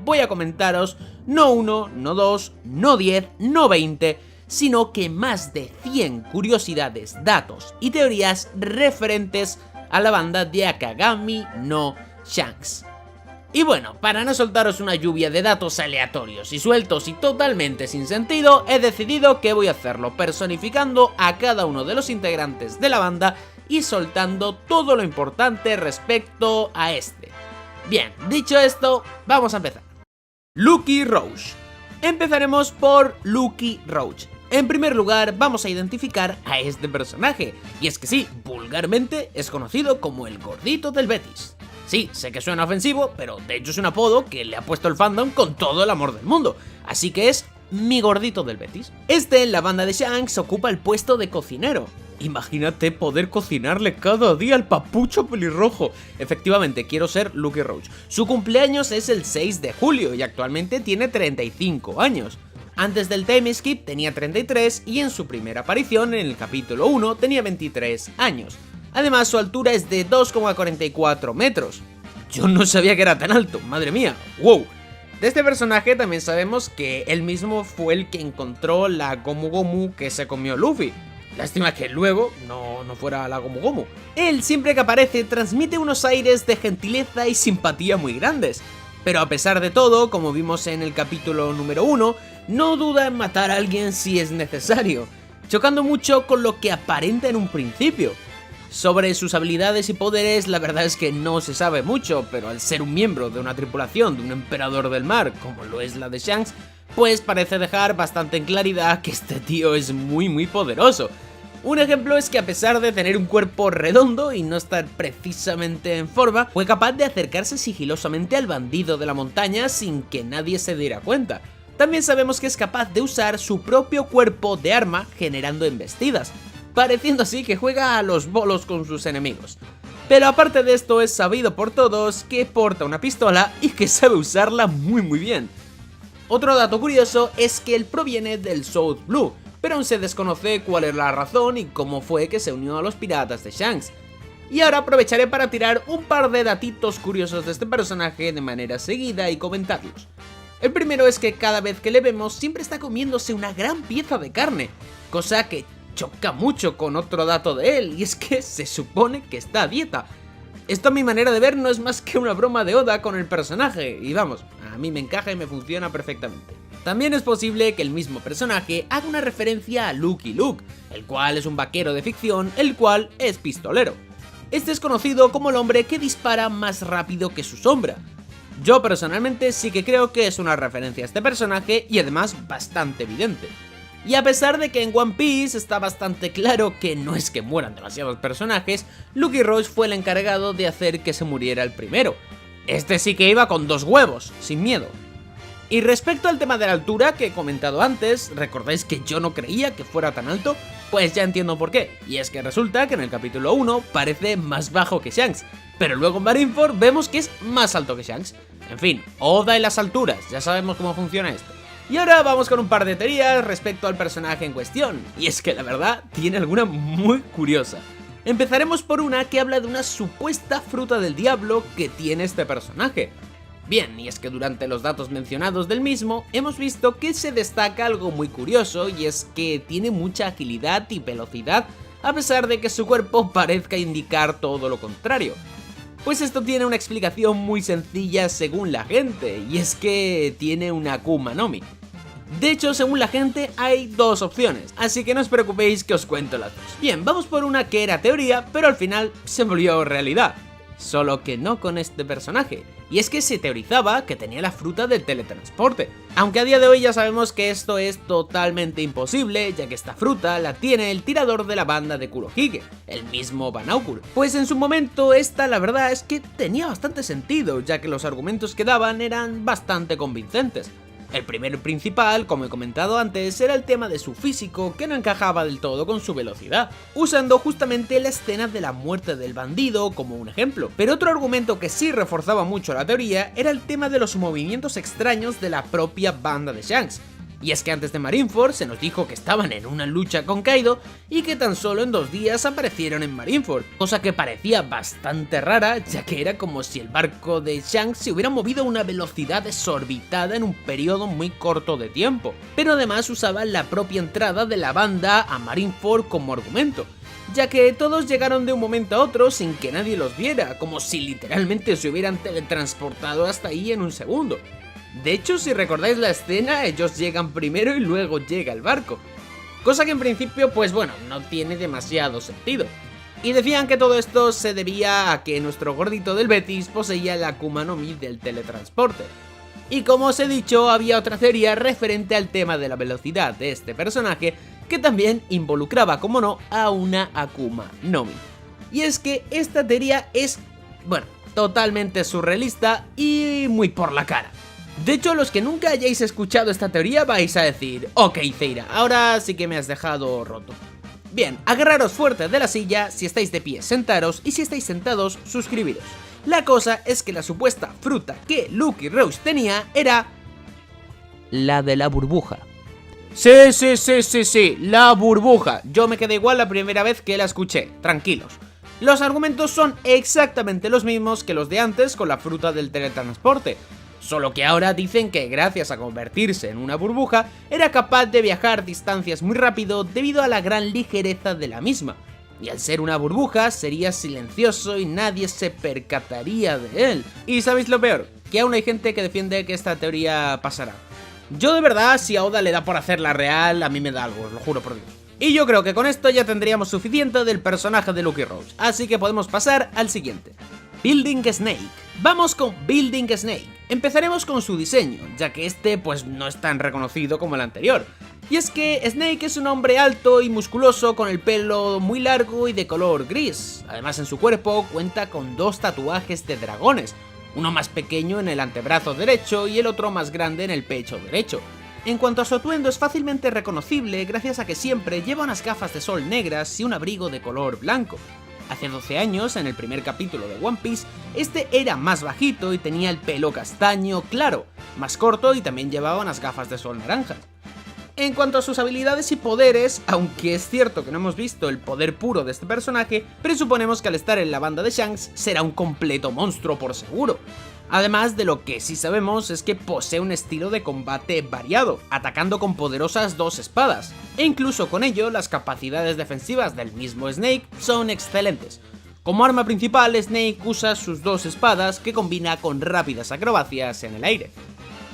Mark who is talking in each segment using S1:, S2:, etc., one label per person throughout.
S1: voy a comentaros no 1, no 2, no 10, no 20, sino que más de 100 curiosidades, datos y teorías referentes a la banda de Akagami no Shanks. Y bueno, para no soltaros una lluvia de datos aleatorios y sueltos y totalmente sin sentido, he decidido que voy a hacerlo personificando a cada uno de los integrantes de la banda y soltando todo lo importante respecto a este. Bien, dicho esto, vamos a empezar. Lucky Roach. Empezaremos por Lucky Roach. En primer lugar, vamos a identificar a este personaje, y es que sí, vulgarmente es conocido como el gordito del Betis. Sí, sé que suena ofensivo, pero de hecho es un apodo que le ha puesto el fandom con todo el amor del mundo, así que es mi gordito del Betis. Este en la banda de Shanks ocupa el puesto de cocinero. Imagínate poder cocinarle cada día al papucho pelirrojo. Efectivamente, quiero ser Lucky Roach. Su cumpleaños es el 6 de julio y actualmente tiene 35 años. Antes del time skip tenía 33 y en su primera aparición en el capítulo 1 tenía 23 años. Además, su altura es de 2,44 metros. Yo no sabía que era tan alto, madre mía, wow. De este personaje también sabemos que él mismo fue el que encontró la Gomu Gomu que se comió Luffy. Lástima que luego no fuera la Gomu Gomu. Él siempre que aparece transmite unos aires de gentileza y simpatía muy grandes. Pero a pesar de todo, como vimos en el capítulo número 1, no duda en matar a alguien si es necesario, chocando mucho con lo que aparenta en un principio. Sobre sus habilidades y poderes la verdad es que no se sabe mucho, pero al ser un miembro de una tripulación de un emperador del mar, como lo es la de Shanks, pues parece dejar bastante en claridad que este tío es muy poderoso. Un ejemplo es que a pesar de tener un cuerpo redondo y no estar precisamente en forma, fue capaz de acercarse sigilosamente al bandido de la montaña sin que nadie se diera cuenta. También sabemos que es capaz de usar su propio cuerpo de arma generando embestidas, pareciendo así que juega a los bolos con sus enemigos. Pero aparte de esto es sabido por todos que porta una pistola y que sabe usarla muy bien. Otro dato curioso es que él proviene del South Blue, pero aún se desconoce cuál es la razón y cómo fue que se unió a los piratas de Shanks. Y ahora aprovecharé para tirar un par de datitos curiosos de este personaje de manera seguida y comentarlos. El primero es que cada vez que le vemos siempre está comiéndose una gran pieza de carne, cosa que choca mucho con otro dato de él, y es que se supone que está a dieta. Esto a mi manera de ver no es más que una broma de Oda con el personaje, y vamos, a mí me encaja y me funciona perfectamente. También es posible que el mismo personaje haga una referencia a Lucky Luke, el cual es un vaquero de ficción, el cual es pistolero. Este es conocido como el hombre que dispara más rápido que su sombra. Yo personalmente sí que creo que es una referencia a este personaje y además bastante evidente. Y a pesar de que en One Piece está bastante claro que no es que mueran demasiados personajes, Lucky Roach fue el encargado de hacer que se muriera el primero. Este sí que iba con 2 huevos, sin miedo. Y respecto al tema de la altura que he comentado antes, ¿recordáis que yo no creía que fuera tan alto? Pues ya entiendo por qué, y es que resulta que en el capítulo 1 parece más bajo que Shanks, pero luego en Marineford vemos que es más alto que Shanks. En fin, Oda y las alturas, ya sabemos cómo funciona esto. Y ahora vamos con un par de teorías respecto al personaje en cuestión, y es que la verdad tiene alguna muy curiosa. Empezaremos por una que habla de una supuesta fruta del diablo que tiene este personaje. Bien, y es que durante los datos mencionados del mismo, hemos visto que se destaca algo muy curioso, y es que tiene mucha agilidad y velocidad, a pesar de que su cuerpo parezca indicar todo lo contrario. Pues esto tiene una explicación muy sencilla según la gente, y es que tiene una Akuma no Mi. De hecho, según la gente, hay 2 opciones, así que no os preocupéis que os cuento las 2. Bien, vamos por una que era teoría, pero al final se volvió realidad. Solo que no con este personaje, y es que se teorizaba que tenía la fruta del teletransporte, aunque a día de hoy ya sabemos que esto es totalmente imposible, ya que esta fruta la tiene el tirador de la banda de Kurohige, el mismo Banaukur. Pues en su momento esta la verdad es que tenía bastante sentido, ya que los argumentos que daban eran bastante convincentes. El primero y principal, como he comentado antes, era el tema de su físico, que no encajaba del todo con su velocidad, usando justamente la escena de la muerte del bandido como un ejemplo. Pero otro argumento que sí reforzaba mucho la teoría era el tema de los movimientos extraños de la propia banda de Shanks. Y es que antes de Marineford se nos dijo que estaban en una lucha con Kaido y que tan solo en 2 días aparecieron en Marineford, cosa que parecía bastante rara, ya que era como si el barco de Shanks se hubiera movido a una velocidad desorbitada en un periodo muy corto de tiempo. Pero además usaba la propia entrada de la banda a Marineford como argumento, ya que todos llegaron de un momento a otro sin que nadie los viera, como si literalmente se hubieran teletransportado hasta ahí en un segundo. De hecho, si recordáis la escena, ellos llegan primero y luego llega el barco, cosa que en principio, pues bueno, no tiene demasiado sentido. Y decían que todo esto se debía a que nuestro gordito del Betis poseía la Akuma no Mi del teletransporte. Y como os he dicho, había otra teoría referente al tema de la velocidad de este personaje, que también involucraba, como no, a una Akuma no Mi. Y es que esta teoría es, bueno, totalmente surrealista y muy por la cara. De hecho, los que nunca hayáis escuchado esta teoría vais a decir: ok, Zeira, ahora sí que me has dejado roto. Bien, agarraros fuerte de la silla, si estáis de pie sentaros y si estáis sentados suscribiros. La cosa es que la supuesta fruta que Lucky Rose tenía era la de la burbuja. Sí, la burbuja. Yo me quedé igual la primera vez que la escuché, tranquilos. Los argumentos son exactamente los mismos que los de antes con la fruta del teletransporte, solo que ahora dicen que gracias a convertirse en una burbuja era capaz de viajar distancias muy rápido debido a la gran ligereza de la misma. Y al ser una burbuja sería silencioso y nadie se percataría de él. ¿Y sabéis lo peor? Que aún hay gente que defiende que esta teoría pasará. Yo de verdad, si a Oda le da por hacerla real, a mí me da algo, os lo juro por Dios. Y yo creo que con esto ya tendríamos suficiente del personaje de Lucky Rose, así que podemos pasar al siguiente. Building Snake. Vamos con Building Snake. Empezaremos con su diseño, ya que este pues no es tan reconocido como el anterior. Y es que Snake es un hombre alto y musculoso con el pelo muy largo y de color gris. Además, en su cuerpo cuenta con 2 tatuajes de dragones, uno más pequeño en el antebrazo derecho y el otro más grande en el pecho derecho. En cuanto a su atuendo, es fácilmente reconocible gracias a que siempre lleva unas gafas de sol negras y un abrigo de color blanco. Hace 12 años, en el primer capítulo de One Piece, este era más bajito y tenía el pelo castaño claro, más corto y también llevaba unas gafas de sol naranjas. En cuanto a sus habilidades y poderes, aunque es cierto que no hemos visto el poder puro de este personaje, presuponemos que al estar en la banda de Shanks será un completo monstruo por seguro. Además de lo que sí sabemos es que posee un estilo de combate variado, atacando con poderosas 2 espadas, e incluso con ello las capacidades defensivas del mismo Snake son excelentes. Como arma principal, Snake usa sus 2 espadas que combina con rápidas acrobacias en el aire.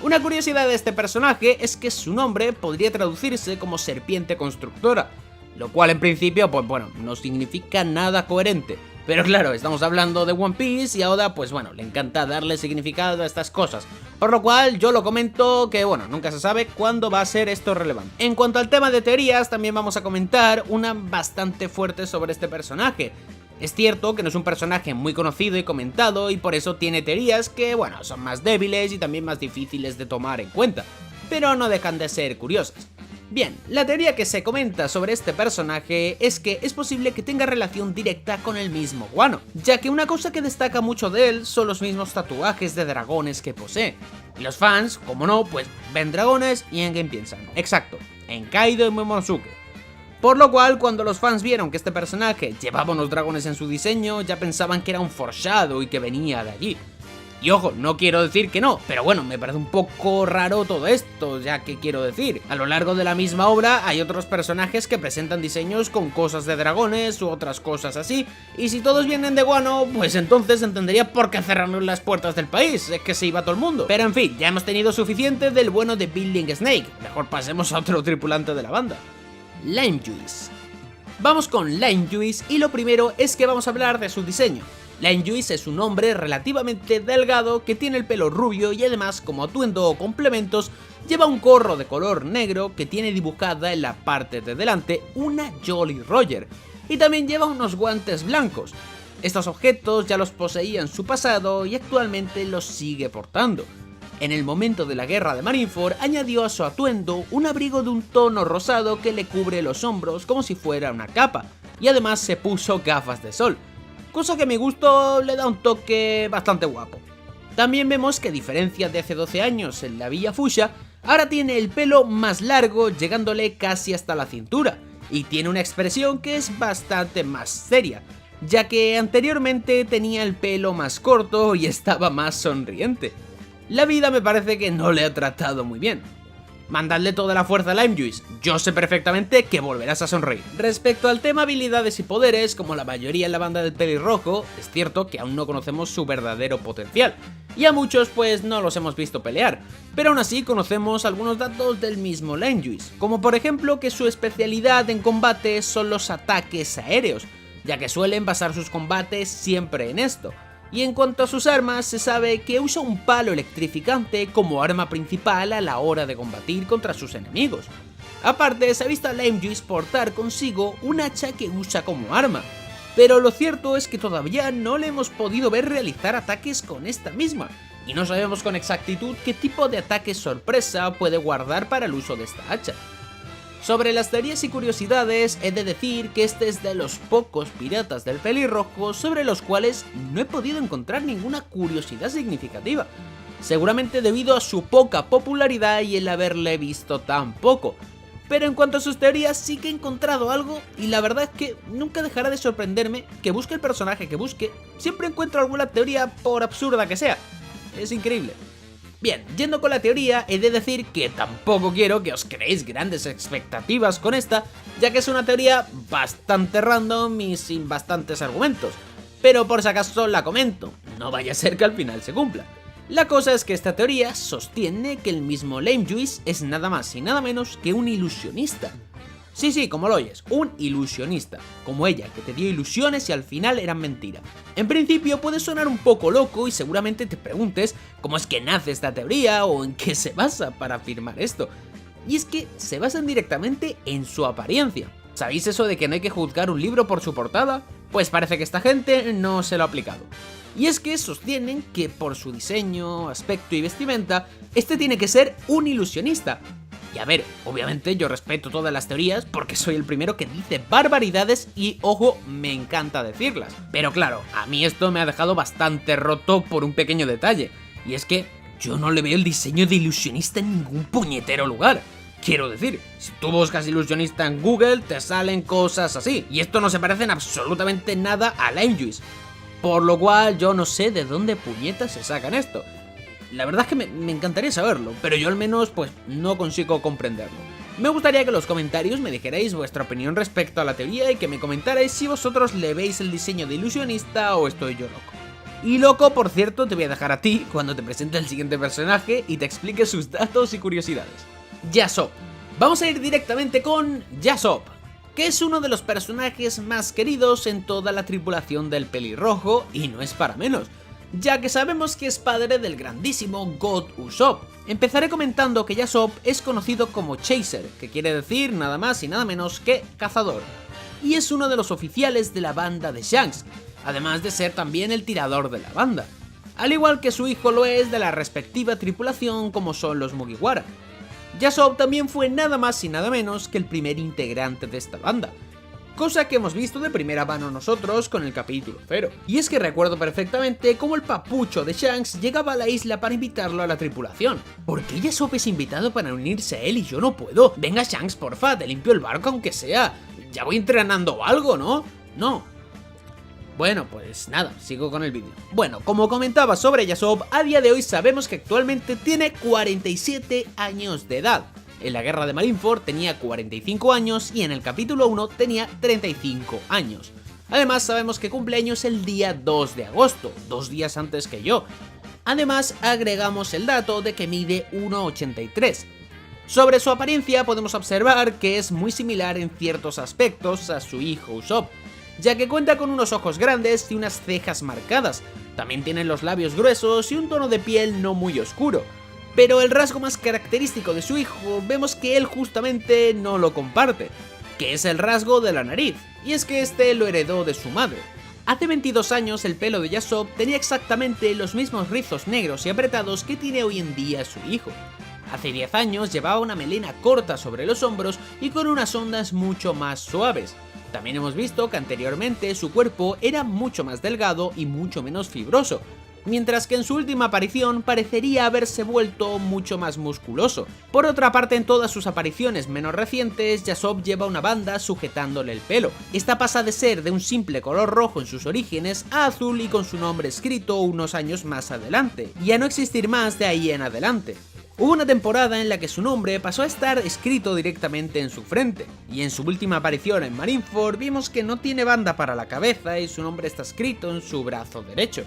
S1: Una curiosidad de este personaje es que su nombre podría traducirse como serpiente constructora, lo cual en principio, pues bueno, no significa nada coherente. Pero claro, estamos hablando de One Piece y a Oda, pues bueno, le encanta darle significado a estas cosas. Por lo cual yo lo comento que bueno, nunca se sabe cuándo va a ser esto relevante. En cuanto al tema de teorías, también vamos a comentar una bastante fuerte sobre este personaje. Es cierto que no es un personaje muy conocido y comentado y por eso tiene teorías que, bueno, son más débiles y también más difíciles de tomar en cuenta, pero no dejan de ser curiosas. Bien, la teoría que se comenta sobre este personaje es que es posible que tenga relación directa con el mismo Wano, ya que una cosa que destaca mucho de él son los mismos tatuajes de dragones que posee. Y los fans, como no, pues ven dragones y ¿en quién piensan? Exacto, en Kaido y Momonosuke. Por lo cual, cuando los fans vieron que este personaje llevaba unos dragones en su diseño, ya pensaban que era un foreshadow y que venía de allí. Y ojo, no quiero decir que no, pero bueno, me parece un poco raro todo esto, ya que quiero decir, a lo largo de la misma obra hay otros personajes que presentan diseños con cosas de dragones u otras cosas así, y si todos vienen de Wano, pues entonces entendería por qué cerraron las puertas del país, es que se iba todo el mundo. Pero en fin, ya hemos tenido suficiente del bueno de Building Snake, mejor pasemos a otro tripulante de la banda. Lime Juice. Vamos con Lime Juice y lo primero es que vamos a hablar de su diseño. Lime Juice es un hombre relativamente delgado que tiene el pelo rubio y además, como atuendo o complementos, lleva un gorro de color negro que tiene dibujada en la parte de delante una Jolly Roger y también lleva unos guantes blancos. Estos objetos ya los poseía en su pasado y actualmente los sigue portando. En el momento de la guerra de Marineford añadió a su atuendo un abrigo de un tono rosado que le cubre los hombros como si fuera una capa y además se puso gafas de sol, cosa que a mi gusto le da un toque bastante guapo. También vemos que a diferencia de hace 12 años en la Villa Fuchsia, Ahora tiene el pelo más largo, llegándole casi hasta la cintura, y tiene una expresión que es bastante más seria, ya que anteriormente tenía el pelo más corto y estaba más sonriente. La vida me parece que no le ha tratado muy bien. Mandadle toda la fuerza a Limejuice, yo sé perfectamente que volverás a sonreír. Respecto al tema habilidades y poderes, como la mayoría en la banda del pelirrojo, es cierto que aún no conocemos su verdadero potencial, y a muchos pues no los hemos visto pelear, pero aún así conocemos algunos datos del mismo Limejuice, como por ejemplo que su especialidad en combate son los ataques aéreos, ya que suelen basar sus combates siempre en esto. Y en cuanto a sus armas, se sabe que usa un palo electrificante como arma principal a la hora de combatir contra sus enemigos. Aparte, se ha visto a Limejuice portar consigo un hacha que usa como arma, pero lo cierto es que todavía no le hemos podido ver realizar ataques con esta misma, y no sabemos con exactitud qué tipo de ataque sorpresa puede guardar para el uso de esta hacha. Sobre las teorías y curiosidades, he de decir que este es de los pocos piratas del pelirrojo sobre los cuales no he podido encontrar ninguna curiosidad significativa, seguramente debido a su poca popularidad y el haberle visto tan poco. Pero en cuanto a sus teorías sí que he encontrado algo, y la verdad es que nunca dejará de sorprenderme que busque el personaje que busque, siempre encuentro alguna teoría por absurda que sea. Es increíble. Bien, yendo con la teoría, he de decir que tampoco quiero que os creéis grandes expectativas con esta, ya que es una teoría bastante random y sin bastantes argumentos, pero por si acaso la comento, no vaya a ser que al final se cumpla. La cosa es que esta teoría sostiene que el mismo Limejuice es nada más y nada menos que un ilusionista. Sí, como lo oyes, un ilusionista, como ella, que te dio ilusiones y al final eran mentira. En principio puede sonar un poco loco y seguramente te preguntes cómo es que nace esta teoría o en qué se basa para afirmar esto. Y es que se basan directamente en su apariencia. ¿Sabéis eso de que no hay que juzgar un libro por su portada? Pues parece que esta gente no se lo ha aplicado. Y es que sostienen que por su diseño, aspecto y vestimenta, este tiene que ser un ilusionista. Y a ver, obviamente yo respeto todas las teorías porque soy el primero que dice barbaridades y, ojo, me encanta decirlas. Pero claro, a mí esto me ha dejado bastante roto por un pequeño detalle. Y es que yo no le veo el diseño de ilusionista en ningún puñetero lugar. Quiero decir, si tú buscas ilusionista en Google, te salen cosas así. Y esto no se parece en absolutamente nada a Limejuice. Por lo cual yo no sé de dónde puñetas se sacan esto. La verdad es que me encantaría saberlo, pero yo al menos pues no consigo comprenderlo. Me gustaría que en los comentarios me dijerais vuestra opinión respecto a la teoría y que me comentarais si vosotros le veis el diseño de ilusionista o estoy yo loco. Y loco, por cierto, te voy a dejar a ti cuando te presente el siguiente personaje y te explique sus datos y curiosidades. Yasop. Vamos a ir directamente con Yasop, que es uno de los personajes más queridos en toda la tripulación del pelirrojo y no es para menos, ya que sabemos que es padre del grandísimo God Usopp. Empezaré comentando que Yasop es conocido como Chaser, que quiere decir nada más y nada menos que cazador, y es uno de los oficiales de la banda de Shanks, además de ser también el tirador de la banda, al igual que su hijo lo es de la respectiva tripulación como son los Mugiwara. Yasop también fue nada más y nada menos que el primer integrante de esta banda, cosa que hemos visto de primera mano nosotros con el capítulo 0. Y es que recuerdo perfectamente cómo el papucho de Shanks llegaba a la isla para invitarlo a la tripulación. ¿Por qué Yasop es invitado para unirse a él y yo no puedo? Venga Shanks, porfa, te limpio el barco aunque sea. Ya voy entrenando algo, ¿no? No. Bueno, pues nada, sigo con el vídeo. Bueno, como comentaba sobre Yasop, a día de hoy sabemos que actualmente tiene 47 años de edad. En la guerra de Marineford tenía 45 años y en el capítulo 1 tenía 35 años. Además sabemos que cumple años el día 2 de agosto, 2 días antes que yo. Además agregamos el dato de que mide 1,83. Sobre su apariencia podemos observar que es muy similar en ciertos aspectos a su hijo Usopp, ya que cuenta con unos ojos grandes y unas cejas marcadas. También tiene los labios gruesos y un tono de piel no muy oscuro. Pero el rasgo más característico de su hijo vemos que él justamente no lo comparte, que es el rasgo de la nariz, y es que este lo heredó de su madre. Hace 22 años el pelo de Yasop tenía exactamente los mismos rizos negros y apretados que tiene hoy en día su hijo. Hace 10 años llevaba una melena corta sobre los hombros y con unas ondas mucho más suaves. También hemos visto que anteriormente su cuerpo era mucho más delgado y mucho menos fibroso, mientras que en su última aparición parecería haberse vuelto mucho más musculoso. Por otra parte, en todas sus apariciones menos recientes, Yasop lleva una banda sujetándole el pelo. Esta pasa de ser de un simple color rojo en sus orígenes a azul y con su nombre escrito unos años más adelante, y a no existir más de ahí en adelante. Hubo una temporada en la que su nombre pasó a estar escrito directamente en su frente, y en su última aparición en Marineford vimos que no tiene banda para la cabeza y su nombre está escrito en su brazo derecho.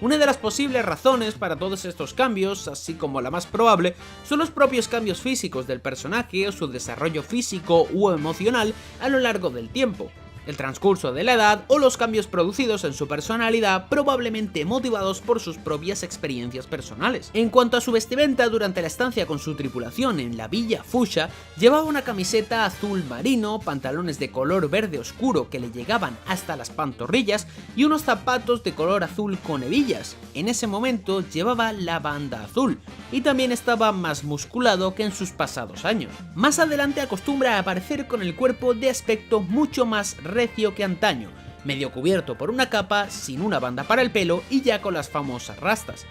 S1: Una de las posibles razones para todos estos cambios, así como la más probable, son los propios cambios físicos del personaje o su desarrollo físico u emocional a lo largo del tiempo, el transcurso de la edad o los cambios producidos en su personalidad, probablemente motivados por sus propias experiencias personales. En cuanto a su vestimenta, durante la estancia con su tripulación en la Villa Fuchsia, llevaba una camiseta azul marino, pantalones de color verde oscuro que le llegaban hasta las pantorrillas y unos zapatos de color azul con hebillas. En ese momento llevaba la banda azul y también estaba más musculado que en sus pasados años. Más adelante acostumbra a aparecer con el cuerpo de aspecto mucho más recio que antaño, medio cubierto por una capa, sin una banda para el pelo y ya con las famosas rastas.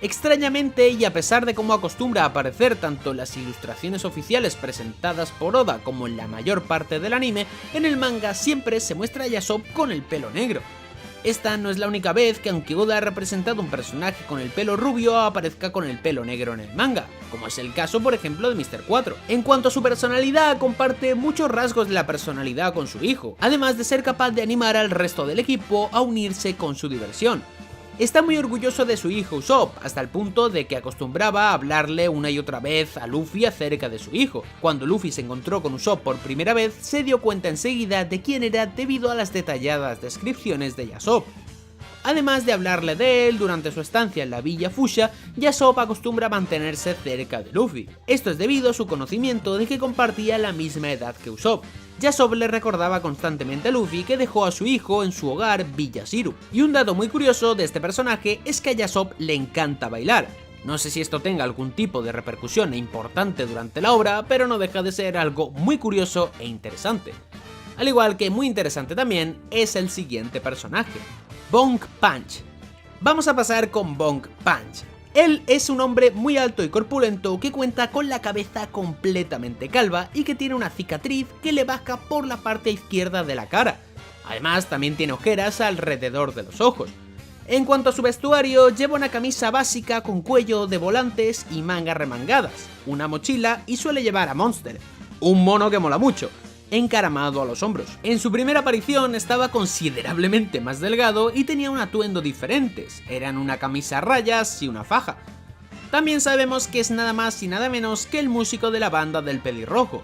S1: Extrañamente, y a pesar de cómo acostumbra a aparecer tanto en las ilustraciones oficiales presentadas por Oda como en la mayor parte del anime, en el manga siempre se muestra a Yasop con el pelo negro. Esta no es la única vez que, aunque Oda ha representado un personaje con el pelo rubio, aparezca con el pelo negro en el manga, como es el caso por ejemplo de Mr. 4. En cuanto a su personalidad, comparte muchos rasgos de la personalidad con su hijo, además de ser capaz de animar al resto del equipo a unirse con su diversión. Está muy orgulloso de su hijo Usopp, hasta el punto de que acostumbraba a hablarle una y otra vez a Luffy acerca de su hijo. Cuando Luffy se encontró con Usopp por primera vez, se dio cuenta enseguida de quién era debido a las detalladas descripciones de Yasop. Además de hablarle de él durante su estancia en la Villa Fuchsia, Yasop acostumbra a mantenerse cerca de Luffy. Esto es debido a su conocimiento de que compartía la misma edad que Usopp. Yasop le recordaba constantemente a Luffy que dejó a su hijo en su hogar Villa Siru. Y un dato muy curioso de este personaje es que a Yasop le encanta bailar. No sé si esto tenga algún tipo de repercusión importante durante la obra, pero no deja de ser algo muy curioso e interesante. Al igual que muy interesante también es el siguiente personaje, Bonk Punch. Vamos a pasar con Bonk Punch. Él es un hombre muy alto y corpulento que cuenta con la cabeza completamente calva y que tiene una cicatriz que le baja por la parte izquierda de la cara. Además, también tiene ojeras alrededor de los ojos. En cuanto a su vestuario, lleva una camisa básica con cuello de volantes y mangas remangadas, una mochila y suele llevar a Monster, un mono que mola mucho, encaramado a los hombros. En su primera aparición estaba considerablemente más delgado y tenía un atuendo diferentes, eran una camisa a rayas y una faja. También sabemos que es nada más y nada menos que el músico de la banda del pelirrojo.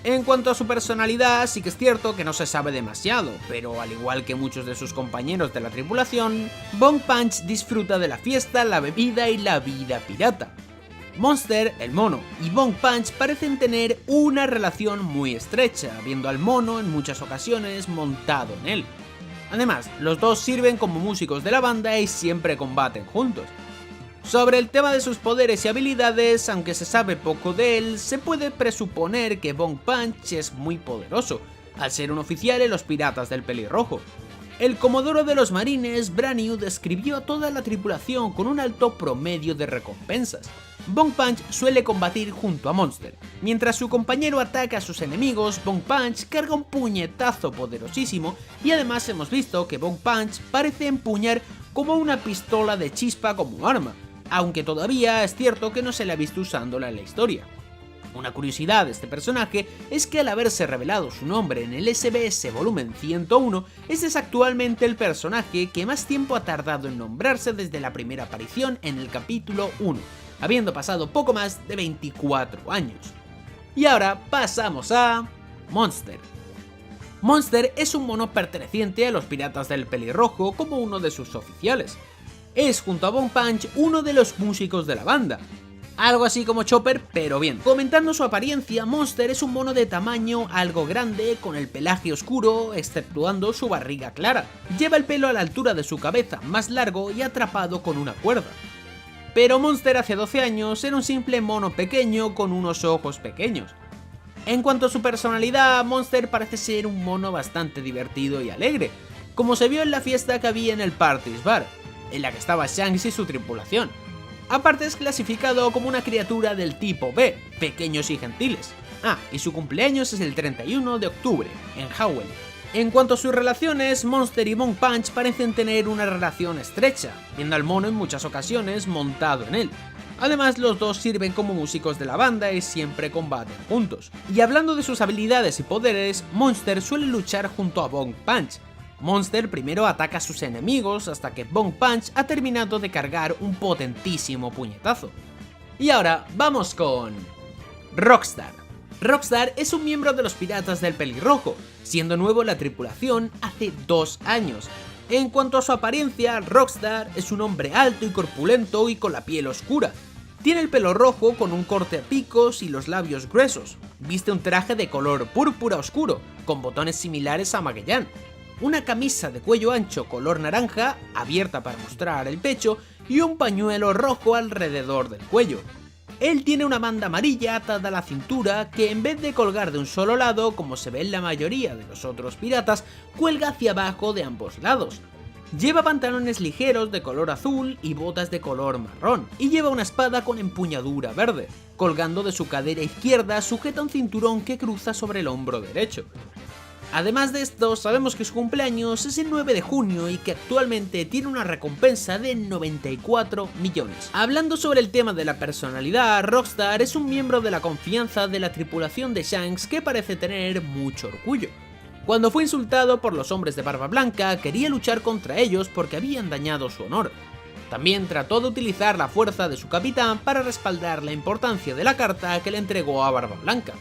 S1: En cuanto a su personalidad, sí que es cierto que no se sabe demasiado, pero al igual que muchos de sus compañeros de la tripulación, Bonk Punch disfruta de la fiesta, la bebida y la vida pirata. Monster, el mono, y Bonk Punch parecen tener una relación muy estrecha, viendo al mono en muchas ocasiones montado en él. Además, los dos sirven como músicos de la banda y siempre combaten juntos. Sobre el tema de sus poderes y habilidades, aunque se sabe poco de él, se puede presuponer que Bonk Punch es muy poderoso, al ser un oficial en los piratas del pelirrojo. El comodoro de los marines, Braniu, describió a toda la tripulación con un alto promedio de recompensas. Bonk Punch suele combatir junto a Monster. Mientras su compañero ataca a sus enemigos, Bonk Punch carga un puñetazo poderosísimo y además hemos visto que Bonk Punch parece empuñar como una pistola de chispa como arma, aunque todavía es cierto que no se le ha visto usándola en la historia. Una curiosidad de este personaje es que al haberse revelado su nombre en el SBS volumen 101, este es actualmente el personaje que más tiempo ha tardado en nombrarse desde la primera aparición en el capítulo 1, habiendo pasado poco más de 24 años. Y ahora pasamos a Monster. Monster es un mono perteneciente a los piratas del pelirrojo como uno de sus oficiales. Es junto a Bonk Punch uno de los músicos de la banda. Algo así como Chopper, pero bien. Comentando su apariencia, Monster es un mono de tamaño algo grande, con el pelaje oscuro, exceptuando su barriga clara. Lleva el pelo a la altura de su cabeza, más largo y atrapado con una cuerda. Pero Monster hace 12 años era un simple mono pequeño con unos ojos pequeños. En cuanto a su personalidad, Monster parece ser un mono bastante divertido y alegre, como se vio en la fiesta que había en el Party's Bar. en la que estaba Shanks y su tripulación. Aparte es clasificado como una criatura del tipo B, pequeños y gentiles. Y su cumpleaños es el 31 de octubre, en Howell. En cuanto a sus relaciones, Monster y Bone Punch parecen tener una relación estrecha, viendo al mono en muchas ocasiones montado en él. Además, los dos sirven como músicos de la banda y siempre combaten juntos. Y hablando de sus habilidades y poderes, Monster suele luchar junto a Bone Punch. Monster primero ataca a sus enemigos hasta que Bone Punch ha terminado de cargar un potentísimo puñetazo. Y ahora vamos con Rockstar. Rockstar es un miembro de los Piratas del Pelirrojo, siendo nuevo en la tripulación hace 2 años. En cuanto a su apariencia, Rockstar es un hombre alto y corpulento y con la piel oscura. Tiene el pelo rojo con un corte a picos y los labios gruesos. Viste un traje de color púrpura oscuro, con botones similares a Magellan. Una camisa de cuello ancho color naranja, abierta para mostrar el pecho, y un pañuelo rojo alrededor del cuello. Él tiene una banda amarilla atada a la cintura que, en vez de colgar de un solo lado, como se ve en la mayoría de los otros piratas, cuelga hacia abajo de ambos lados. Lleva pantalones ligeros de color azul y botas de color marrón, y lleva una espada con empuñadura verde. Colgando de su cadera izquierda sujeta un cinturón que cruza sobre el hombro derecho. Además de esto, sabemos que su cumpleaños es el 9 de junio y que actualmente tiene una recompensa de 94 millones. Hablando sobre el tema de la personalidad, Rockstar es un miembro de la confianza de la tripulación de Shanks que parece tener mucho orgullo. Cuando fue insultado por los hombres de Barba Blanca, quería luchar contra ellos porque habían dañado su honor. También trató de utilizar la fuerza de su capitán para respaldar la importancia de la carta que le entregó a Barba Blanca.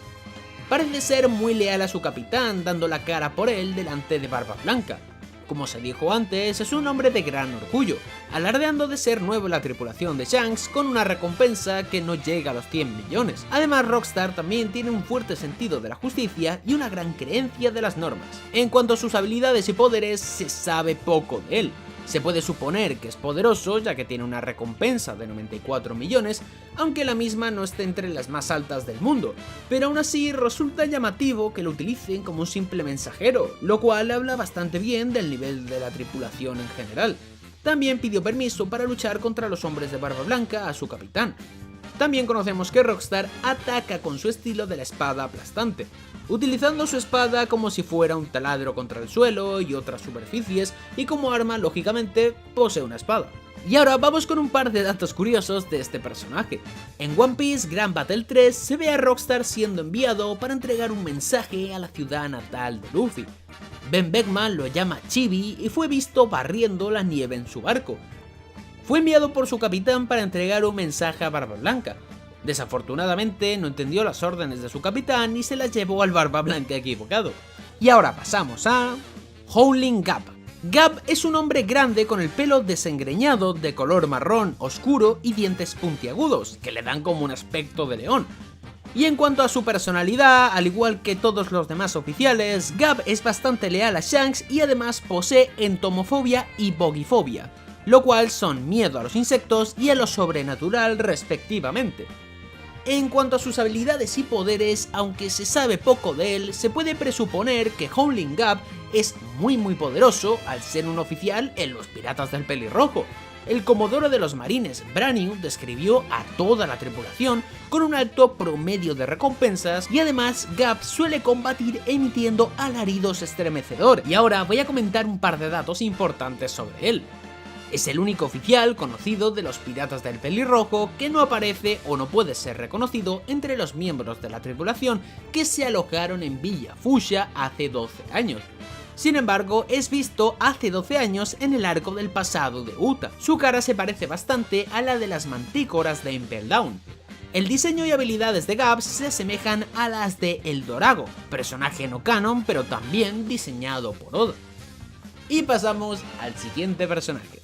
S1: Parece ser muy leal a su capitán, dando la cara por él delante de Barba Blanca. Como se dijo antes, es un hombre de gran orgullo, alardeando de ser nuevo en la tripulación de Shanks con una recompensa que no llega a los 100 millones. Además, Rockstar también tiene un fuerte sentido de la justicia y una gran creencia de las normas. En cuanto a sus habilidades y poderes, se sabe poco de él. Se puede suponer que es poderoso, ya que tiene una recompensa de 94 millones, aunque la misma no esté entre las más altas del mundo, pero aún así resulta llamativo que lo utilicen como un simple mensajero, lo cual habla bastante bien del nivel de la tripulación en general. También pidió permiso para luchar contra los hombres de Barba Blanca a su capitán. También conocemos que Rockstar ataca con su estilo de la espada aplastante, utilizando su espada como si fuera un taladro contra el suelo y otras superficies, y como arma, lógicamente, posee una espada. Y ahora vamos con un par de datos curiosos de este personaje. En One Piece Grand Battle 3 se ve a Rockstar siendo enviado para entregar un mensaje a la ciudad natal de Luffy. Ben Beckman lo llama Chibi y fue visto barriendo la nieve en su barco. Fue enviado por su capitán para entregar un mensaje a Barba Blanca. Desafortunadamente no entendió las órdenes de su capitán y se las llevó al Barba Blanca equivocado. Y ahora pasamos a Howling Gap. Gap es un hombre grande con el pelo desengreñado de color marrón oscuro y dientes puntiagudos, que le dan como un aspecto de león. Y en cuanto a su personalidad, al igual que todos los demás oficiales, Gap es bastante leal a Shanks y además posee entomofobia y bogifobia, lo cual son miedo a los insectos y a lo sobrenatural respectivamente. En cuanto a sus habilidades y poderes, aunque se sabe poco de él, se puede presuponer que Howling Gap es muy poderoso al ser un oficial en los Piratas del Pelirrojo. El comodoro de los marines, Braniu, describió a toda la tripulación con un alto promedio de recompensas y además Gap suele combatir emitiendo alaridos estremecedor. Y ahora voy a comentar un par de datos importantes sobre él. Es el único oficial conocido de los Piratas del Pelirrojo que no aparece o no puede ser reconocido entre los miembros de la tripulación que se alojaron en Villa Fuchsia hace 12 años. Sin embargo, es visto hace 12 años en el arco del pasado de Uta. Su cara se parece bastante a la de las mantícoras de Impel Down. El diseño y habilidades de Gap se asemejan a las de El Dorago, personaje no canon pero también diseñado por Oda. Y pasamos al siguiente personaje.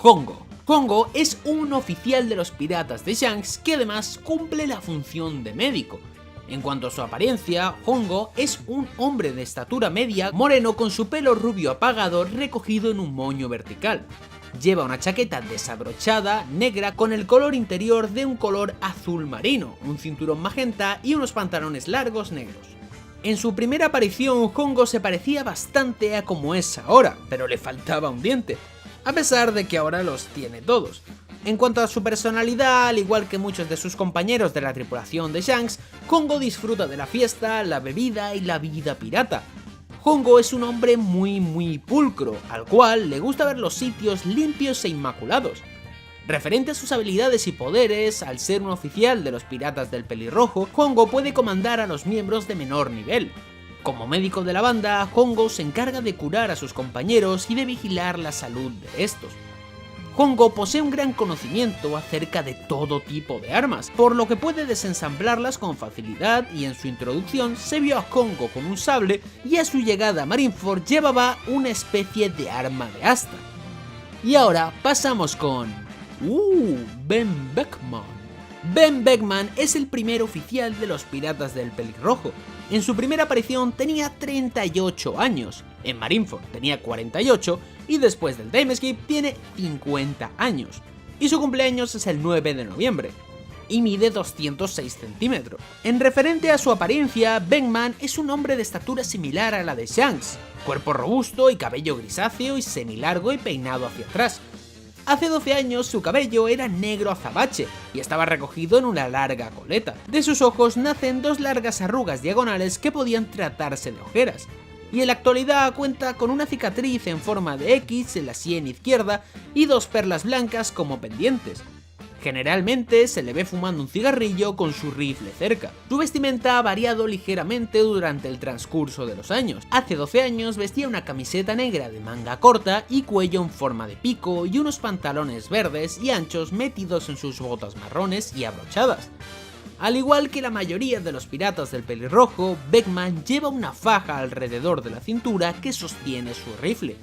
S1: Hongo. Hongo es un oficial de los piratas de Shanks que además cumple la función de médico. En cuanto a su apariencia, Hongo es un hombre de estatura media, moreno con su pelo rubio apagado recogido en un moño vertical. Lleva una chaqueta desabrochada, negra, con el color interior de un color azul marino, un cinturón magenta y unos pantalones largos negros. En su primera aparición, Hongo se parecía bastante a como es ahora, pero le faltaba un diente. a pesar de que ahora los tiene todos. En cuanto a su personalidad, al igual que muchos de sus compañeros de la tripulación de Shanks, Hongo disfruta de la fiesta, la bebida y la vida pirata. Hongo es un hombre muy pulcro, al cual le gusta ver los sitios limpios e inmaculados. Referente a sus habilidades y poderes, al ser un oficial de los piratas del pelirrojo, Hongo puede comandar a los miembros de menor nivel. Como médico de la banda, Hongo se encarga de curar a sus compañeros y de vigilar la salud de estos. Hongo posee un gran conocimiento acerca de todo tipo de armas, por lo que puede desensamblarlas con facilidad, y en su introducción se vio a Hongo con un sable y a su llegada a Marineford llevaba una especie de arma de asta. Y ahora pasamos con... Ben Beckman. Ben Beckman es el primer oficial de los Piratas del Pelirrojo. En su primera aparición tenía 38 años, en Marineford tenía 48 y después del timeskip tiene 50 años. Y su cumpleaños es el 9 de noviembre. Y mide 206 centímetros. En referente a su apariencia, Beckman es un hombre de estatura similar a la de Shanks. Cuerpo robusto y cabello grisáceo y semilargo y peinado hacia atrás. Hace 12 años su cabello era negro azabache y estaba recogido en una larga coleta. De sus ojos nacen dos largas arrugas diagonales que podían tratarse de ojeras. Y en la actualidad cuenta con una cicatriz en forma de X en la sien izquierda y dos perlas blancas como pendientes. Generalmente se le ve fumando un cigarrillo con su rifle cerca. Su vestimenta ha variado ligeramente durante el transcurso de los años. Hace 12 años vestía una camiseta negra de manga corta y cuello en forma de pico y unos pantalones verdes y anchos metidos en sus botas marrones y abrochadas. Al igual que la mayoría de los piratas del pelirrojo, Beckman lleva una faja alrededor de la cintura que sostiene su rifle.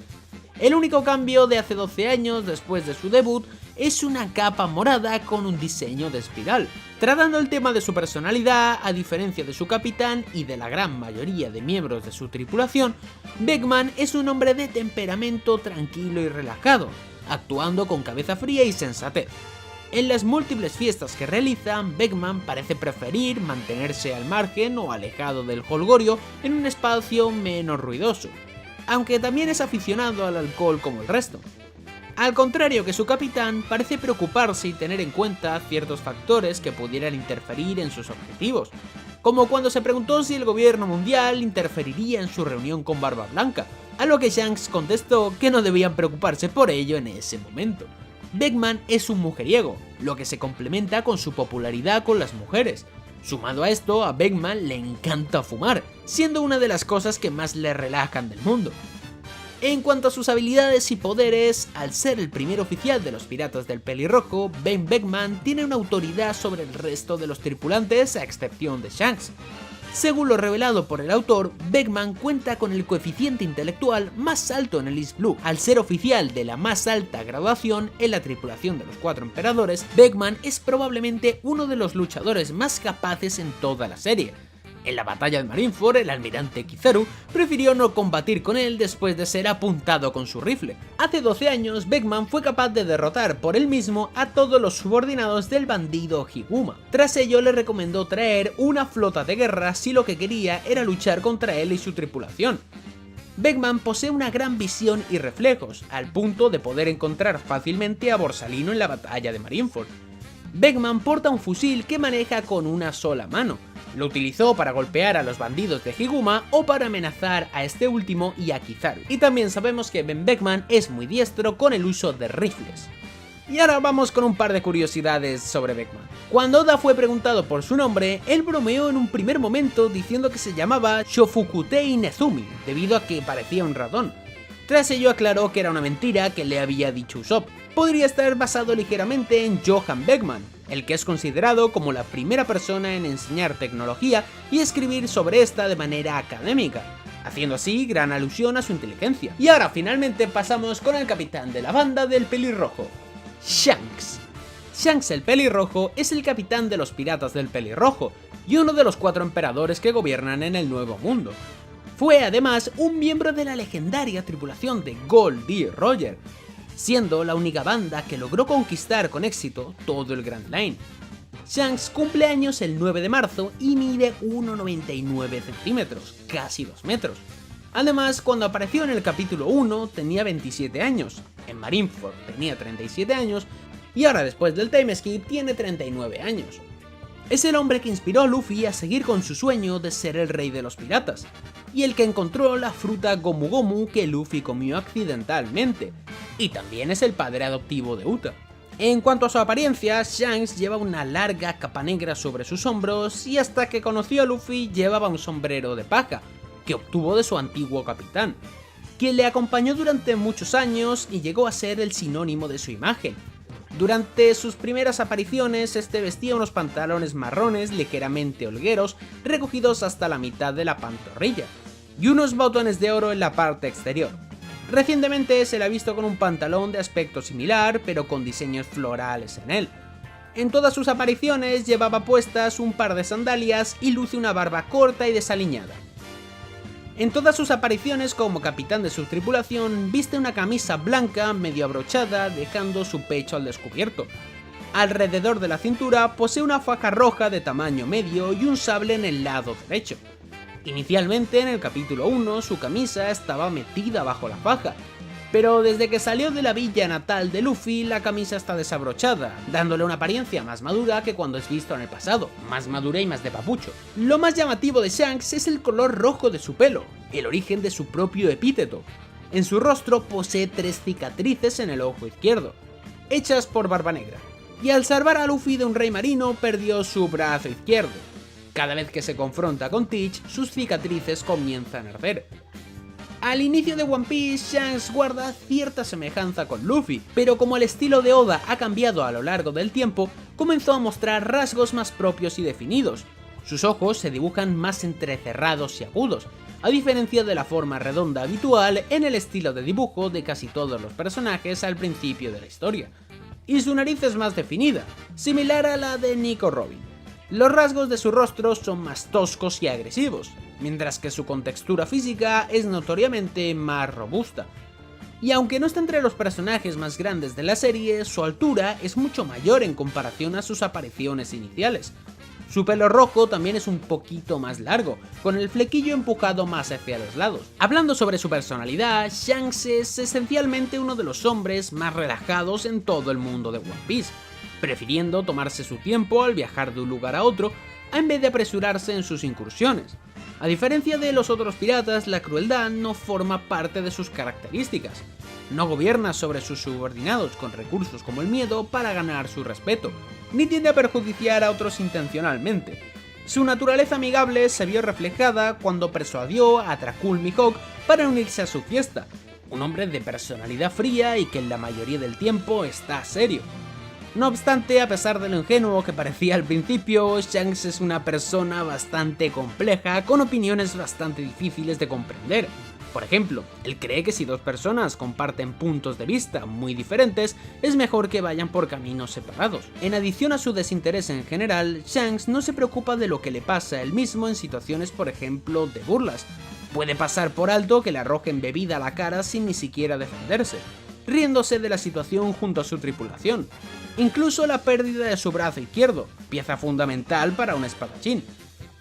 S1: El único cambio de hace 12 años después de su debut es una capa morada con un diseño de espiral. Tratando el tema de su personalidad, a diferencia de su capitán y de la gran mayoría de miembros de su tripulación, Beckman es un hombre de temperamento tranquilo y relajado, actuando con cabeza fría y sensatez. En las múltiples fiestas que realizan, Beckman parece preferir mantenerse al margen o alejado del jolgorio en un espacio menos ruidoso, aunque también es aficionado al alcohol como el resto. Al contrario que su capitán, parece preocuparse y tener en cuenta ciertos factores que pudieran interferir en sus objetivos, como cuando se preguntó si el gobierno mundial interferiría en su reunión con Barba Blanca, a lo que Shanks contestó que no debían preocuparse por ello en ese momento. Beckman es un mujeriego, lo que se complementa con su popularidad con las mujeres. Sumado a esto, a Beckman le encanta fumar, siendo una de las cosas que más le relajan del mundo. En cuanto a sus habilidades y poderes, al ser el primer oficial de los Piratas del Pelirrojo, Ben Beckman tiene una autoridad sobre el resto de los tripulantes a excepción de Shanks. Según lo revelado por el autor, Beckman cuenta con el coeficiente intelectual más alto en el East Blue. Al ser oficial de la más alta graduación en la tripulación de los Cuatro Emperadores, Beckman es probablemente uno de los luchadores más capaces en toda la serie. En la batalla de Marineford, el almirante Kizaru prefirió no combatir con él después de ser apuntado con su rifle. Hace 12 años, Beckman fue capaz de derrotar por él mismo a todos los subordinados del bandido Higuma. Tras ello, le recomendó traer una flota de guerra si lo que quería era luchar contra él y su tripulación. Beckman posee una gran visión y reflejos, al punto de poder encontrar fácilmente a Borsalino en la batalla de Marineford. Beckman porta un fusil que maneja con una sola mano. Lo utilizó para golpear a los bandidos de Higuma o para amenazar a este último y a Kizaru. Y también sabemos que Ben Beckman es muy diestro con el uso de rifles. Y ahora vamos con un par de curiosidades sobre Beckman. Cuando Oda fue preguntado por su nombre, él bromeó en un primer momento diciendo que se llamaba Shofukutei Nezumi, debido a que parecía un ratón. Tras ello aclaró que era una mentira que le había dicho Usopp. Podría estar basado ligeramente en Johann Beckman, el que es considerado como la primera persona en enseñar tecnología y escribir sobre esta de manera académica, haciendo así gran alusión a su inteligencia. Y ahora finalmente pasamos con el capitán de la banda del pelirrojo, Shanks. Shanks el pelirrojo es el capitán de los Piratas del Pelirrojo y uno de los 4 emperadores que gobiernan en el Nuevo Mundo. Fue además un miembro de la legendaria tripulación de Gold D. Roger, siendo la única banda que logró conquistar con éxito todo el Grand Line. Shanks cumple años el 9 de marzo y mide 1,99 centímetros, casi 2 metros. Además, cuando apareció en el capítulo 1 tenía 27 años, en Marineford tenía 37 años y ahora después del timeskip tiene 39 años. Es el hombre que inspiró a Luffy a seguir con su sueño de ser el rey de los piratas, y el que encontró la fruta Gomu Gomu que Luffy comió accidentalmente, y también es el padre adoptivo de Uta. En cuanto a su apariencia, Shanks lleva una larga capa negra sobre sus hombros y hasta que conoció a Luffy llevaba un sombrero de paja, que obtuvo de su antiguo capitán, quien le acompañó durante muchos años y llegó a ser el sinónimo de su imagen. Durante sus primeras apariciones, este vestía unos pantalones marrones ligeramente holgueros recogidos hasta la mitad de la pantorrilla, y unos botones de oro en la parte exterior. Recientemente se le ha visto con un pantalón de aspecto similar, pero con diseños florales en él. En todas sus apariciones llevaba puestas un par de sandalias y luce una barba corta y desaliñada. En todas sus apariciones como capitán de su tripulación viste una camisa blanca medio abrochada dejando su pecho al descubierto. Alrededor de la cintura posee una faja roja de tamaño medio y un sable en el lado derecho. Inicialmente en el capítulo 1 su camisa estaba metida bajo la faja, pero desde que salió de la villa natal de Luffy la camisa está desabrochada, dándole una apariencia más madura que cuando es visto en el pasado, más madura y más de papucho. Lo más llamativo de Shanks es el color rojo de su pelo, el origen de su propio epíteto. En su rostro posee 3 cicatrices en el ojo izquierdo, hechas por Barba Negra, y al salvar a Luffy de un rey marino perdió su brazo izquierdo. Cada vez que se confronta con Teach, sus cicatrices comienzan a arder. Al inicio de One Piece, Shanks guarda cierta semejanza con Luffy, pero como el estilo de Oda ha cambiado a lo largo del tiempo, comenzó a mostrar rasgos más propios y definidos. Sus ojos se dibujan más entrecerrados y agudos, a diferencia de la forma redonda habitual en el estilo de dibujo de casi todos los personajes al principio de la historia. Y su nariz es más definida, similar a la de Nico Robin. Los rasgos de su rostro son más toscos y agresivos, mientras que su contextura física es notoriamente más robusta. Y aunque no está entre los personajes más grandes de la serie, su altura es mucho mayor en comparación a sus apariciones iniciales. Su pelo rojo también es un poquito más largo, con el flequillo empujado más hacia los lados. Hablando sobre su personalidad, Shanks es esencialmente uno de los hombres más relajados en todo el mundo de One Piece, prefiriendo tomarse su tiempo al viajar de un lugar a otro, en vez de apresurarse en sus incursiones. A diferencia de los otros piratas, la crueldad no forma parte de sus características. No gobierna sobre sus subordinados con recursos como el miedo para ganar su respeto, ni tiende a perjudicar a otros intencionalmente. Su naturaleza amigable se vio reflejada cuando persuadió a Dracul Mihawk para unirse a su fiesta, un hombre de personalidad fría y que en la mayoría del tiempo está serio. No obstante, a pesar de lo ingenuo que parecía al principio, Shanks es una persona bastante compleja, con opiniones bastante difíciles de comprender. Por ejemplo, él cree que si dos personas comparten puntos de vista muy diferentes, es mejor que vayan por caminos separados. En adición a su desinterés en general, Shanks no se preocupa de lo que le pasa a él mismo en situaciones, por ejemplo, de burlas. Puede pasar por alto que le arrojen bebida a la cara sin ni siquiera defenderse, riéndose de la situación junto a su tripulación. Incluso la pérdida de su brazo izquierdo, pieza fundamental para un espadachín,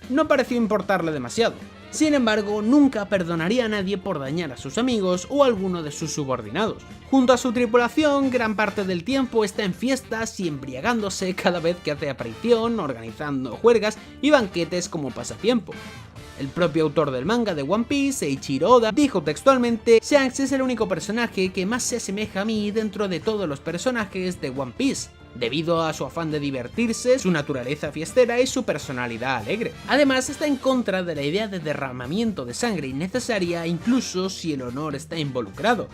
S1: no pareció importarle demasiado. Sin embargo, nunca perdonaría a nadie por dañar a sus amigos o a alguno de sus subordinados. Junto a su tripulación, gran parte del tiempo está en fiestas y embriagándose cada vez que hace aparición, organizando juergas y banquetes como pasatiempo. El propio autor del manga de One Piece, Eiichiro Oda, dijo textualmente: "Shanks es el único personaje que más se asemeja a mí dentro de todos los personajes de One Piece, debido a su afán de divertirse, su naturaleza fiestera y su personalidad alegre. Además, está en contra de la idea de derramamiento de sangre innecesaria, incluso si el honor está involucrado.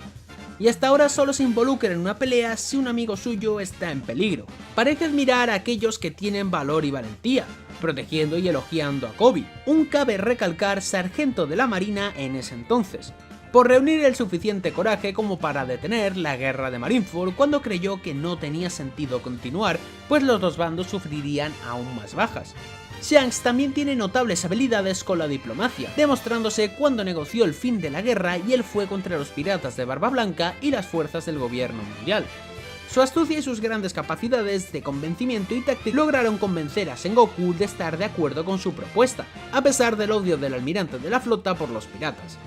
S1: Y hasta ahora solo se involucra en una pelea si un amigo suyo está en peligro. Parece admirar a aquellos que tienen valor y valentía, protegiendo y elogiando a Kobe, un cabe recalcar sargento de la marina en ese entonces, por reunir el suficiente coraje como para detener la guerra de Marineford cuando creyó que no tenía sentido continuar, pues los dos bandos sufrirían aún más bajas. Shanks también tiene notables habilidades con la diplomacia, demostrándose cuando negoció el fin de la guerra y el fuego entre los piratas de Barba Blanca y las fuerzas del gobierno mundial. Su astucia y sus grandes capacidades de convencimiento y táctica lograron convencer a Sengoku de estar de acuerdo con su propuesta, a pesar del odio del almirante de la flota por los piratas.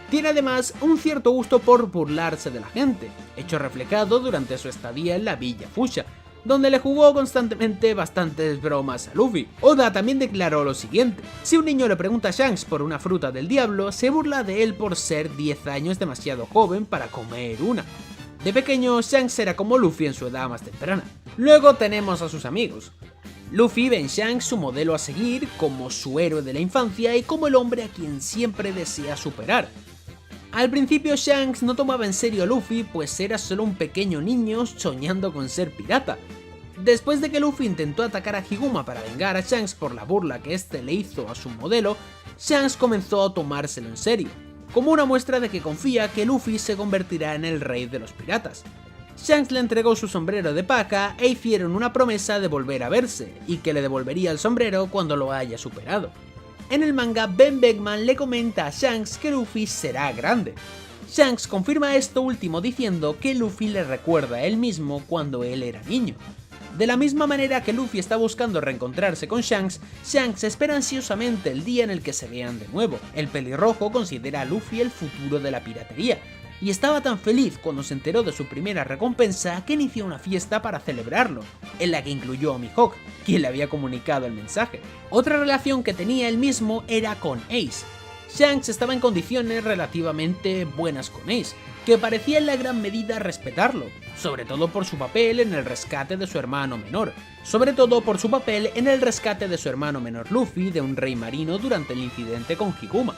S1: Tiene además un cierto gusto por burlarse de la gente, hecho reflejado durante su estadía en la Villa Fuchsia, donde le jugó constantemente bastantes bromas a Luffy. Oda también declaró lo siguiente: si un niño le pregunta a Shanks por una fruta del diablo, se burla de él por ser 10 años demasiado joven para comer una. De pequeño, Shanks era como Luffy en su edad más temprana. Luego tenemos a sus amigos. Luffy ve en Shanks su modelo a seguir, como su héroe de la infancia y como el hombre a quien siempre desea superar. Al principio Shanks no tomaba en serio a Luffy, pues era solo un pequeño niño soñando con ser pirata. Después de que Luffy intentó atacar a Higuma para vengar a Shanks por la burla que este le hizo a su modelo, Shanks comenzó a tomárselo en serio, como una muestra de que confía que Luffy se convertirá en el rey de los piratas. Shanks le entregó su sombrero de paca e hicieron una promesa de volver a verse, y que le devolvería el sombrero cuando lo haya superado. En el manga, Ben Beckman le comenta a Shanks que Luffy será grande. Shanks confirma esto último diciendo que Luffy le recuerda a él mismo cuando él era niño. De la misma manera que Luffy está buscando reencontrarse con Shanks, Shanks espera ansiosamente el día en el que se vean de nuevo. El pelirrojo considera a Luffy el futuro de la piratería, y estaba tan feliz cuando se enteró de su primera recompensa que inició una fiesta para celebrarlo, en la que incluyó a Mihawk, quien le había comunicado el mensaje. Otra relación que tenía él mismo era con Ace. Shanks estaba en condiciones relativamente buenas con Ace, que parecía en la gran medida respetarlo, sobre todo por su papel en el rescate de su hermano menor, Luffy de un rey marino durante el incidente con Higuma.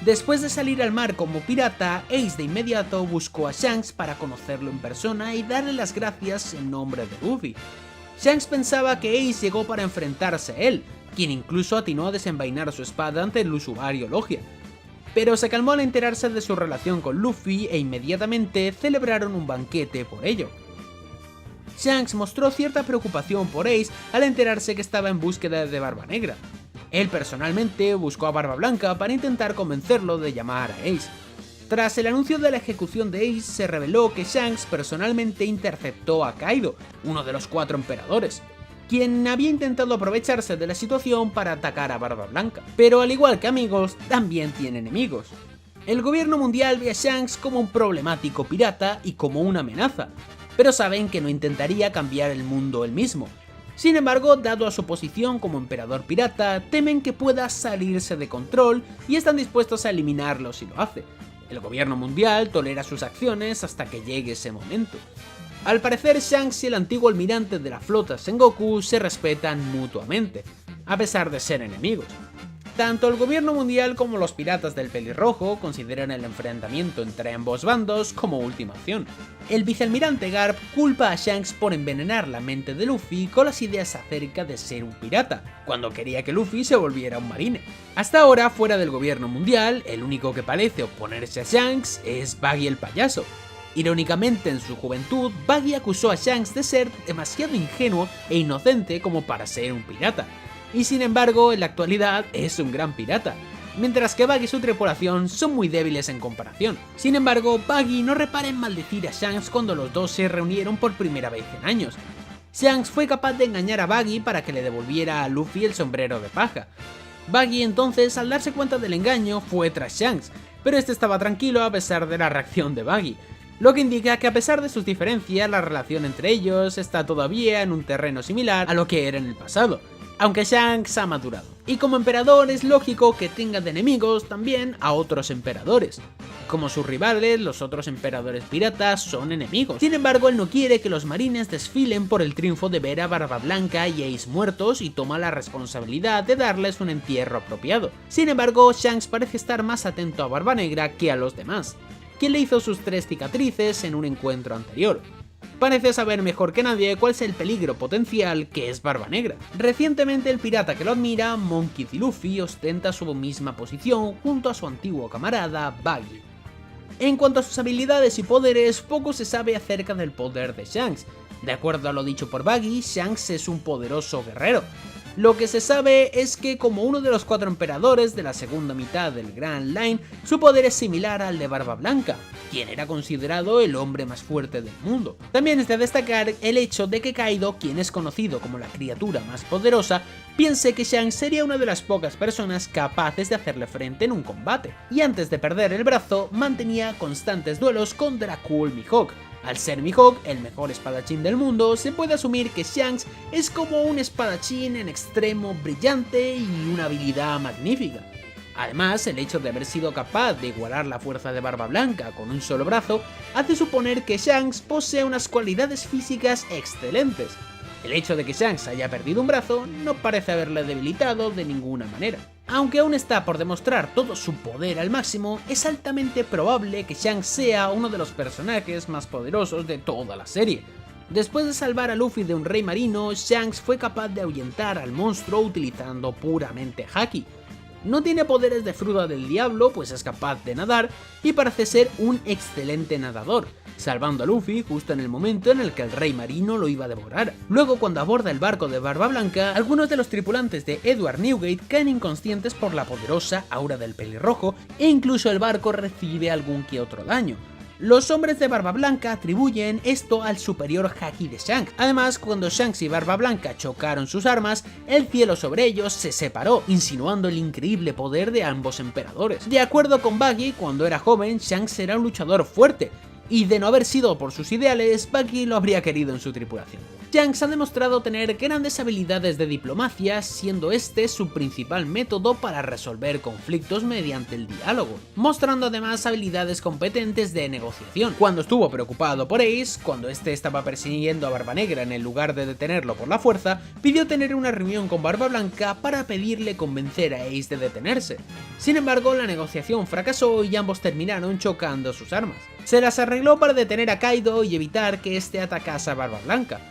S1: Después de salir al mar como pirata, Ace de inmediato buscó a Shanks para conocerlo en persona y darle las gracias en nombre de Luffy. Shanks pensaba que Ace llegó para enfrentarse a él, quien incluso atinó a desenvainar su espada ante el usuario Logia, pero se calmó al enterarse de su relación con Luffy e inmediatamente celebraron un banquete por ello. Shanks mostró cierta preocupación por Ace al enterarse que estaba en búsqueda de Barba Negra. Él personalmente buscó a Barba Blanca para intentar convencerlo de llamar a Ace. Tras el anuncio de la ejecución de Ace, se reveló que Shanks personalmente interceptó a Kaido, uno de los 4 emperadores, quien había intentado aprovecharse de la situación para atacar a Barba Blanca. Pero al igual que amigos, también tiene enemigos. El gobierno mundial ve a Shanks como un problemático pirata y como una amenaza, pero saben que no intentaría cambiar el mundo él mismo. Sin embargo, dado a su posición como emperador pirata, temen que pueda salirse de control y están dispuestos a eliminarlo si lo hace. El gobierno mundial tolera sus acciones hasta que llegue ese momento. Al parecer, Shanks y el antiguo almirante de la flota Sengoku se respetan mutuamente, a pesar de ser enemigos. Tanto el gobierno mundial como los piratas del pelirrojo consideran el enfrentamiento entre ambos bandos como última opción. El vicealmirante Garp culpa a Shanks por envenenar la mente de Luffy con las ideas acerca de ser un pirata, cuando quería que Luffy se volviera un marine. Hasta ahora, fuera del gobierno mundial, el único que parece oponerse a Shanks es Buggy el payaso. Irónicamente, en su juventud, Buggy acusó a Shanks de ser demasiado ingenuo e inocente como para ser un pirata, y sin embargo, en la actualidad es un gran pirata, mientras que Buggy y su tripulación son muy débiles en comparación. Sin embargo, Buggy no repara en maldecir a Shanks cuando los dos se reunieron por primera vez en años. Shanks fue capaz de engañar a Buggy para que le devolviera a Luffy el sombrero de paja. Buggy entonces, al darse cuenta del engaño, fue tras Shanks, pero este estaba tranquilo a pesar de la reacción de Buggy, lo que indica que a pesar de sus diferencias, la relación entre ellos está todavía en un terreno similar a lo que era en el pasado, aunque Shanks ha madurado. Y como emperador es lógico que tenga de enemigos también a otros emperadores. Como sus rivales, los otros emperadores piratas son enemigos. Sin embargo, él no quiere que los marines desfilen por el triunfo de ver a Barba Blanca y Ace muertos y toma la responsabilidad de darles un entierro apropiado. Sin embargo, Shanks parece estar más atento a Barba Negra que a los demás, quien le hizo sus 3 cicatrices en un encuentro anterior. Parece saber mejor que nadie cuál es el peligro potencial que es Barba Negra. Recientemente el pirata que lo admira, Monkey D. Luffy, ostenta su misma posición junto a su antiguo camarada Buggy. En cuanto a sus habilidades y poderes, poco se sabe acerca del poder de Shanks. De acuerdo a lo dicho por Buggy, Shanks es un poderoso guerrero. Lo que se sabe es que como uno de los 4 emperadores de la segunda mitad del Grand Line, su poder es similar al de Barba Blanca, quien era considerado el hombre más fuerte del mundo. También es de destacar el hecho de que Kaido, quien es conocido como la criatura más poderosa, piense que Shanks sería una de las pocas personas capaces de hacerle frente en un combate, y antes de perder el brazo mantenía constantes duelos con Dracul Mihawk. Al ser Mihawk el mejor espadachín del mundo, se puede asumir que Shanks es como un espadachín en extremo brillante y una habilidad magnífica. Además, el hecho de haber sido capaz de igualar la fuerza de Barba Blanca con un solo brazo, hace suponer que Shanks posee unas cualidades físicas excelentes. El hecho de que Shanks haya perdido un brazo no parece haberle debilitado de ninguna manera. Aunque aún está por demostrar todo su poder al máximo, es altamente probable que Shanks sea uno de los personajes más poderosos de toda la serie. Después de salvar a Luffy de un rey marino, Shanks fue capaz de ahuyentar al monstruo utilizando puramente Haki. No tiene poderes de fruta del diablo, pues es capaz de nadar y parece ser un excelente nadador, salvando a Luffy justo en el momento en el que el rey marino lo iba a devorar. Luego, cuando aborda el barco de Barba Blanca, algunos de los tripulantes de Edward Newgate caen inconscientes por la poderosa aura del pelirrojo e incluso el barco recibe algún que otro daño. Los hombres de Barba Blanca atribuyen esto al superior haki de Shanks. Además, cuando Shanks y Barba Blanca chocaron sus armas, el cielo sobre ellos se separó, insinuando el increíble poder de ambos emperadores. De acuerdo con Buggy, cuando era joven, Shanks era un luchador fuerte, y de no haber sido por sus ideales, Buggy lo habría querido en su tripulación. Shanks ha demostrado tener grandes habilidades de diplomacia, siendo este su principal método para resolver conflictos mediante el diálogo, mostrando además habilidades competentes de negociación. Cuando estuvo preocupado por Ace, cuando este estaba persiguiendo a Barba Negra en lugar de detenerlo por la fuerza, pidió tener una reunión con Barba Blanca para pedirle convencer a Ace de detenerse. Sin embargo, la negociación fracasó y ambos terminaron chocando sus armas. Se las arregló para detener a Kaido y evitar que este atacase a Barba Blanca,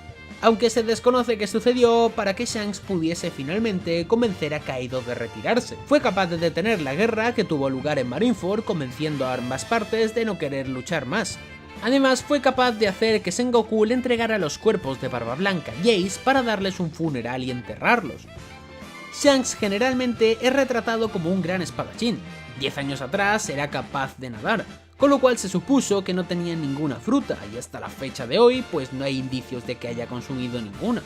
S1: aunque se desconoce qué sucedió para que Shanks pudiese finalmente convencer a Kaido de retirarse. Fue capaz de detener la guerra que tuvo lugar en Marineford, convenciendo a ambas partes de no querer luchar más. Además, fue capaz de hacer que Sengoku le entregara los cuerpos de Barba Blanca y Ace para darles un funeral y enterrarlos. Shanks generalmente es retratado como un gran espadachín. 10 años atrás era capaz de nadar, con lo cual se supuso que no tenía ninguna fruta, y hasta la fecha de hoy pues no hay indicios de que haya consumido ninguna.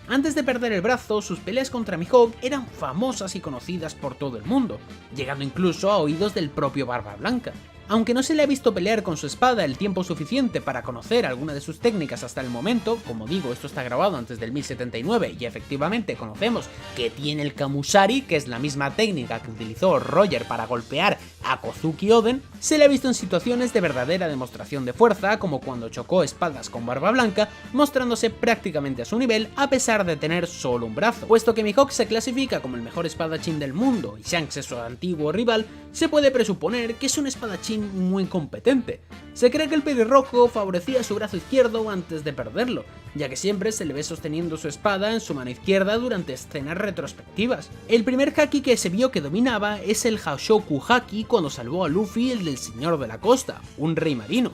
S1: Antes de perder el brazo, sus peleas contra Mihawk eran famosas y conocidas por todo el mundo, llegando incluso a oídos del propio Barba Blanca. Aunque no se le ha visto pelear con su espada el tiempo suficiente para conocer alguna de sus técnicas hasta el momento, como digo, esto está grabado antes del 1079 y efectivamente conocemos que tiene el Kamusari, que es la misma técnica que utilizó Roger para golpear a Kozuki Oden, se le ha visto en situaciones de verdadera demostración de fuerza, como cuando chocó espadas con Barba Blanca, mostrándose prácticamente a su nivel a pesar de tener solo un brazo. Puesto que Mihawk se clasifica como el mejor espadachín del mundo y Shanks es su antiguo rival, se puede presuponer que es un espadachín muy competente. Se cree que el pelirrojo favorecía su brazo izquierdo antes de perderlo, ya que siempre se le ve sosteniendo su espada en su mano izquierda durante escenas retrospectivas. El primer haki que se vio que dominaba es el Haoshoku Haki cuando salvó a Luffy, el del Señor de la Costa, un rey marino.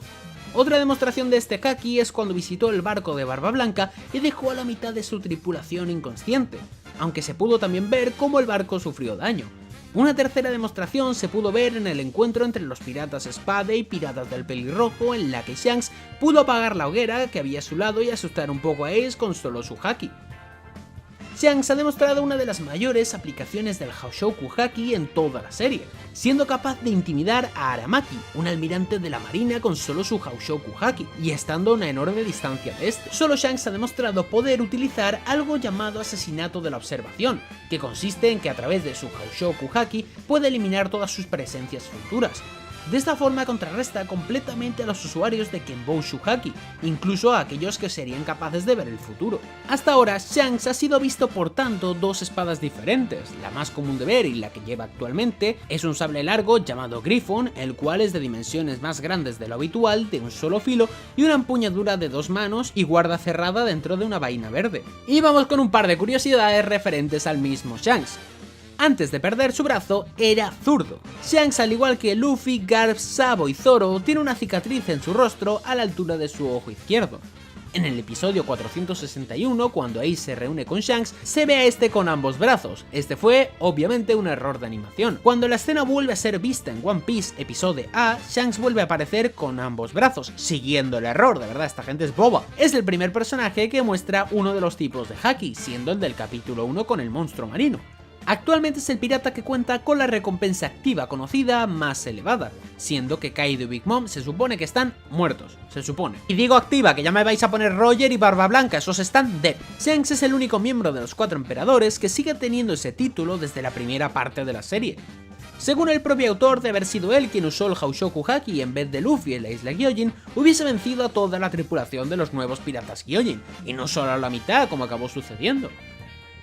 S1: Otra demostración de este haki es cuando visitó el barco de Barba Blanca y dejó a la mitad de su tripulación inconsciente, aunque se pudo también ver cómo el barco sufrió daño. Una tercera demostración se pudo ver en el encuentro entre los piratas Spade y piratas del pelirrojo, en la que Shanks pudo apagar la hoguera que había a su lado y asustar un poco a Ace con solo su haki. Shanks ha demostrado una de las mayores aplicaciones del Haoshoku Haki en toda la serie, siendo capaz de intimidar a Aramaki, un almirante de la marina con solo su Haoshoku Haki, y estando a una enorme distancia de este. Solo Shanks ha demostrado poder utilizar algo llamado asesinato de la observación, que consiste en que a través de su Haoshoku Haki puede eliminar todas sus presencias futuras. De esta forma contrarresta completamente a los usuarios de Kenboushou Haki, incluso a aquellos que serían capaces de ver el futuro. Hasta ahora, Shanks ha sido visto portando dos espadas diferentes. La más común de ver y la que lleva actualmente es un sable largo llamado Griffon, el cual es de dimensiones más grandes de lo habitual, de un solo filo y una empuñadura de 2 manos y guarda cerrada dentro de una vaina verde. Y vamos con un par de curiosidades referentes al mismo Shanks. Antes de perder su brazo, era zurdo. Shanks, al igual que Luffy, Garp, Sabo y Zoro, tiene una cicatriz en su rostro a la altura de su ojo izquierdo. En el episodio 461, cuando Ace se reúne con Shanks, se ve a este con ambos brazos. Este fue, obviamente, un error de animación. Cuando la escena vuelve a ser vista en One Piece Episodio A, Shanks vuelve a aparecer con ambos brazos, siguiendo el error. De verdad, esta gente es boba. Es el primer personaje que muestra uno de los tipos de Haki, siendo el del capítulo 1 con el monstruo marino. Actualmente es el pirata que cuenta con la recompensa activa conocida más elevada, siendo que Kaido y Big Mom se supone que están muertos, se supone. Y digo activa, que ya me vais a poner Roger y Barba Blanca, esos están dead. Shanks es el único miembro de los 4 emperadores que sigue teniendo ese título desde la primera parte de la serie. Según el propio autor, de haber sido él quien usó el Haushoku Haki en vez de Luffy en la isla Gyojin, hubiese vencido a toda la tripulación de los nuevos piratas Gyojin, y no solo a la mitad como acabó sucediendo.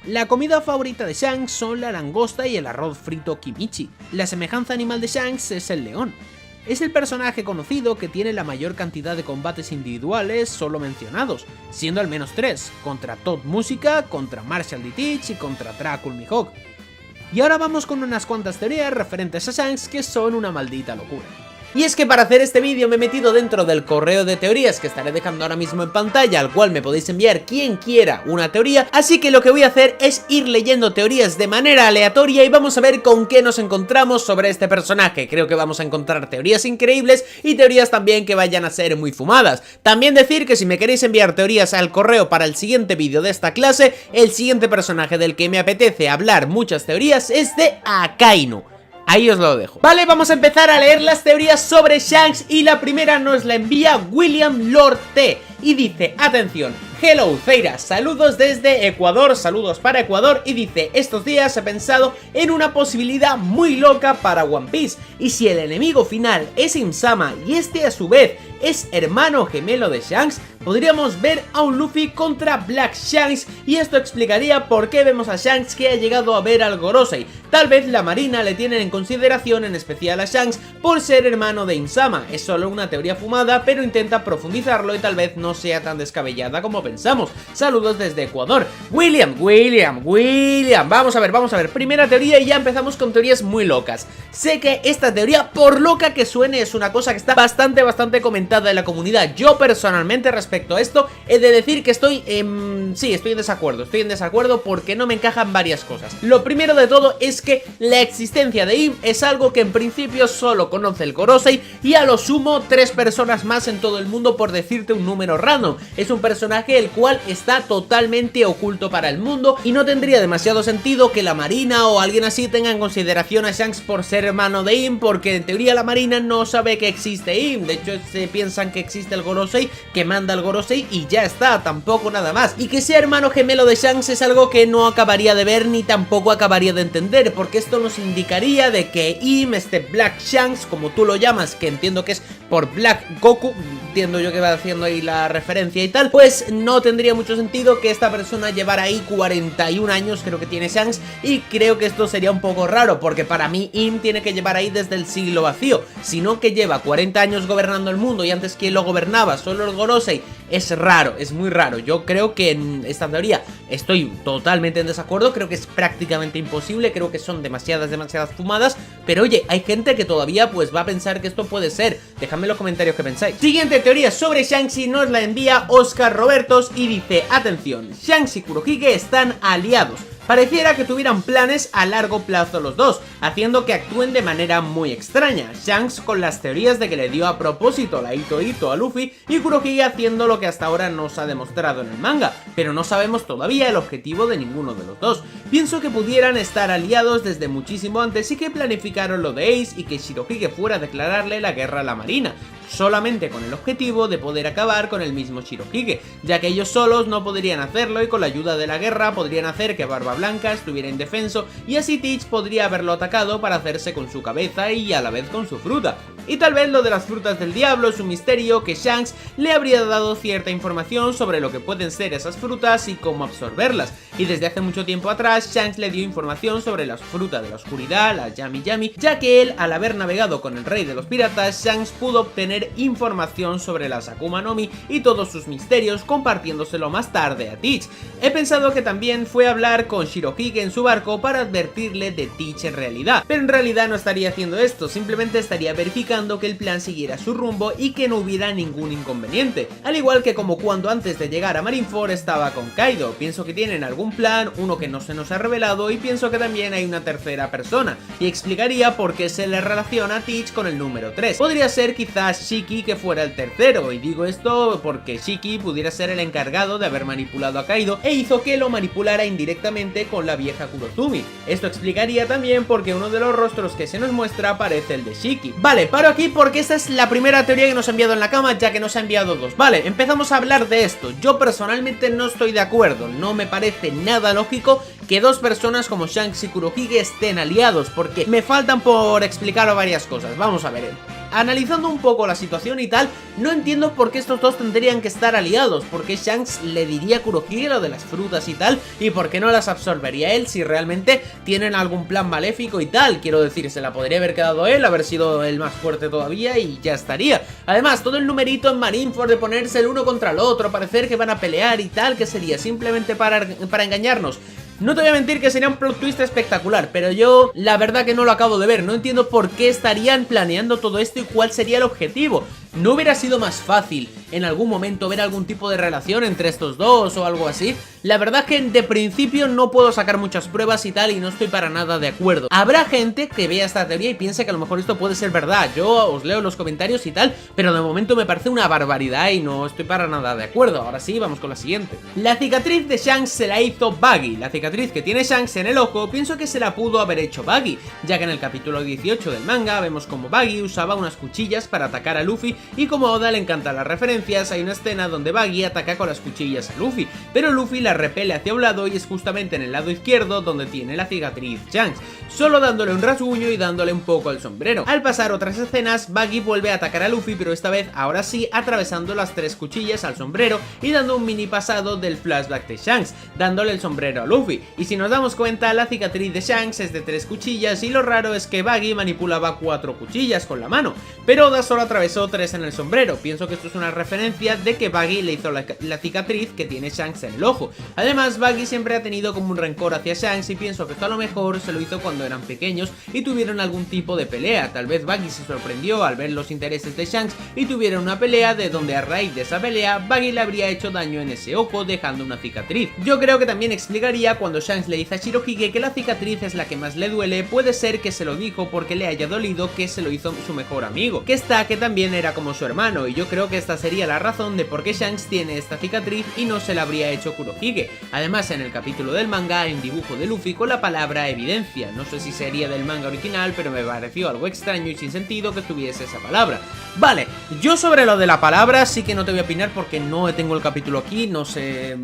S1: La comida favorita de Shanks son la langosta y el arroz frito Kimichi. La semejanza animal de Shanks es el león. Es el personaje conocido que tiene la mayor cantidad de combates individuales solo mencionados, siendo al menos 3, contra Todd Música, contra Marshall D. Teach y contra Dracul Mihawk. Y ahora vamos con unas cuantas teorías referentes a Shanks que son una maldita locura. Y es que para hacer este vídeo me he metido dentro del correo de teorías que estaré dejando ahora mismo en pantalla, al cual me podéis enviar quien quiera una teoría, así que lo que voy a hacer es ir leyendo teorías de manera aleatoria y vamos a ver con qué nos encontramos sobre este personaje. Creo que vamos a encontrar teorías increíbles y teorías también que vayan a ser muy fumadas. También decir que si me queréis enviar teorías al correo para el siguiente vídeo de esta clase, el siguiente personaje del que me apetece hablar muchas teorías es de Akainu. Ahí os lo dejo. Vale, vamos a empezar a leer las teorías sobre Shanks y la primera nos la envía William Lord T. Y dice, atención, hello Zeira, saludos desde Ecuador, saludos para Ecuador. Y dice, estos días he pensado en una posibilidad muy loca para One Piece. Y si el enemigo final es Im-sama y este a su vez es hermano gemelo de Shanks, podríamos ver a un Luffy contra Black Shanks y esto explicaría por qué vemos a Shanks que ha llegado a ver al Gorosei. Tal vez la marina le tienen en consideración, en especial a Shanks, por ser hermano de Im-sama. Es solo una teoría fumada, pero intenta profundizarlo y tal vez no sea tan descabellada como pensamos. Saludos desde Ecuador. William, vamos a ver, primera teoría y ya empezamos con teorías muy locas. Sé que esta teoría, por loca que suene, es una cosa que está bastante comentada en la comunidad. Yo personalmente respecto a esto he de decir que estoy en desacuerdo porque no me encajan varias cosas. Lo primero de todo es que la existencia de Im es algo que en principio solo conoce el Gorosei y a lo sumo 3 personas más en todo el mundo, por decirte un número random. Es un personaje el cual está totalmente oculto para el mundo y no tendría demasiado sentido que la marina o alguien así tenga en consideración a Shanks por ser hermano de Im, porque en teoría la marina no sabe que existe Im. De hecho se piensan que existe el Gorosei, que manda al Gorosei y ya está, tampoco nada más. Y que sea hermano gemelo de Shanks es algo que no acabaría de ver ni tampoco acabaría de entender, porque esto nos indicaría de que Im, este Black Shanks, como tú lo llamas, que entiendo que es por Black Goku, entiendo yo que va haciendo ahí la referencia y tal, pues no tendría mucho sentido que esta persona llevara ahí 41 años, creo que tiene Shanks, y creo que esto sería un poco raro, porque para mí Im tiene que llevar ahí desde el siglo vacío, sino que lleva 40 años gobernando el mundo y antes que lo gobernaba solo el Gorosei. Es raro, es muy raro. Yo creo que en esta teoría estoy totalmente en desacuerdo, creo que es prácticamente imposible, creo que son demasiadas fumadas, pero oye, hay gente que todavía pues va a pensar que esto puede ser. Dejadme en los comentarios qué pensáis. Siguiente teoría sobre Shanks y nos la envía Oscar Robertos y dice, atención, Shanks y Kurohige están aliados. Pareciera que tuvieran planes a largo plazo los dos, haciendo que actúen de manera muy extraña. Shanks con las teorías de que le dio a propósito la Ito a Luffy y Kurohige haciendo lo que hasta ahora no se ha demostrado en el manga, pero no sabemos todavía el objetivo de ninguno de los dos. Pienso que pudieran estar aliados desde muchísimo antes y que planificaron lo de Ace y que Shirohige fuera a declararle la guerra a la marina, solamente con el objetivo de poder acabar con el mismo Shirohige, ya que ellos solos no podrían hacerlo y con la ayuda de la guerra podrían hacer que Barba Blanca estuviera indefenso y así Teach podría haberlo atacado para hacerse con su cabeza y a la vez con su fruta. Y tal vez lo de las frutas del diablo es un misterio que Shanks le habría dado cierta información sobre lo que pueden ser esas frutas y cómo absorberlas, y desde hace mucho tiempo atrás Shanks le dio información sobre las frutas de la oscuridad, las Yami Yami, ya que él, al haber navegado con el rey de los piratas, Shanks pudo obtener información sobre las Akuma no Mi y todos sus misterios, compartiéndoselo más tarde a Teach. He pensado que también fue a hablar con Shirohige en su barco para advertirle de Teach en realidad, pero en realidad no estaría haciendo esto, simplemente estaría verificando indicando que el plan siguiera su rumbo y que no hubiera ningún inconveniente, al igual que como cuando antes de llegar a Marineford estaba con Kaido. Pienso que tienen algún plan, uno que no se nos ha revelado, y pienso que también hay una tercera persona, y explicaría por qué se le relaciona a Teach con el número 3. Podría ser quizás Shiki, que fuera el tercero, y digo esto porque Shiki pudiera ser el encargado de haber manipulado a Kaido e hizo que lo manipulara indirectamente con la vieja Kurozumi. Esto explicaría también porque uno de los rostros que se nos muestra parece el de Shiki. Vale, paro aquí porque esta es la primera teoría que nos ha enviado en la cama, ya que nos ha enviado dos. Vale, empezamos a hablar de esto. Yo personalmente no estoy de acuerdo, no me parece nada lógico que dos personas como Shanks y Kurohige estén aliados, porque me faltan por explicar varias cosas. Vamos a ver. Analizando un poco la situación y tal, no entiendo por qué estos dos tendrían que estar aliados, por qué Shanks le diría a Kurohige lo de las frutas y tal, y por qué no las absorbería él si realmente tienen algún plan maléfico y tal. Quiero decir, se la podría haber quedado él, haber sido el más fuerte todavía y ya estaría. Además, todo el numerito en Marineford de ponerse el uno contra el otro, parecer que van a pelear y tal, que sería simplemente para engañarnos. No te voy a mentir que sería un plot twist espectacular, pero yo la verdad que no lo acabo de ver. No entiendo por qué estarían planeando todo esto y cuál sería el objetivo. ¿No hubiera sido más fácil en algún momento ver algún tipo de relación entre estos dos o algo así? La verdad que de principio no puedo sacar muchas pruebas y tal, y no estoy para nada de acuerdo. Habrá gente que vea esta teoría y piense que a lo mejor esto puede ser verdad. Yo os leo los comentarios y tal, pero de momento me parece una barbaridad y no estoy para nada de acuerdo. Ahora sí, vamos con la siguiente. La cicatriz de Shanks se la hizo Buggy. La cicatriz que tiene Shanks en el ojo pienso que se la pudo haber hecho Buggy, ya que en el capítulo 18 del manga vemos como Buggy usaba unas cuchillas para atacar a Luffy, y como a Oda le encantan las referencias, hay una escena donde Buggy ataca con las cuchillas a Luffy, pero Luffy la repele hacia un lado y es justamente en el lado izquierdo donde tiene la cicatriz Shanks, solo dándole un rasguño y dándole un poco al sombrero. Al pasar otras escenas, Buggy vuelve a atacar a Luffy, pero esta vez, ahora sí, atravesando las tres cuchillas al sombrero y dando un mini pasado del flashback de Shanks, dándole el sombrero a Luffy. Y si nos damos cuenta, la cicatriz de Shanks es de 3 cuchillas y lo raro es que Buggy manipulaba 4 cuchillas con la mano, pero Oda solo atravesó 3 en el sombrero. Pienso que esto es una referencia de que Buggy le hizo la cicatriz que tiene Shanks en el ojo. Además, Buggy siempre ha tenido como un rencor hacia Shanks y pienso que esto a lo mejor se lo hizo cuando eran pequeños y tuvieron algún tipo de pelea. Tal vez Buggy se sorprendió al ver los intereses de Shanks y tuvieron una pelea de donde a raíz de esa pelea Buggy le habría hecho daño en ese ojo dejando una cicatriz. Yo creo que también explicaría cuando Shanks le dice a Shirohige que la cicatriz es la que más le duele. Puede ser que se lo dijo porque le haya dolido que se lo hizo su mejor amigo, que también era como su hermano, y yo creo que esta sería la razón de por qué Shanks tiene esta cicatriz y no se la habría hecho Kurohige. Además, en el capítulo del manga hay un dibujo de Luffy con la palabra evidencia. No sé si sería del manga original, pero me pareció algo extraño y sin sentido que tuviese esa palabra. Vale, yo sobre lo de la palabra sí que no te voy a opinar porque no tengo el capítulo aquí, no sé,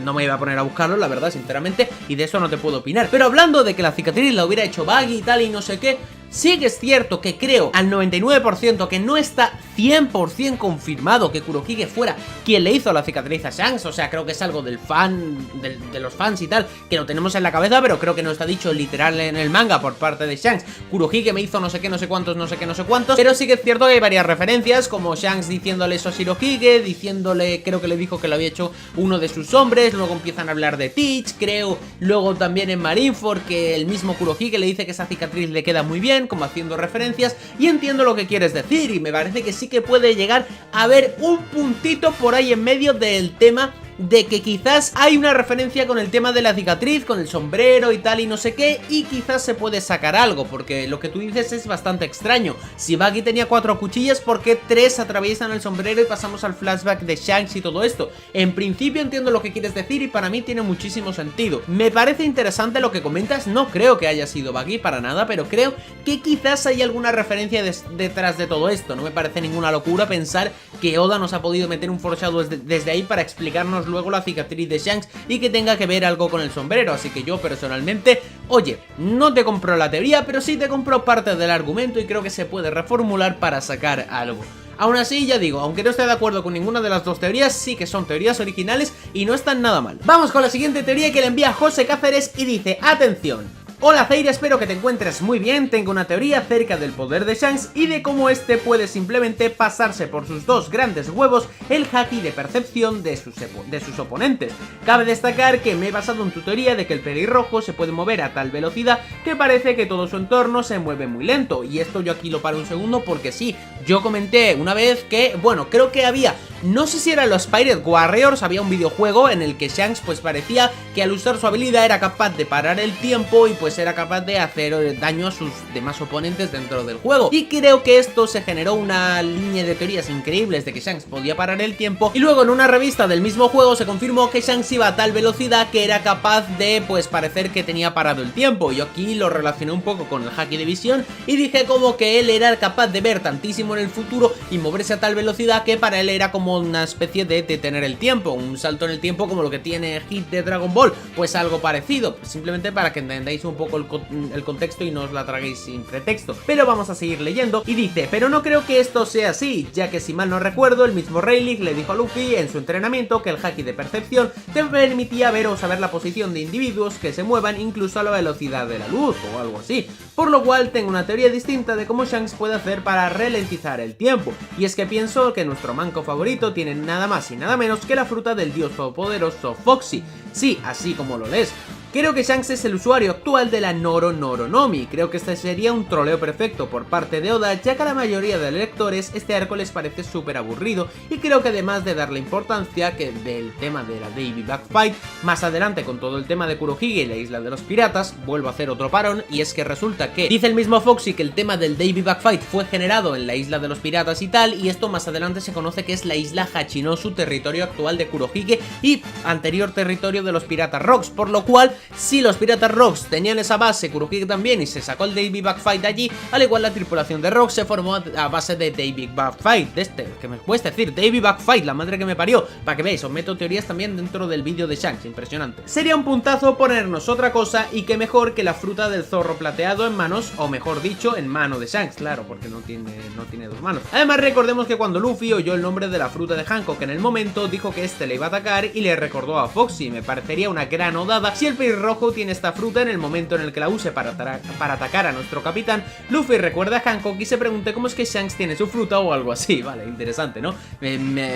S1: no me iba a poner a buscarlo, la verdad, sinceramente, y de eso no te puedo opinar. Pero hablando de que la cicatriz la hubiera hecho Buggy y tal y no sé qué, sí que es cierto que creo al 99% que no está 100% confirmado que Kurohige fuera quien le hizo la cicatriz a Shanks. O sea, creo que es algo del fan, de los fans y tal, que lo tenemos en la cabeza, pero creo que no está dicho literal en el manga por parte de Shanks. Kurohige me hizo no sé qué, no sé cuántos, no sé qué, no sé cuántos. Pero sí que es cierto que hay varias referencias, como Shanks diciéndole eso a Shirohige, diciéndole, creo que le dijo que lo había hecho uno de sus hombres. Luego empiezan a hablar de Teach, creo. Luego también en Marineford, que el mismo Kurohige le dice que esa cicatriz le queda muy bien, como haciendo referencias, y entiendo lo que quieres decir, y me parece que sí que puede llegar a haber un puntito por ahí en medio del tema de que quizás hay una referencia con el tema de la cicatriz, con el sombrero y tal y no sé qué, y quizás se puede sacar algo, porque lo que tú dices es bastante extraño. Si Buggy tenía 4 cuchillas, ¿por qué 3 atraviesan el sombrero y pasamos al flashback de Shanks y todo esto? En principio entiendo lo que quieres decir y para mí tiene muchísimo sentido. Me parece interesante lo que comentas, no creo que haya sido Buggy para nada, pero creo que quizás hay alguna referencia detrás de todo esto. No me parece ninguna locura pensar que Oda nos ha podido meter un foreshadow desde ahí para explicarnos luego la cicatriz de Shanks y que tenga que ver algo con el sombrero. Así que yo personalmente, oye, no te compro la teoría, pero sí te compro parte del argumento y creo que se puede reformular para sacar algo. Aún así, ya digo, aunque no esté de acuerdo con ninguna de las dos teorías, sí que son teorías originales y no están nada mal. Vamos con la siguiente teoría que le envía José Cáceres y dice: atención, Hola Zaira, espero que te encuentres muy bien. Tengo una teoría acerca del poder de Shanks y de cómo este puede simplemente pasarse por sus dos grandes huevos el haki de percepción de sus oponentes. Cabe destacar que me he basado en tu teoría de que el pelirrojo se puede mover a tal velocidad que parece que todo su entorno se mueve muy lento, y esto yo aquí lo paro un segundo porque sí, yo comenté una vez que, bueno, creo que había, no sé si eran los Pirate Warriors, había un videojuego en el que Shanks pues parecía que al usar su habilidad era capaz de parar el tiempo y pues era capaz de hacer daño a sus demás oponentes dentro del juego, y creo que esto se generó una línea de teorías increíbles de que Shanks podía parar el tiempo, y luego en una revista del mismo juego se confirmó que Shanks iba a tal velocidad que era capaz de pues parecer que tenía parado el tiempo. Yo aquí lo relacioné un poco con el haki de visión y dije como que él era capaz de ver tantísimo en el futuro y moverse a tal velocidad que para él era como una especie de detener el tiempo, un salto en el tiempo como lo que tiene Hit de Dragon Ball, pues algo parecido, simplemente para que entendáis un poco el contexto y no os la traguéis sin pretexto. Pero vamos a seguir leyendo y dice: pero no creo que esto sea así, ya que si mal no recuerdo el mismo Rayleigh le dijo a Luffy en su entrenamiento que el haki de percepción te permitía ver o saber la posición de individuos que se muevan incluso a la velocidad de la luz o algo así, por lo cual tengo una teoría distinta de cómo Shanks puede hacer para ralentizar el tiempo, y es que pienso que nuestro manco favorito tiene nada más y nada menos que la fruta del dios todopoderoso Foxy. Sí, así como lo lees. Creo que Shanks es el usuario actual de la Noro Noro Nomi. Creo que este sería un troleo perfecto por parte de Oda, ya que a la mayoría de lectores este arco les parece súper aburrido, y creo que además de darle importancia que del tema de la Davy Back Fight, más adelante con todo el tema de Kurohige y la isla de los piratas, vuelvo a hacer otro parón, y es que resulta que dice el mismo Foxy que el tema del Davy Back Fight fue generado en la isla de los piratas y tal, y esto más adelante se conoce que es la isla Hachinosu, territorio actual de Kurohige y anterior territorio de los piratas Rocks, por lo cual si los piratas Rocks tenían esa base, Kurohige también, y se sacó el Davy Back Fight de allí, al igual la tripulación de Rocks se formó a base de Davy Back Fight, de este, que me cuesta decir, Davy Back Fight, la madre que me parió, para que veáis, os meto teorías también dentro del vídeo de Shanks, impresionante. Sería un puntazo ponernos otra cosa, y que mejor que la fruta del zorro plateado en manos, o mejor dicho, en mano de Shanks, claro, porque no tiene dos manos. Además recordemos que cuando Luffy oyó el nombre de la fruta de Hancock en el momento, dijo que este le iba a atacar y le recordó a Foxy. Me parecería una gran odada si el pelirrojo tiene esta fruta en el momento en el que la use para atacar a nuestro capitán. Luffy recuerda a Hancock y se pregunta cómo es que Shanks tiene su fruta o algo así. Vale, interesante, ¿no?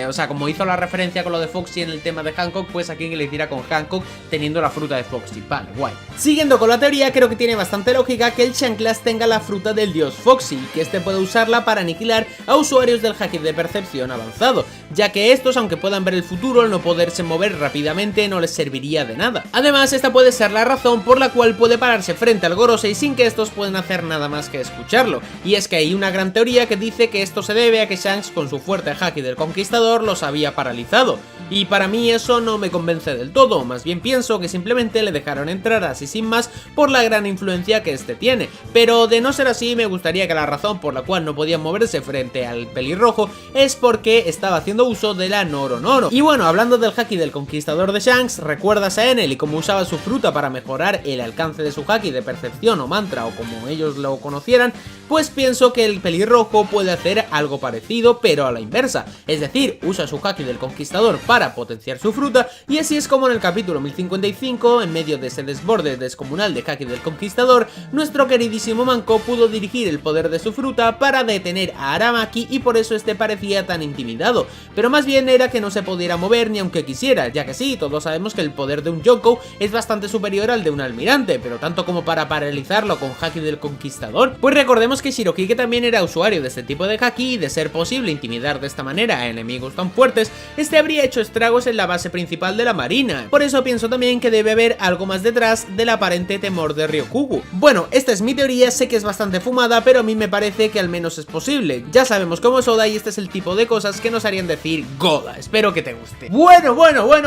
S1: O sea, como hizo la referencia con lo de Foxy en el tema de Hancock, pues aquí que le hiciera con Hancock teniendo la fruta de Foxy. Vale, guay. Siguiendo con la teoría, creo que tiene bastante lógica que el Chanclas tenga la fruta del dios Foxy, y que este puede usarla para aniquilar a usuarios del haki de percepción avanzado, ya que estos, aunque puedan ver el futuro, al no poderse mover rápidamente no les serviría de nada. Además, esta puede ser la razón por la cual puede pararse frente al Gorosei sin que estos puedan hacer nada más que escucharlo, y es que hay una gran teoría que dice que esto se debe a que Shanks con su fuerte haki del conquistador los había paralizado, y para mí eso no me convence del todo, más bien pienso que simplemente le dejaron entrar así sin más por la gran influencia que este tiene, pero de no ser así me gustaría que la razón por la cual no podían moverse frente al pelirrojo es porque estaba haciendo uso de la Noro Noro. Y bueno, hablando del haki del conquistador de Shanks, ¿recuerdas a Enel y cómo usaba su fruta para mejorar el alcance de su haki de percepción o mantra o como ellos lo conocieran? Pues pienso que el pelirrojo puede hacer algo parecido pero a la inversa, es decir, usa su haki del conquistador para potenciar su fruta, y así es como en el capítulo 1055, en medio de ese desborde descomunal de haki del conquistador, nuestro queridísimo Manco pudo dirigir el poder de su fruta para detener a Aramaki, y por eso este parecía tan intimidado, pero más bien era que no se pudiera mover ni aunque quisiera, ya que sí, todos sabemos que el poder de un Yonkou es bastante superior al de un almirante, pero tanto como para paralizarlo con haki del conquistador. Pues recordemos que Shirohige también era usuario de este tipo de haki, y de ser posible intimidar de esta manera a enemigos tan fuertes, este habría hecho estragos en la base principal de la marina. Por eso pienso también que debe haber algo más detrás del aparente temor de Ryokugu. Bueno, esta es mi teoría, sé que es bastante fumada, pero a mí me parece que al menos es posible. Ya sabemos cómo es Oda y este es el tipo de cosas que nos harían decir Goda. Espero que te guste. Bueno,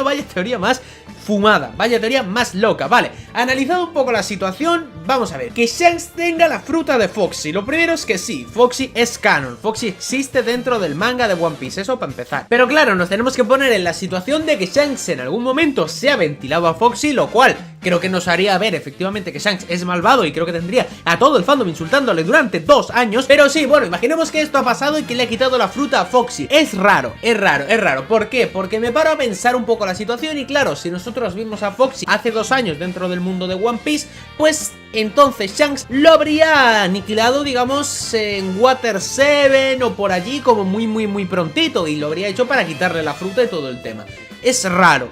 S1: vaya teoría más fumada, vaya teoría más loca. Vale, analizado un poco la situación, vamos a ver. Que Shanks tenga la fruta de Foxy. Lo primero es que sí, Foxy es canon, Foxy existe dentro del manga de One Piece, eso para empezar. Pero claro, nos tenemos que poner en la situación de que Shanks en algún momento se ha ventilado a Foxy, lo cual creo que nos haría ver efectivamente que Shanks es malvado, y creo que tendría a todo el fandom insultándole durante 2 años. Pero sí, bueno, imaginemos que esto ha pasado y que le ha quitado la fruta a Foxy. Es raro. ¿Por qué? Porque me paro a pensar un poco la situación, y claro, si nosotros vimos a Foxy hace 2 años dentro del mundo de One Piece, pues entonces Shanks lo habría aniquilado, digamos, en Water 7 o por allí, como muy prontito, y lo habría hecho para quitarle la fruta y todo el tema. Es raro,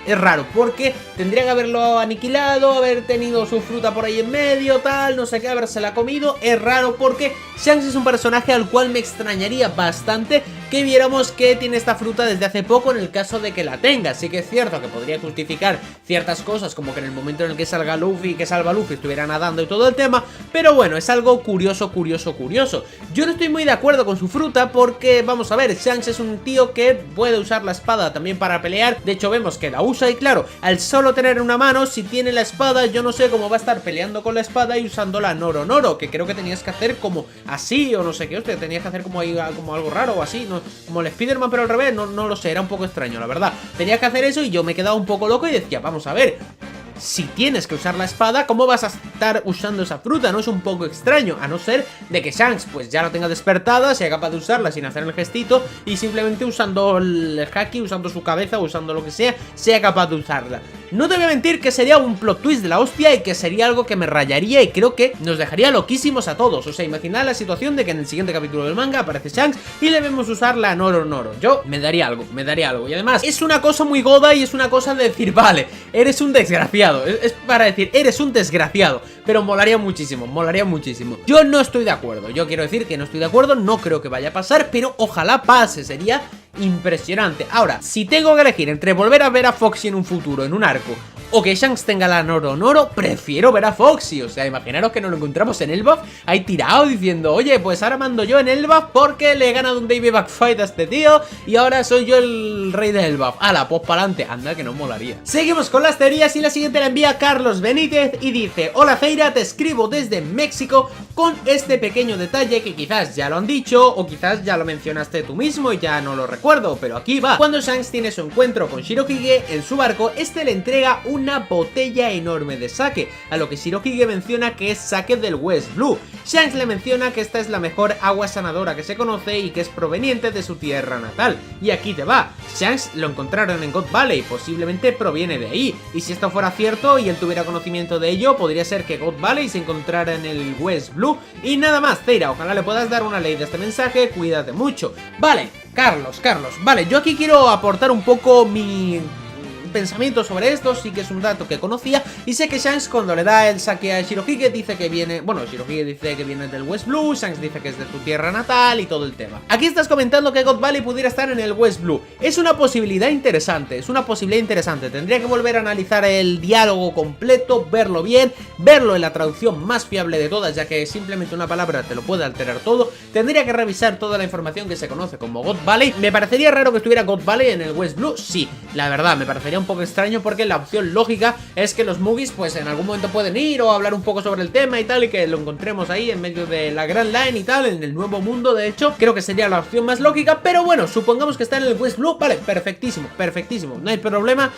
S1: porque tendría que haberlo aniquilado, haber tenido su fruta por ahí en medio, tal, no sé qué, habérsela comido. Es raro porque Shanks es un personaje al cual me extrañaría bastante que viéramos que tiene esta fruta desde hace poco en el caso de que la tenga. Sí que es cierto que podría justificar ciertas cosas, como que en el momento en el que salga Luffy, que salva Luffy, estuviera nadando y todo el tema, pero bueno, es algo curioso. Yo no estoy muy de acuerdo con su fruta porque, vamos a ver, Shanks es un tío que puede usar la espada también para pelear. De hecho vemos que la usa y claro, al solo tener una mano, si tiene la espada, yo no sé cómo va a estar peleando con la espada y usando la Noro, que creo que tenías que hacer como así o no sé qué, hostia, tenías que hacer como algo raro o así, no, como el Spider-Man pero al revés, no lo sé, era un poco extraño la verdad. Tenías que hacer eso y yo me he quedado un poco loco y decía, vamos a ver, si tienes que usar la espada, ¿cómo vas a estar usando esa fruta? ¿No es un poco extraño? A no ser de que Shanks pues ya la tenga despertada, sea capaz de usarla sin hacer el gestito y simplemente usando el haki, usando su cabeza, usando lo que sea capaz de usarla. No te voy a mentir que sería un plot twist de la hostia y que sería algo que me rayaría y creo que nos dejaría loquísimos a todos. O sea, imaginad la situación de que en el siguiente capítulo del manga aparece Shanks y le vemos usar la Noro. Yo me daría algo. Y además es una cosa muy goda y es una cosa de decir, vale, eres un desgraciado. Es para decir, eres un desgraciado. Pero molaría muchísimo. Yo no estoy de acuerdo. Yo quiero decir que no estoy de acuerdo. No creo que vaya a pasar, pero ojalá pase. Sería impresionante. Ahora, si tengo que elegir entre volver a ver a Foxy en un futuro, en un arco, o que Shanks tenga la Noro, prefiero ver a Foxy. O sea, imaginaros que nos lo encontramos en Elbaf ahí tirado diciendo, oye, pues ahora mando yo en Elbaf porque le he ganado un Baby Back Fight a este tío y ahora soy yo el rey de Elbaf. Ala, pues para adelante, anda que no molaría. Seguimos con las teorías y la siguiente la envía Carlos Benítez y dice, hola Feira, te escribo desde México con este pequeño detalle que quizás ya lo han dicho o quizás ya lo mencionaste tú mismo y ya no lo recuerdo, pero aquí va. Cuando Shanks tiene su encuentro con Shirohige en su barco, este le entrega una botella enorme de sake, a lo que Shirohige menciona que es sake del West Blue. Shanks le menciona que esta es la mejor agua sanadora que se conoce y que es proveniente de su tierra natal. Y aquí te va, Shanks lo encontraron en God Valley, posiblemente proviene de ahí, y si esto fuera cierto y él tuviera conocimiento de ello, podría ser que God Valley se encontrara en el West Blue. Y nada más, Feira, ojalá le puedas dar una ley de este mensaje, cuídate mucho. Vale, Carlos, vale, yo aquí quiero aportar un poco mi pensamiento sobre esto. Sí que es un dato que conocía y sé que Shanks cuando le da el sake a Shirohige dice que viene, bueno, Shirohige dice que viene del West Blue, Shanks dice que es de tu tierra natal y todo el tema. Aquí estás comentando que God Valley pudiera estar en el West Blue. Es una posibilidad interesante, tendría que volver a analizar el diálogo completo, verlo bien, verlo en la traducción más fiable de todas, ya que simplemente una palabra te lo puede alterar todo. Tendría que revisar toda la información que se conoce como God Valley. ¿Me parecería raro que estuviera God Valley en el West Blue? Sí, la verdad, me parecería un poco extraño porque la opción lógica es que los Mugis pues en algún momento pueden ir o hablar un poco sobre el tema y tal, y que lo encontremos ahí en medio de la Grand Line y tal, en el nuevo mundo. De hecho, creo que sería la opción más lógica, pero bueno, supongamos que está en el West Blue, vale, perfectísimo, no hay problema,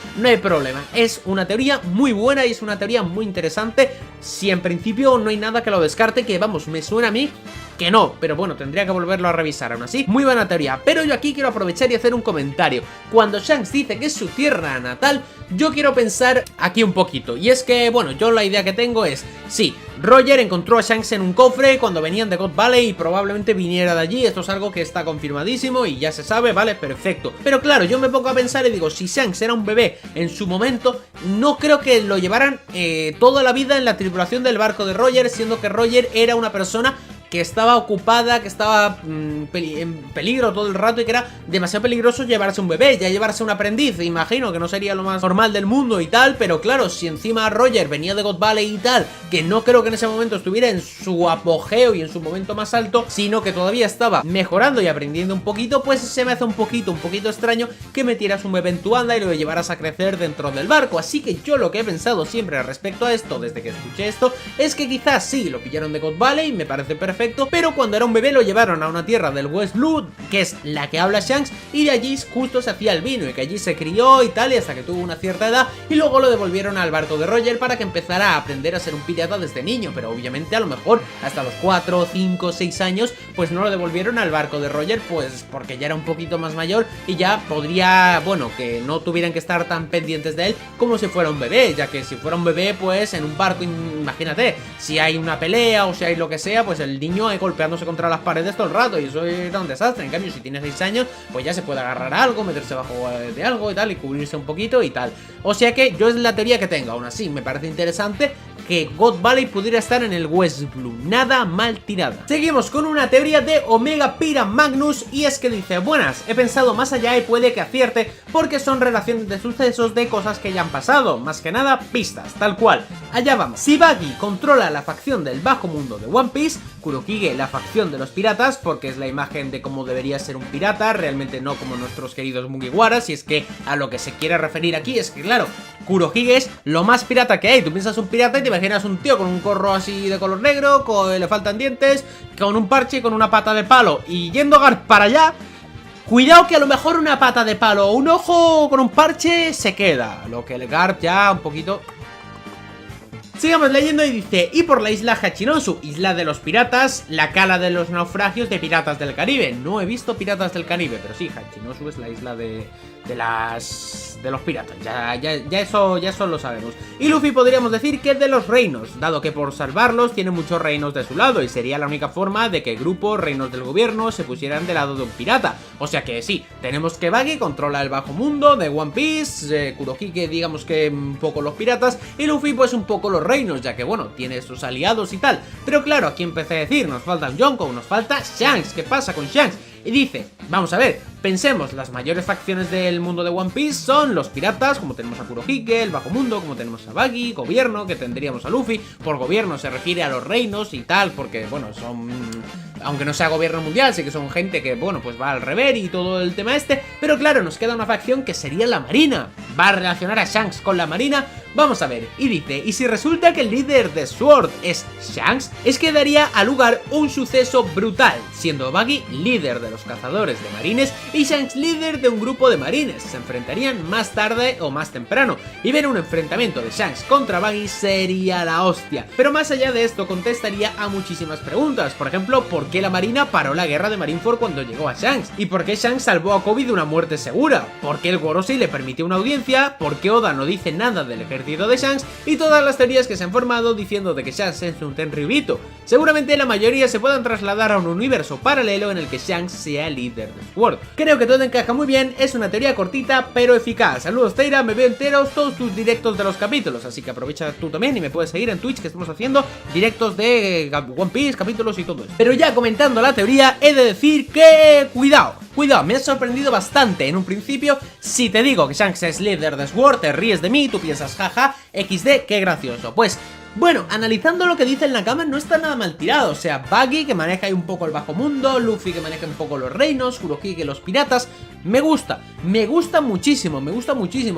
S1: es una teoría muy buena y es una teoría muy interesante. Si en principio no hay nada que lo descarte, que vamos, me suena a mí que no, pero bueno, tendría que volverlo a revisar. Aún así, muy buena teoría, pero yo aquí quiero aprovechar y hacer un comentario. Cuando Shanks dice que es su tierra natal, yo quiero pensar aquí un poquito, y es que, bueno, yo la idea que tengo es, sí, Roger encontró a Shanks en un cofre cuando venían de God Valley y probablemente viniera de allí. Esto es algo que está confirmadísimo y ya se sabe, vale, perfecto. Pero claro, yo me pongo a pensar y digo, si Shanks era un bebé en su momento, no creo que lo llevaran toda la vida en la tripulación del barco de Roger, siendo que Roger era una persona que estaba ocupada, que estaba en peligro todo el rato y que era demasiado peligroso llevarse un bebé, ya llevarse un aprendiz. Imagino que no sería lo más normal del mundo y tal, pero claro, si encima Roger venía de God Valley y tal, que no creo que en ese momento estuviera en su apogeo y en su momento más alto, sino que todavía estaba mejorando y aprendiendo un poquito, pues se me hace un poquito extraño que metieras un bebé en tu anda y lo llevaras a crecer dentro del barco. Así que yo lo que he pensado siempre respecto a esto, desde que escuché esto, es que quizás sí, lo pillaron de God Valley, me parece perfecto, perfecto, pero cuando era un bebé lo llevaron a una tierra del West Blue, que es la que habla Shanks, y de allí justo se hacía el vino, y que allí se crió y tal, y hasta que tuvo una cierta edad, y luego lo devolvieron al barco de Roger para que empezara a aprender a ser un pirata desde niño, pero obviamente a lo mejor hasta los 4, 5, 6 años, pues no lo devolvieron al barco de Roger, pues porque ya era un poquito más mayor y ya podría, bueno, que no tuvieran que estar tan pendientes de él como si fuera un bebé, ya que si fuera un bebé, pues en un barco, imagínate, si hay una pelea o si hay lo que sea, pues el niño ahí golpeándose contra las paredes todo el rato y eso era un desastre. En cambio, si tiene 6 años, pues ya se puede agarrar a algo, meterse bajo de algo y tal, y cubrirse un poquito y tal. O sea que yo es la teoría que tengo, aún así me parece interesante que God Valley pudiera estar en el West Blue, nada mal tirada. Seguimos con una teoría de Omega Pira Magnus, y es que dice: buenas, he pensado más allá y puede que acierte, porque son relaciones de sucesos de cosas que ya han pasado, más que nada pistas, tal cual. Allá vamos. Si Buggy controla la facción del bajo mundo de One Piece, Kurohige la facción de los piratas, porque es la imagen de cómo debería ser un pirata, realmente no como nuestros queridos Mugiwaras, y es que a lo que se quiere referir aquí es que, claro, Kurohige es lo más pirata que hay. Tú piensas un pirata y te imaginas un tío con un gorro así de color negro, le faltan dientes, con un parche y con una pata de palo, y yendo Garp para allá. Cuidado que a lo mejor una pata de palo o un ojo con un parche se queda, lo que el Garp ya un poquito... Sigamos leyendo y dice: y por la isla Hachinosu, isla de los piratas, la cala de los naufragios de Piratas del Caribe. No he visto Piratas del Caribe, pero sí, Hachinosu es la isla de los piratas, ya eso lo sabemos. Y Luffy podríamos decir que es de los reinos, dado que por salvarlos tiene muchos reinos de su lado, y sería la única forma de que el grupo reinos del gobierno se pusieran del lado de un pirata. O sea que sí, tenemos que Buggy controla el bajo mundo de One Piece, Kurohige digamos que un poco los piratas, y Luffy pues un poco los reinos, ya que bueno, tiene sus aliados y tal. Pero claro, aquí empecé a decir, nos falta Yonko, nos falta Shanks. ¿Qué pasa con Shanks? Y dice, vamos a ver, pensemos, las mayores facciones del mundo de One Piece son los piratas, como tenemos a Kurohige, el bajo mundo, como tenemos a Buggy, gobierno, que tendríamos a Luffy. Por gobierno se refiere a los reinos y tal, porque bueno, son... aunque no sea gobierno mundial, sí que son gente que, bueno, pues va al rever y todo el tema este. Pero claro, nos queda una facción que sería la marina. ¿Va a relacionar a Shanks con la marina? Vamos a ver, y dice, y si resulta que el líder de SWORD es Shanks, es que daría a lugar un suceso brutal, siendo Buggy líder de los cazadores de marines y Shanks líder de un grupo de marines. Se enfrentarían más tarde o más temprano, y ver un enfrentamiento de Shanks contra Buggy sería la hostia. Pero más allá de esto, contestaría a muchísimas preguntas. Por ejemplo, ¿por qué la marina paró la guerra de Marineford cuando llegó a Shanks? ¿Y por qué Shanks salvó a Kobe de una muerte segura? ¿Por qué el Gorosei le permitió una audiencia? ¿Por qué Oda no dice nada del ejército de Shanks? Y todas las teorías que se han formado diciendo de que Shanks es un Tenryubito. Seguramente la mayoría se puedan trasladar a un universo paralelo en el que Shanks sea líder de SWORD. Creo que todo encaja muy bien, es una teoría cortita pero eficaz. Saludos Teira, me veo enteros todos tus directos de los capítulos, así que aprovecha tú también y me puedes seguir en Twitch, que estamos haciendo directos de One Piece, capítulos y todo eso. Pero ya comentando la teoría, he de decir que... cuidado, me ha sorprendido bastante. En un principio, si te digo que Shanks es líder de SWORD, te ríes de mí, tú piensas jaja, XD, qué gracioso. Pues... bueno, analizando lo que dice el Nakama no está nada mal tirado. O sea, Buggy que maneja ahí un poco el bajo mundo, Luffy que maneja un poco los reinos, Kurohige los piratas. Me gusta muchísimo,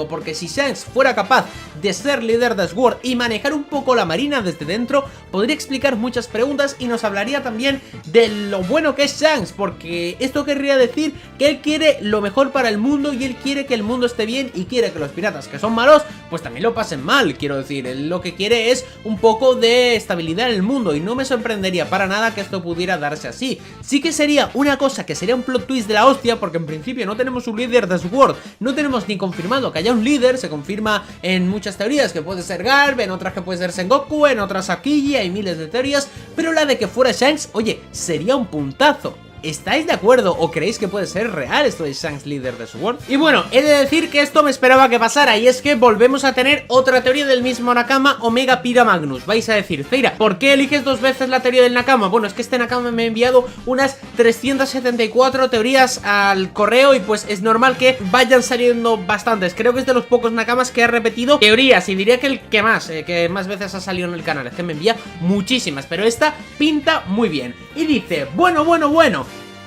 S1: porque si Shanks fuera capaz de ser líder de SWORD y manejar un poco la marina desde dentro, podría explicar muchas preguntas y nos hablaría también de lo bueno que es Shanks, porque esto querría decir que él quiere lo mejor para el mundo y él quiere que el mundo esté bien y quiere que los piratas que son malos, pues también lo pasen mal. Quiero decir, él lo que quiere es un poco de estabilidad en el mundo y no me sorprendería para nada que esto pudiera darse así. Sí que sería una cosa que sería un plot twist de la hostia, porque en principio no tenemos un líder de SWORD, no tenemos ni confirmado que haya un líder. Se confirma en muchas teorías que puede ser Garp, en otras que puede ser Sengoku, en otras Aokiji, hay miles de teorías, pero la de que fuera Shanks, oye, sería un puntazo. ¿Estáis de acuerdo o creéis que puede ser real esto de Shanks líder de SWORD? Y bueno, he de decir que esto me esperaba que pasara, y es que volvemos a tener otra teoría del mismo Nakama, Omega Pira Magnus. Vais a decir, Zeira, ¿por qué eliges dos veces la teoría del Nakama? Bueno, es que este Nakama me ha enviado unas 374 teorías al correo y pues es normal que vayan saliendo bastantes. Creo que es de los pocos Nakamas que ha repetido teorías, y diría que el que más veces ha salido en el canal. Es que me envía muchísimas, pero esta pinta muy bien. Y dice, bueno,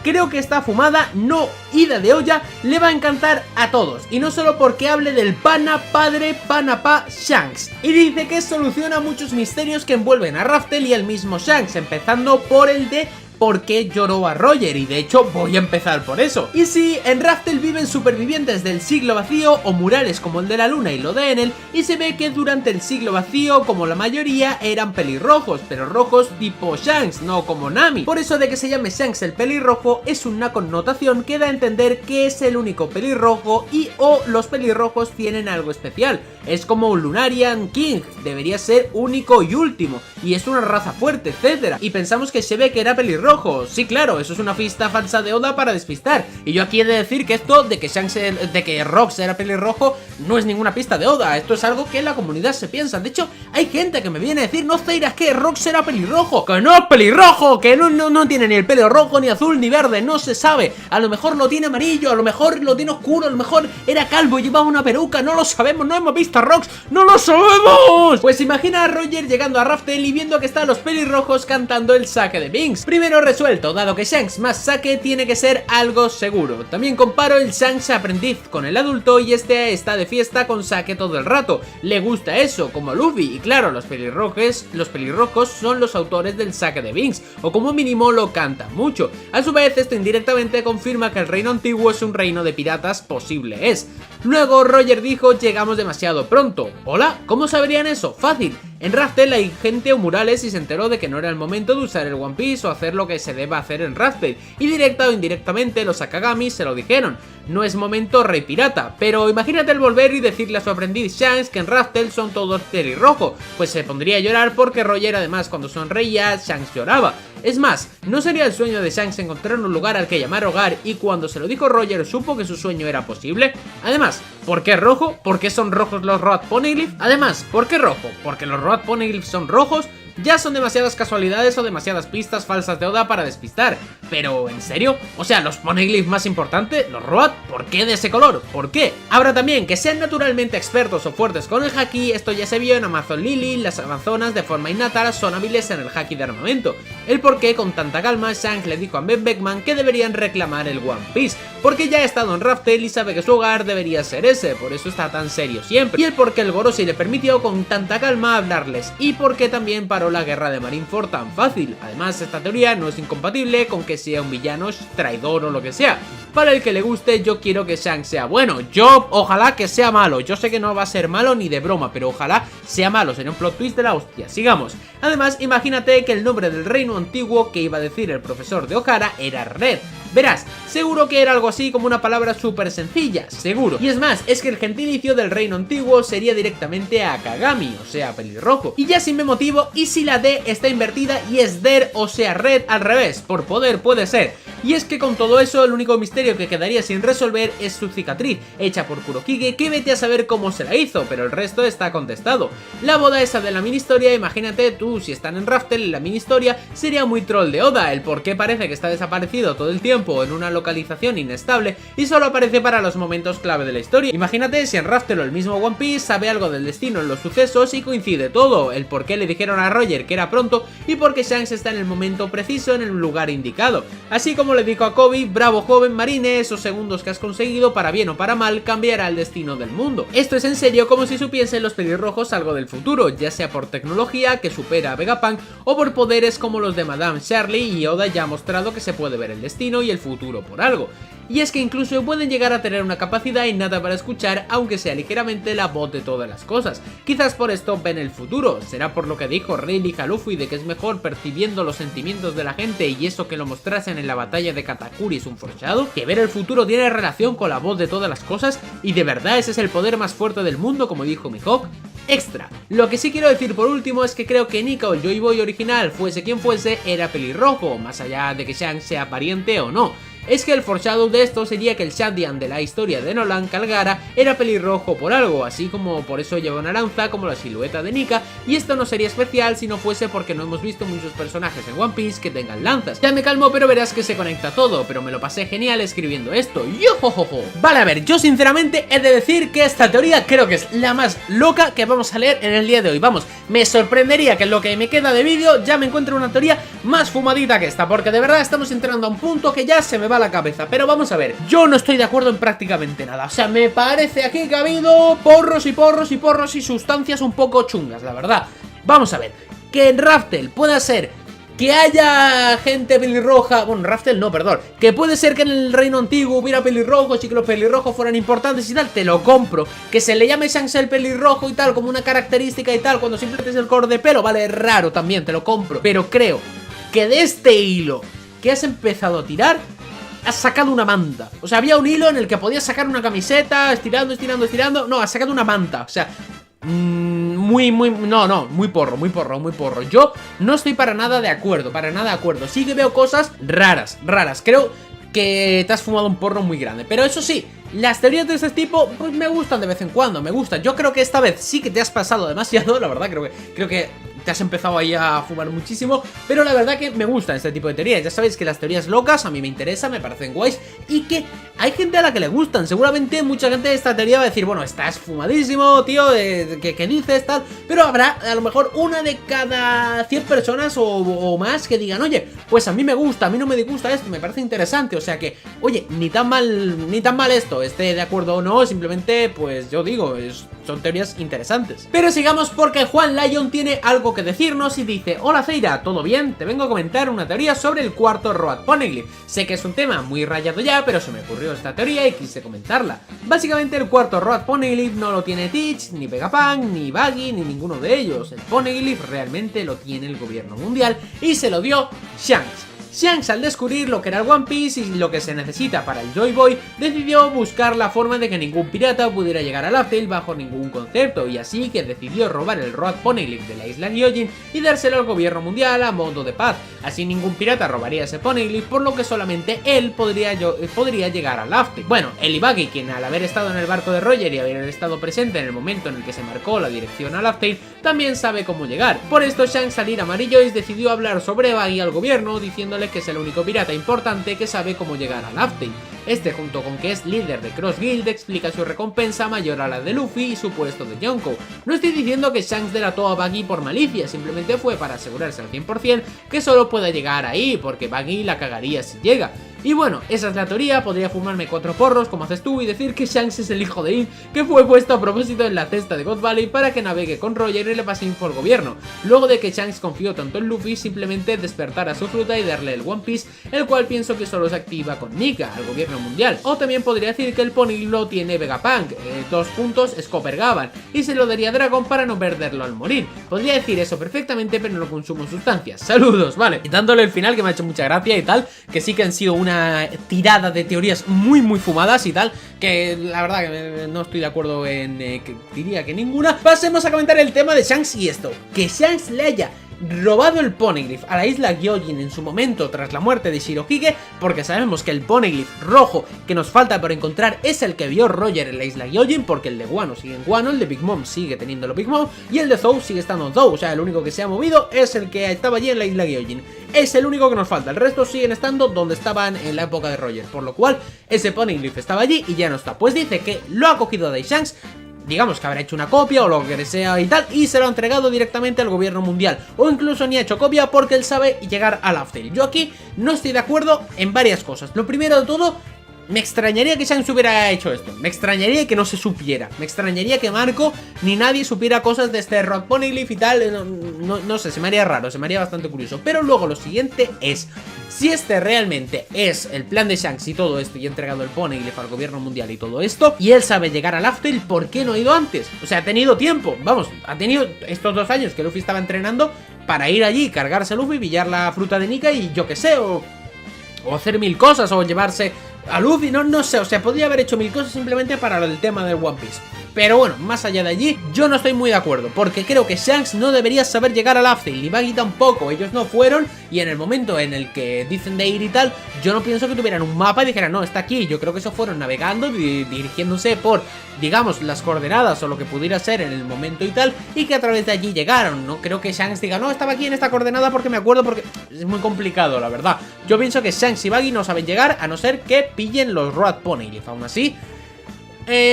S1: creo que esta fumada, no ida de olla, le va a encantar a todos. Y no solo porque hable del pana padre panapá Shanks. Y dice que soluciona muchos misterios que envuelven a Raftel y el mismo Shanks, empezando por el de por qué lloró a Roger, y de hecho voy a empezar por eso. Y sí, en Raftel viven supervivientes del siglo vacío o murales como el de la luna y lo de Enel, y se ve que durante el siglo vacío, como la mayoría, eran pelirrojos, pero rojos tipo Shanks, no como Nami. Por eso de que se llame Shanks el pelirrojo es una connotación que da a entender que es el único pelirrojo y o los pelirrojos tienen algo especial. Es como un Lunarian King, debería ser único y último, y es una raza fuerte, etcétera. Y pensamos que se ve que era pelirrojo. Sí, claro, eso es una pista falsa de Oda para despistar. Y yo aquí he de decir que esto de que Rox era pelirrojo no es ninguna pista de Oda. Esto es algo que en la comunidad se piensa. De hecho, hay gente que me viene a decir: no, Zeiras, que Rox era pelirrojo. Que no es pelirrojo, que no tiene ni el pelo rojo, ni azul, ni verde. No se sabe. A lo mejor lo tiene amarillo, a lo mejor lo tiene oscuro, a lo mejor era calvo y llevaba una peruca. No lo sabemos, no hemos visto a Rox. ¡No lo sabemos! Pues imagina a Roger llegando a Raftel y viendo que están los pelirrojos cantando el saque de Binks. Primero resuelto, dado que Shanks más saque tiene que ser algo seguro. También comparo el Shanks aprendiz con el adulto y este está de fiesta con saque todo el rato. Le gusta eso, como Luffy. Y claro, los pelirrojos son los autores del saque de Binks, o como mínimo lo cantan mucho. A su vez, esto indirectamente confirma que el reino antiguo es un reino de piratas, posible es. Luego Roger dijo: llegamos demasiado pronto. ¿Hola? ¿Cómo sabrían eso? Fácil. En Raftel hay gente o murales y se enteró de que no era el momento de usar el One Piece o hacer lo que se deba hacer en Raftel, y directa o indirectamente los Akagami se lo dijeron: no es momento rey pirata. Pero imagínate el volver y decirle a su aprendiz Shanks que en Raftel son todos pelirrojos, pues se pondría a llorar porque Roger además cuando sonreía Shanks lloraba. Es más, ¿no sería el sueño de Shanks encontrar un lugar al que llamar hogar y cuando se lo dijo Roger supo que su sueño era posible? Además, ¿por qué rojo? ¿Por qué son rojos los Road Poneglyph? Además, ¿por qué rojo? ¿Porque los Road Poneglyph son rojos? Ya son demasiadas casualidades o demasiadas pistas falsas de Oda para despistar. Pero, ¿en serio? O sea, los Poneglyph más importantes, los Road, ¿por qué de ese color? ¿Por qué? Ahora también, que sean naturalmente expertos o fuertes con el haki, esto ya se vio en Amazon Lily, las amazonas de forma innata son hábiles en el haki de armamento. El por qué con tanta calma Shanks le dijo a Ben Beckman que deberían reclamar el One Piece, porque ya ha estado en Raftel y sabe que su hogar debería ser ese, por eso está tan serio siempre. Y el por qué el Gorosi le permitió con tanta calma hablarles, y por qué también paró la guerra de Marineford tan fácil. Además, esta teoría no es incompatible con que sea un villano, traidor o lo que sea. Para el que le guste, yo quiero que Shanks sea bueno. Yo ojalá que sea malo. Yo sé que no va a ser malo ni de broma, pero ojalá sea malo. Sería un plot twist de la hostia. Sigamos. Además, imagínate que el nombre del reino antiguo que iba a decir el profesor de Ohara era Red. Verás, seguro que era algo así como una palabra súper sencilla, seguro. Y es más, es que el gentilicio del reino antiguo sería directamente Akagami, o sea, pelirrojo. Y ya si me motivo, y si la D está invertida y es Der, o sea, Red al revés, por poder puede ser. Y es que con todo eso, el único misterio que quedaría sin resolver es su cicatriz, hecha por Kurohige, que vete a saber cómo se la hizo, pero el resto está contestado. La boda esa de la mini historia, imagínate tú, si están en Raftel, la mini historia sería muy troll de Oda, el por qué parece que está desaparecido todo el tiempo en una localización inestable y solo aparece para los momentos clave de la historia. Imagínate si en Raftel o el mismo One Piece sabe algo del destino en los sucesos y coincide todo, el por qué le dijeron a Roger que era pronto y por qué Shanks está en el momento preciso en el lugar indicado. Así como le dijo a Kobe: bravo joven marine, esos segundos que has conseguido para bien o para mal cambiará el destino del mundo. Esto es en serio como si supiesen los pelirrojos algo del futuro, ya sea por tecnología que supera a Vegapunk o por poderes como los de Madame Charlie, y Oda ya ha mostrado que se puede ver el destino y el futuro por algo. Y es que incluso pueden llegar a tener una capacidad innata para escuchar, aunque sea ligeramente, la voz de todas las cosas. Quizás por esto ven el futuro. ¿Será por lo que dijo Rayleigh a Luffy de que es mejor percibiendo los sentimientos de la gente y eso que lo mostrasen en la batalla de Katakuri es un forjado? ¿Que ver el futuro tiene relación con la voz de todas las cosas? ¿Y de verdad ese es el poder más fuerte del mundo, como dijo Mihawk? Extra. Lo que sí quiero decir por último es que creo que Nika o el Joy Boy original, fuese quien fuese, era pelirrojo, más allá de que Shanks sea pariente o no. Es que el foreshadow de esto sería que el Shandian de la historia de Nolan Calgara era pelirrojo por algo, así como por eso lleva una lanza como la silueta de Nika, y esto no sería especial si no fuese porque no hemos visto muchos personajes en One Piece que tengan lanzas. Ya me calmo, pero verás que se conecta todo, pero me lo pasé genial escribiendo esto. ¡Yojojojo! Vale, a ver, yo sinceramente he de decir que esta teoría creo que es la más loca que vamos a leer en el día de hoy. Vamos, me sorprendería que en lo que me queda de vídeo ya me encuentre una teoría más fumadita que esta, porque de verdad estamos entrando a un punto que ya se me va la cabeza. Pero vamos a ver, yo no estoy de acuerdo en prácticamente nada. O sea, me parece aquí que ha habido porros y porros y porros y sustancias un poco chungas, la verdad. Vamos a ver, que en Raftel pueda ser que haya gente pelirroja, bueno, Raftel no, perdón, que puede ser que en el reino antiguo hubiera pelirrojos y que los pelirrojos fueran importantes y tal, te lo compro. Que se le llame Shanks el pelirrojo y tal como una característica y tal, cuando simplemente es el color de pelo, vale, raro también, te lo compro. Pero creo que de este hilo que has empezado a tirar, has sacado una manta. O sea, había un hilo en el que podías sacar una camiseta, estirando, estirando, estirando. No, has sacado una manta, o sea, muy porro. Yo no estoy para nada de acuerdo, Sí que veo cosas raras. Creo que te has fumado un porro muy grande. Pero eso sí, las teorías de este tipo, pues me gustan de vez en cuando, me gustan. Yo creo que esta vez sí que te has pasado demasiado, la verdad, creo que te has empezado ahí a fumar muchísimo. Pero la verdad que me gustan este tipo de teorías. Ya sabéis que las teorías locas a mí me interesan, me parecen guays. Y que hay gente a la que le gustan. Seguramente mucha gente de esta teoría va a decir, bueno, estás fumadísimo, tío, ¿qué dices, tal? Pero habrá a lo mejor una de cada 100 personas o más que digan, oye, pues a mí me gusta, a mí no me disgusta esto, me parece interesante. O sea que, oye, ni tan mal esto, esté de acuerdo o no, simplemente, pues yo digo, son teorías interesantes. Pero sigamos, porque Juan Lyon tiene algo que decirnos y dice: hola Zeira, ¿todo bien? Te vengo a comentar una teoría sobre el cuarto Road Poneglyph. Sé que es un tema muy rayado ya, pero se me ocurrió esta teoría y quise comentarla. Básicamente el cuarto Road Poneglyph no lo tiene Teach, ni Vegapunk, ni Buggy, ni ninguno de ellos. El Poneglyph realmente lo tiene el gobierno mundial y se lo dio Shanks. Shanks, al descubrir lo que era el One Piece y lo que se necesita para el Joy Boy, decidió buscar la forma de que ningún pirata pudiera llegar a Laugh Tale bajo ningún concepto, y así que decidió robar el Road Poneglyph de la isla Gyojin y dárselo al gobierno mundial a modo de paz. Así ningún pirata robaría ese Poneglyph, por lo que solamente él podría llegar a Laugh Tale. Bueno, el Ibagi, quien al haber estado en el barco de Roger y haber estado presente en el momento en el que se marcó la dirección a Laugh Tale, también sabe cómo llegar. Por esto Shanks, al ir a Mary Joyce, decidió hablar sobre Buggy al gobierno, diciéndole que es el único pirata importante que sabe cómo llegar a Laugh Tale. Este, junto con que es líder de Cross Guild, explica su recompensa mayor a la de Luffy y su puesto de Yonko. No estoy diciendo que Shanks delató a Buggy por malicia, simplemente fue para asegurarse al 100% que solo pueda llegar ahí, porque Buggy la cagaría si llega. Y bueno, esa es la teoría. Podría fumarme 4 porros como haces tú y decir que Shanks es el hijo de In, que fue puesto a propósito en la cesta de God Valley para que navegue con Roger y le pase info al gobierno. Luego de que Shanks confió tanto en Luffy, simplemente despertar a su fruta y darle el One Piece, el cual pienso que solo se activa con Nika, al gobierno mundial. O también podría decir que el Poneglyph lo tiene Vegapunk, 2 puntos Scopper Gavan, y se lo daría a Dragon para no perderlo al morir. Podría decir eso perfectamente, pero no consumo sustancias. Saludos, vale. Y dándole el final, que me ha hecho mucha gracia y tal, que sí que han sido una tirada de teorías muy fumadas y tal, que la verdad que no estoy de acuerdo en que diría que ninguna. Pasemos a comentar el tema de Shanks y esto, que Shanks le haya robado el Poneglyph a la isla Gyojin en su momento tras la muerte de Shirohige, porque sabemos que el Poneglyph rojo que nos falta por encontrar es el que vio Roger en la isla Gyojin, porque el de Wano sigue en Wano, el de Big Mom sigue teniéndolo Big Mom y el de Zou sigue estando en Zou. O sea, el único que se ha movido es el que estaba allí en la isla Gyojin. Es el único que nos falta, el resto siguen estando donde estaban en la época de Roger, por lo cual ese Poneglyph estaba allí y ya no está. Pues dice que lo ha cogido de Shanks, digamos que habrá hecho una copia o lo que sea y tal, y se lo ha entregado directamente al gobierno mundial, o incluso ni ha hecho copia porque él sabe llegar a Laugh Tale. Yo aquí no estoy de acuerdo en varias cosas. Lo primero de todo, me extrañaría que Shanks hubiera hecho esto, me extrañaría que no se supiera, me extrañaría que Marco ni nadie supiera cosas de este Road Poneglyph y tal, no sé, se me haría raro, se me haría bastante curioso. Pero luego lo siguiente es, si este realmente es el plan de Shanks y todo esto, y ha entregado el Poneglyph al gobierno mundial y todo esto, y él sabe llegar a Laugh Tale, ¿por qué no ha ido antes? O sea, ha tenido tiempo, vamos, ha tenido estos 2 años que Luffy estaba entrenando para ir allí, cargarse a Luffy, pillar la fruta de Nika y yo qué sé, o hacer 1000 cosas, o llevarse a Luffy, no sé, o sea, podría haber hecho 1000 cosas simplemente para el tema del One Piece. Pero bueno, más allá de allí, yo no estoy muy de acuerdo, porque creo que Shanks no debería saber llegar a Laugh Tale, y Buggy tampoco, ellos no fueron, y en el momento en el que dicen de ir y tal, yo no pienso que tuvieran un mapa y dijeran, no, está aquí. Yo creo que eso fueron navegando, dirigiéndose por, digamos, las coordenadas o lo que pudiera ser en el momento y tal, y que a través de allí llegaron. No creo que Shanks diga, no, estaba aquí en esta coordenada porque me acuerdo, porque es muy complicado, la verdad. Yo pienso que Shanks y Buggy no saben llegar, a no ser que pillen los Road Poneglyph. Aún así,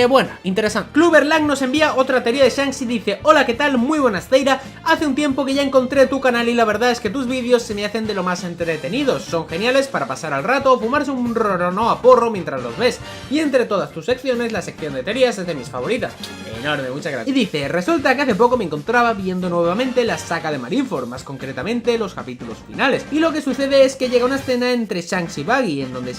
S1: Bueno, interesante. Clubberlang nos envía otra teoría de Shanks y dice: hola, ¿qué tal? Muy buenas, Zeira. Hace un tiempo que ya encontré tu canal y la verdad es que tus vídeos se me hacen de lo más entretenidos. Son geniales para pasar al rato o fumarse un rorono a porro mientras los ves. Y entre todas tus secciones, la sección de teorías es de mis favoritas. Enorme, muchas gracias. Y dice: resulta que hace poco me encontraba viendo nuevamente la saga de Marineford, más concretamente los capítulos finales. Y lo que sucede es que llega una escena entre Shanks y Buggy, en donde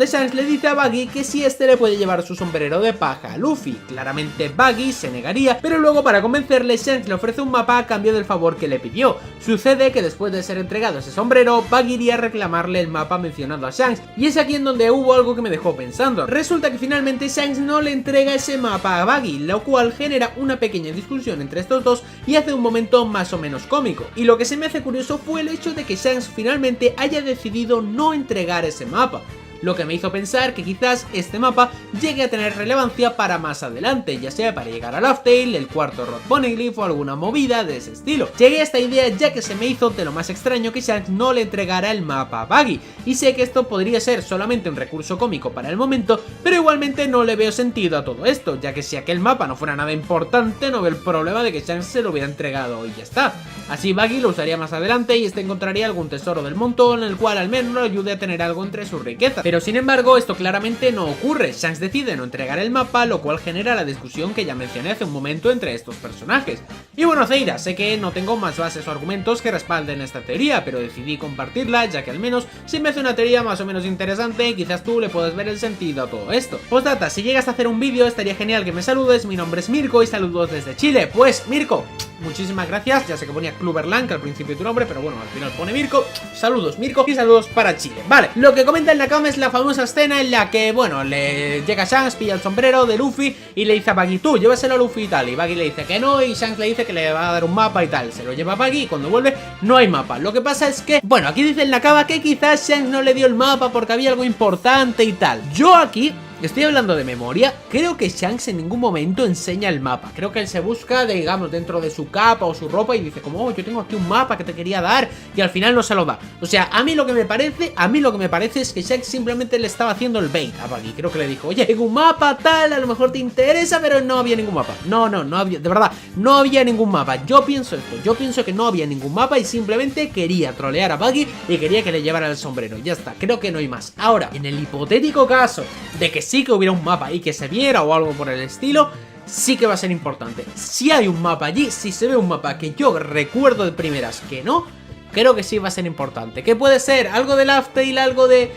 S1: Shanks le dice a Buggy que si este le puede llevar su sombrero de paja a Luffy. Claramente Buggy se negaría, pero luego para convencerle Shanks le ofrece un mapa a cambio del favor que le pidió. Sucede que después de ser entregado ese sombrero, Buggy iría a reclamarle el mapa mencionado a Shanks, y es aquí en donde hubo algo que me dejó pensando. Resulta que finalmente Shanks no le entrega ese mapa a Buggy, lo cual genera una pequeña discusión entre estos dos y hace un momento más o menos cómico. Y lo que se me hace curioso fue el hecho de que Shanks finalmente haya decidido no entregar ese mapa, lo que me hizo pensar que quizás este mapa llegue a tener relevancia para más adelante, ya sea para llegar a Laugh Tale, el cuarto Rod Poneglyph o alguna movida de ese estilo. Llegué a esta idea ya que se me hizo de lo más extraño que Shanks no le entregara el mapa a Buggy, y sé que esto podría ser solamente un recurso cómico para el momento, pero igualmente no le veo sentido a todo esto, ya que si aquel mapa no fuera nada importante, no veo el problema de que Shanks se lo hubiera entregado y ya está. Así Buggy lo usaría más adelante y este encontraría algún tesoro del montón, en el cual al menos lo ayude a tener algo entre sus riquezas. Pero sin embargo, esto claramente no ocurre. Shanks decide no entregar el mapa, lo cual genera la discusión que ya mencioné hace un momento entre estos personajes. Y bueno, Zeira, sé que no tengo más bases o argumentos que respalden esta teoría, pero decidí compartirla, ya que al menos si me hace una teoría más o menos interesante, quizás tú le puedes ver el sentido a todo esto. Postdata, si llegas a hacer un vídeo, estaría genial que me saludes. Mi nombre es Mirko y saludos desde Chile. Pues, Mirko, muchísimas gracias. Ya sé que ponía Clubberlang al principio de tu nombre, pero bueno, al final pone Mirko. Saludos, Mirko, y saludos para Chile. Vale, lo que comenta en Nakama es la famosa escena en la que, bueno, le llega Shanks, pilla el sombrero de Luffy y le dice a Buggy: tú, llévaselo a Luffy y tal. Y Buggy le dice que no, y Shanks le dice que le va a dar un mapa y tal. Se lo lleva a Buggy y cuando vuelve no hay mapa. Lo que pasa es que, bueno, aquí dice en Nakama que quizás Shanks no le dio el mapa porque había algo importante y tal. Yo aquí estoy hablando de memoria, creo que Shanks en ningún momento enseña el mapa. Creo que él se busca, digamos, dentro de su capa o su ropa y dice como: oh, yo tengo aquí un mapa que te quería dar, y al final no se lo da. O sea, a mí lo que me parece es que Shanks simplemente le estaba haciendo el bait a Buggy. Creo que le dijo: oye, tengo un mapa tal, a lo mejor te interesa, pero no había ningún mapa. No había, de verdad, no había ningún mapa. Yo pienso esto, yo pienso que no había ningún mapa y simplemente quería trolear a Buggy y quería que le llevara el sombrero. Ya está, creo que no hay más. Ahora, en el hipotético caso de que sí que hubiera un mapa y que se viera o algo por el estilo, sí que va a ser importante. Si hay un mapa allí, si se ve un mapa que yo recuerdo de primeras que no, creo que sí va a ser importante. ¿Qué puede ser? Algo de Laugh Tale, algo de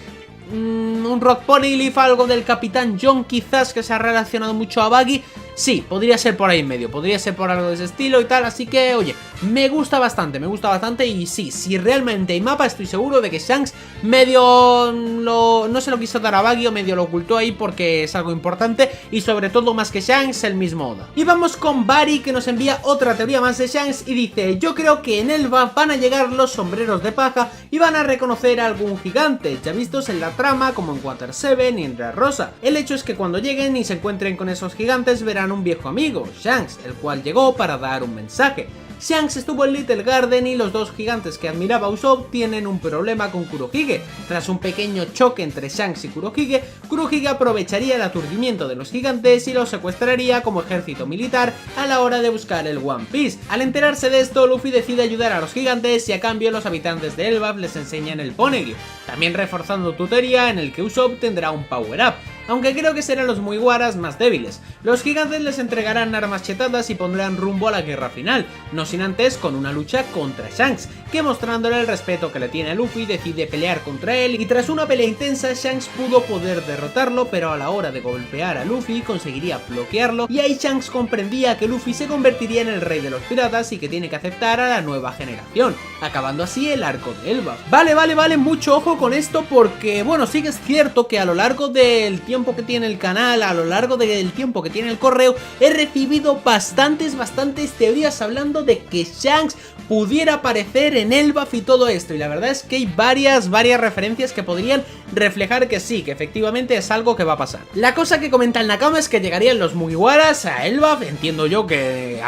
S1: un Rod Poneglyph, algo del Capitán John quizás, que se ha relacionado mucho a Buggy. Sí, podría ser por ahí en medio, podría ser por algo de ese estilo y tal, así que, oye, me gusta bastante y sí, si realmente hay mapa, estoy seguro de que Shanks medio no se lo quiso dar a Buggy o medio lo ocultó ahí porque es algo importante y sobre todo más que Shanks, el mismo Oda. Y vamos con Bari, que nos envía otra teoría más de Shanks y dice: yo creo que en Elbaf van a llegar los sombreros de paja y van a reconocer a algún gigante, ya vistos en la trama como en Water 7 y en Dressrosa. El hecho es que cuando lleguen y se encuentren con esos gigantes verán un viejo amigo, Shanks, el cual llegó para dar un mensaje. Shanks estuvo en Little Garden y los dos gigantes que admiraba Usopp tienen un problema con Kurohige. Tras un pequeño choque entre Shanks y Kurohige, Kurohige aprovecharía el aturdimiento de los gigantes y los secuestraría como ejército militar a la hora de buscar el One Piece. Al enterarse de esto, Luffy decide ayudar a los gigantes y a cambio los habitantes de Elbaf les enseñan el Poneglyph, también reforzando tu teoría en el que Usopp tendrá un power-up, aunque creo que serán los Mugiwaras más débiles. Los gigantes les entregarán armas chetadas y pondrán rumbo a la guerra final, no sin antes con una lucha contra Shanks, que mostrándole el respeto que le tiene a Luffy decide pelear contra él, y tras una pelea intensa Shanks pudo poder derrotarlo, pero a la hora de golpear a Luffy conseguiría bloquearlo, y ahí Shanks comprendía que Luffy se convertiría en el rey de los piratas y que tiene que aceptar a la nueva generación, acabando así el arco de Elbaf. Vale, mucho ojo con esto porque, bueno, sí que es cierto que a lo largo del tiempo que tiene el canal, a lo largo del tiempo que tiene el correo, he recibido bastantes teorías hablando de que Shanks pudiera aparecer en Elbaf y todo esto, y la verdad es que hay varias referencias que podrían reflejar que sí, que efectivamente es algo que va a pasar. La cosa que comenta el Nakama es que llegarían los Mugiwaras a Elbaf, entiendo yo que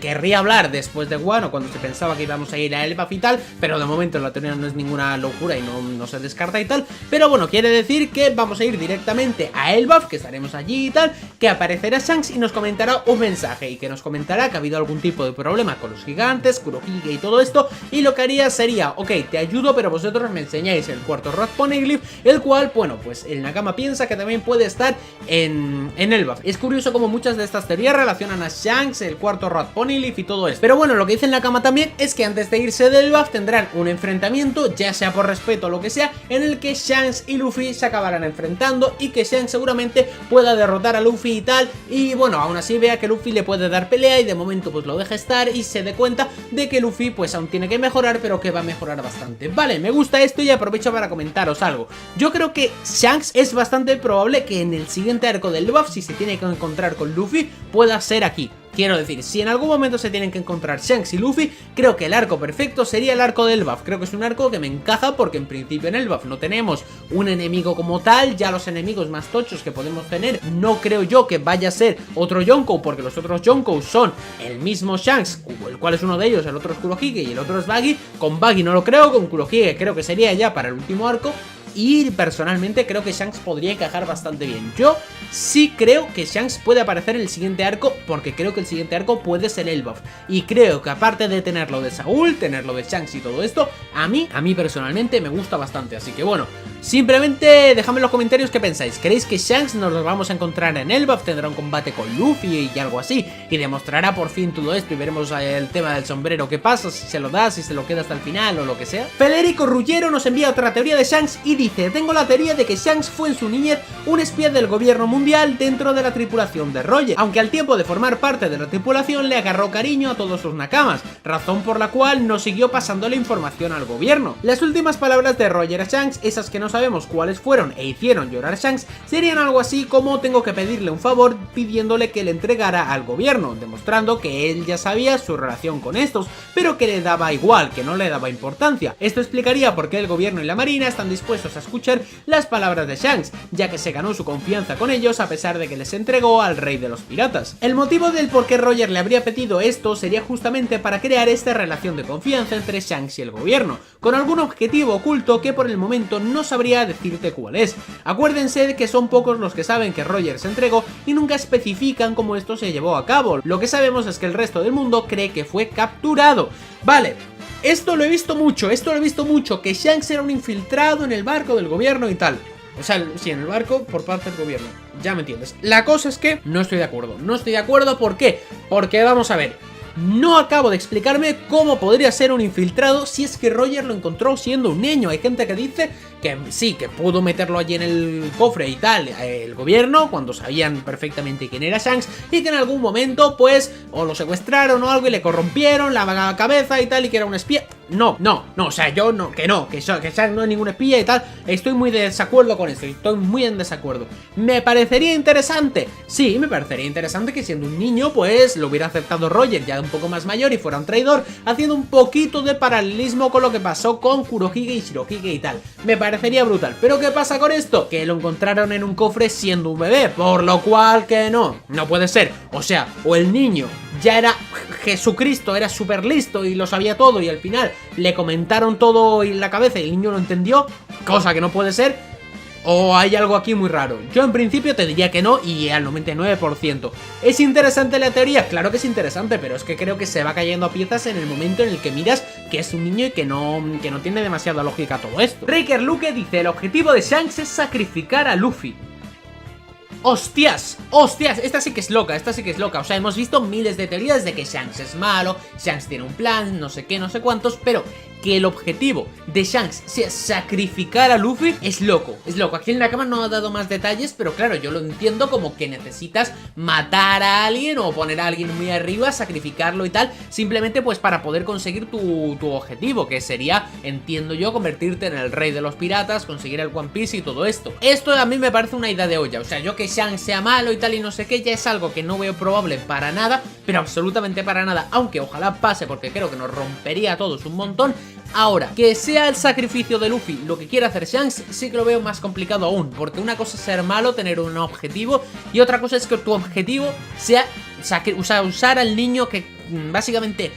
S1: querría hablar después de Wano, cuando se pensaba que íbamos a ir a Elbaf y tal, pero de momento la teoría no es ninguna locura y no se descarta y tal, pero bueno, quiere decir que vamos a ir directamente directamente a Elbaf, que estaremos allí y tal, que aparecerá Shanks y nos comentará un mensaje y que nos comentará que ha habido algún tipo de problema con los gigantes, Kurohige y todo esto, y lo que haría sería, ok, te ayudo, pero vosotros me enseñáis el cuarto Rod Poneglyph, el cual, bueno, pues el Nakama piensa que también puede estar en Elbaf. Es curioso como muchas de estas teorías relacionan a Shanks, el cuarto Rod Poneglyph y todo esto. Pero bueno, lo que dice el Nakama también es que antes de irse de Elbaf tendrán un enfrentamiento, ya sea por respeto o lo que sea, en el que Shanks y Luffy se acabarán enfrentando y que Shanks seguramente pueda derrotar a Luffy y tal, y bueno, aún así vea que Luffy le puede dar pelea y de momento pues lo deja estar y se dé cuenta de que Luffy pues aún tiene que mejorar, pero que va a mejorar bastante. Vale, me gusta esto y aprovecho para comentaros algo. Yo creo que Shanks es bastante probable que en el siguiente arco del Elbaf, si se tiene que encontrar con Luffy, pueda ser aquí. Quiero decir, si en algún momento se tienen que encontrar Shanks y Luffy, creo que el arco perfecto sería el arco del Elbaf. Creo que es un arco que me encaja porque en principio en Elbaf no tenemos un enemigo como tal. Ya los enemigos más tochos que podemos tener, no creo yo que vaya a ser otro Yonkou, porque los otros Yonkou son el mismo Shanks, el cual es uno de ellos, el otro es Kurohige y el otro es Buggy. Con Buggy no lo creo, con Kurohige creo que sería ya para el último arco. Y personalmente creo que Shanks podría encajar bastante bien. Yo sí creo que Shanks puede aparecer en el siguiente arco, porque creo que el siguiente arco puede ser Elbaf. Y creo que aparte de tenerlo de Saúl, tenerlo de Shanks y todo esto, a mí personalmente me gusta bastante. Así que bueno, simplemente dejadme en los comentarios qué pensáis. ¿Creéis que Shanks nos lo vamos a encontrar en Elbaf? ¿Tendrá un combate con Luffy y algo así? Y demostrará por fin todo esto y veremos el tema del sombrero qué pasa, si se lo da, si se lo queda hasta el final o lo que sea. Federico Ruggiero nos envía otra teoría de Shanks y dice: tengo la teoría de que Shanks fue en su niñez un espía del gobierno mundial dentro de la tripulación de Roger, aunque al tiempo de formar parte de la tripulación le agarró cariño a todos sus nakamas, razón por la cual no siguió pasando la información al gobierno. Las últimas palabras de Roger a Shanks, esas que no sabemos cuáles fueron e hicieron llorar a Shanks, serían algo así como: tengo que pedirle un favor pidiéndole que le entregara al gobierno, demostrando que él ya sabía su relación con estos, pero que le daba igual, que no le daba importancia. Esto explicaría por qué el gobierno y la marina están dispuestos a escuchar las palabras de Shanks, ya que se ganó su confianza con ellos a pesar de que les entregó al rey de los piratas. El motivo del por qué Roger le habría pedido esto sería justamente para crear esta relación de confianza entre Shanks y el gobierno, con algún objetivo oculto que por el momento no sabría decirte cuál es. Acuérdense de que son pocos los que saben que Roger se entregó y nunca especifican cómo esto se llevó a cabo. Lo que sabemos es que el resto del mundo cree que fue capturado. Vale. Esto lo he visto mucho, que Shanks era un infiltrado en el barco del gobierno y tal. O sea, sí, en el barco por parte del gobierno. Ya me entiendes. La cosa es que no estoy de acuerdo. No estoy de acuerdo, ¿por qué? Porque vamos a ver, no acabo de explicarme cómo podría ser un infiltrado si es que Roger lo encontró siendo un niño. Hay gente que dice que sí, que pudo meterlo allí en el cofre y tal, el gobierno, cuando sabían perfectamente quién era Shanks, y que en algún momento pues o lo secuestraron o algo y le corrompieron la cabeza y tal, y que era un espía. No, o sea, yo no, que Shanks no es ningún espía y tal. Estoy muy de desacuerdo con esto, estoy muy en desacuerdo. ¿Me parecería interesante? Sí, me parecería interesante que siendo un niño pues lo hubiera aceptado Roger ya un poco más mayor y fuera un traidor, haciendo un poquito de paralelismo con lo que pasó con Kurohige y Shirohige y tal. Me parecería brutal. ¿Pero qué pasa con esto? Que lo encontraron en un cofre siendo un bebé, por lo cual que no puede ser. O sea, o el niño ya era Jesucristo, era súper listo y lo sabía todo y al final le comentaron todo en la cabeza y el niño lo entendió, cosa que no puede ser, o hay algo aquí muy raro. Yo en principio te diría que no y al 99%. ¿Es interesante la teoría? Claro que es interesante, pero es que creo que se va cayendo a piezas en el momento en el que miras que es un niño y que no tiene demasiada lógica todo esto. Riker Luke dice: el objetivo de Shanks es sacrificar a Luffy. ¡Hostias! Esta sí que es loca, O sea, hemos visto miles de teorías de que Shanks es malo, Shanks tiene un plan, no sé qué, no sé cuántos, pero que el objetivo de Shanks sea sacrificar a Luffy es loco. Aquí en la cama no ha dado más detalles, pero claro, yo lo entiendo como que necesitas matar a alguien o poner a alguien muy arriba, sacrificarlo y tal, simplemente pues para poder conseguir tu objetivo, que sería, entiendo yo, convertirte en el rey de los piratas, conseguir el One Piece y todo esto. Esto a mí me parece una idea de olla, o sea, yo que Shanks sea malo y tal y no sé qué, ya es algo que no veo probable para nada, pero absolutamente para nada, aunque ojalá pase porque creo que nos rompería a todos un montón. Ahora, que sea el sacrificio de Luffy lo que quiere hacer Shanks, sí que lo veo más complicado aún, porque una cosa es ser malo, tener un objetivo, y otra cosa es que tu objetivo sea usar al niño que básicamente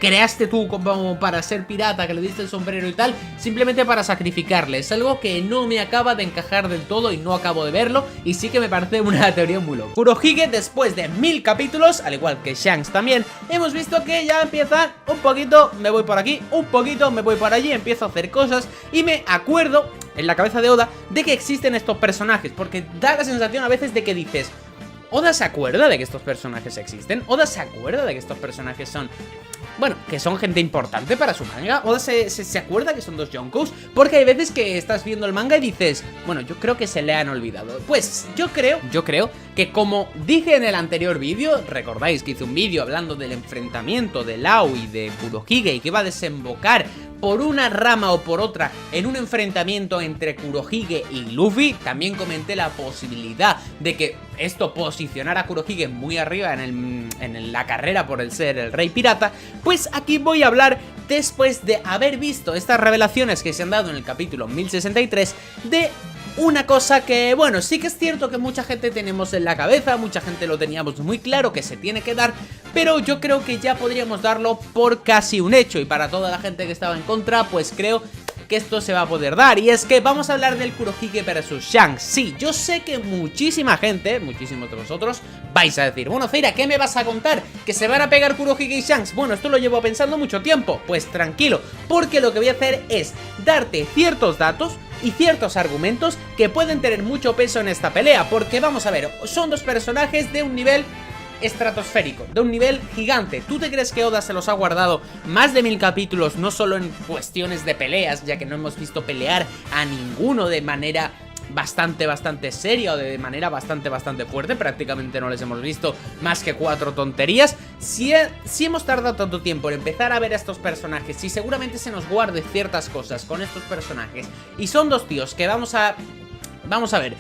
S1: creaste tú como para ser pirata, que le diste el sombrero y tal, simplemente para sacrificarle. Es algo que no me acaba de encajar del todo y no acabo de verlo, y sí que me parece una teoría muy loca. Kurohige, después de 1000 capítulos, al igual que Shanks también, hemos visto que ya empieza un poquito, me voy por aquí, un poquito, me voy por allí, empiezo a hacer cosas y me acuerdo en la cabeza de Oda de que existen estos personajes, porque da la sensación a veces de que dices, ¿Oda se acuerda de que estos personajes existen? ¿Oda se acuerda de que estos personajes son... bueno, que son gente importante para su manga? ¿Oda se acuerda que son dos Yonkous? Porque hay veces que estás viendo el manga y dices, bueno, yo creo que se le han olvidado. Pues yo creo que, como dije en el anterior vídeo, recordáis que hice un vídeo hablando del enfrentamiento de Lau y de Kurohige y que va a desembocar por una rama o por otra en un enfrentamiento entre Kurohige y Luffy. También comenté la posibilidad de que esto posicionara a Kurohige muy arriba en la carrera por el ser el rey pirata. Pues aquí voy a hablar, después de haber visto estas revelaciones que se han dado en el capítulo 1063, de una cosa que, bueno, sí que es cierto que mucha gente tenemos en la cabeza, mucha gente lo teníamos muy claro que se tiene que dar, pero yo creo que ya podríamos darlo por casi un hecho, y para toda la gente que estaba en contra, pues creo que esto se va a poder dar, y es que vamos a hablar del Kurohige versus Shanks. Sí, yo sé que muchísima gente, muchísimos de vosotros, vais a decir, bueno, Zeira, ¿qué me vas a contar? ¿Que se van a pegar Kurohige y Shanks? Bueno, esto lo llevo pensando mucho tiempo. Pues tranquilo, porque lo que voy a hacer es darte ciertos datos y ciertos argumentos que pueden tener mucho peso en esta pelea, porque vamos a ver, son dos personajes de un nivel estratosférico, de un nivel gigante. ¿Tú te crees que Oda se los ha guardado más de 1000 capítulos, no solo en cuestiones de peleas, ya que no hemos visto pelear a ninguno de manera bastante seria o de manera bastante fuerte? Prácticamente no les hemos visto más que 4 tonterías. Si hemos tardado tanto tiempo en empezar a ver a estos personajes, y seguramente se nos guarde ciertas cosas con estos personajes, y son dos tíos que vamos a ver,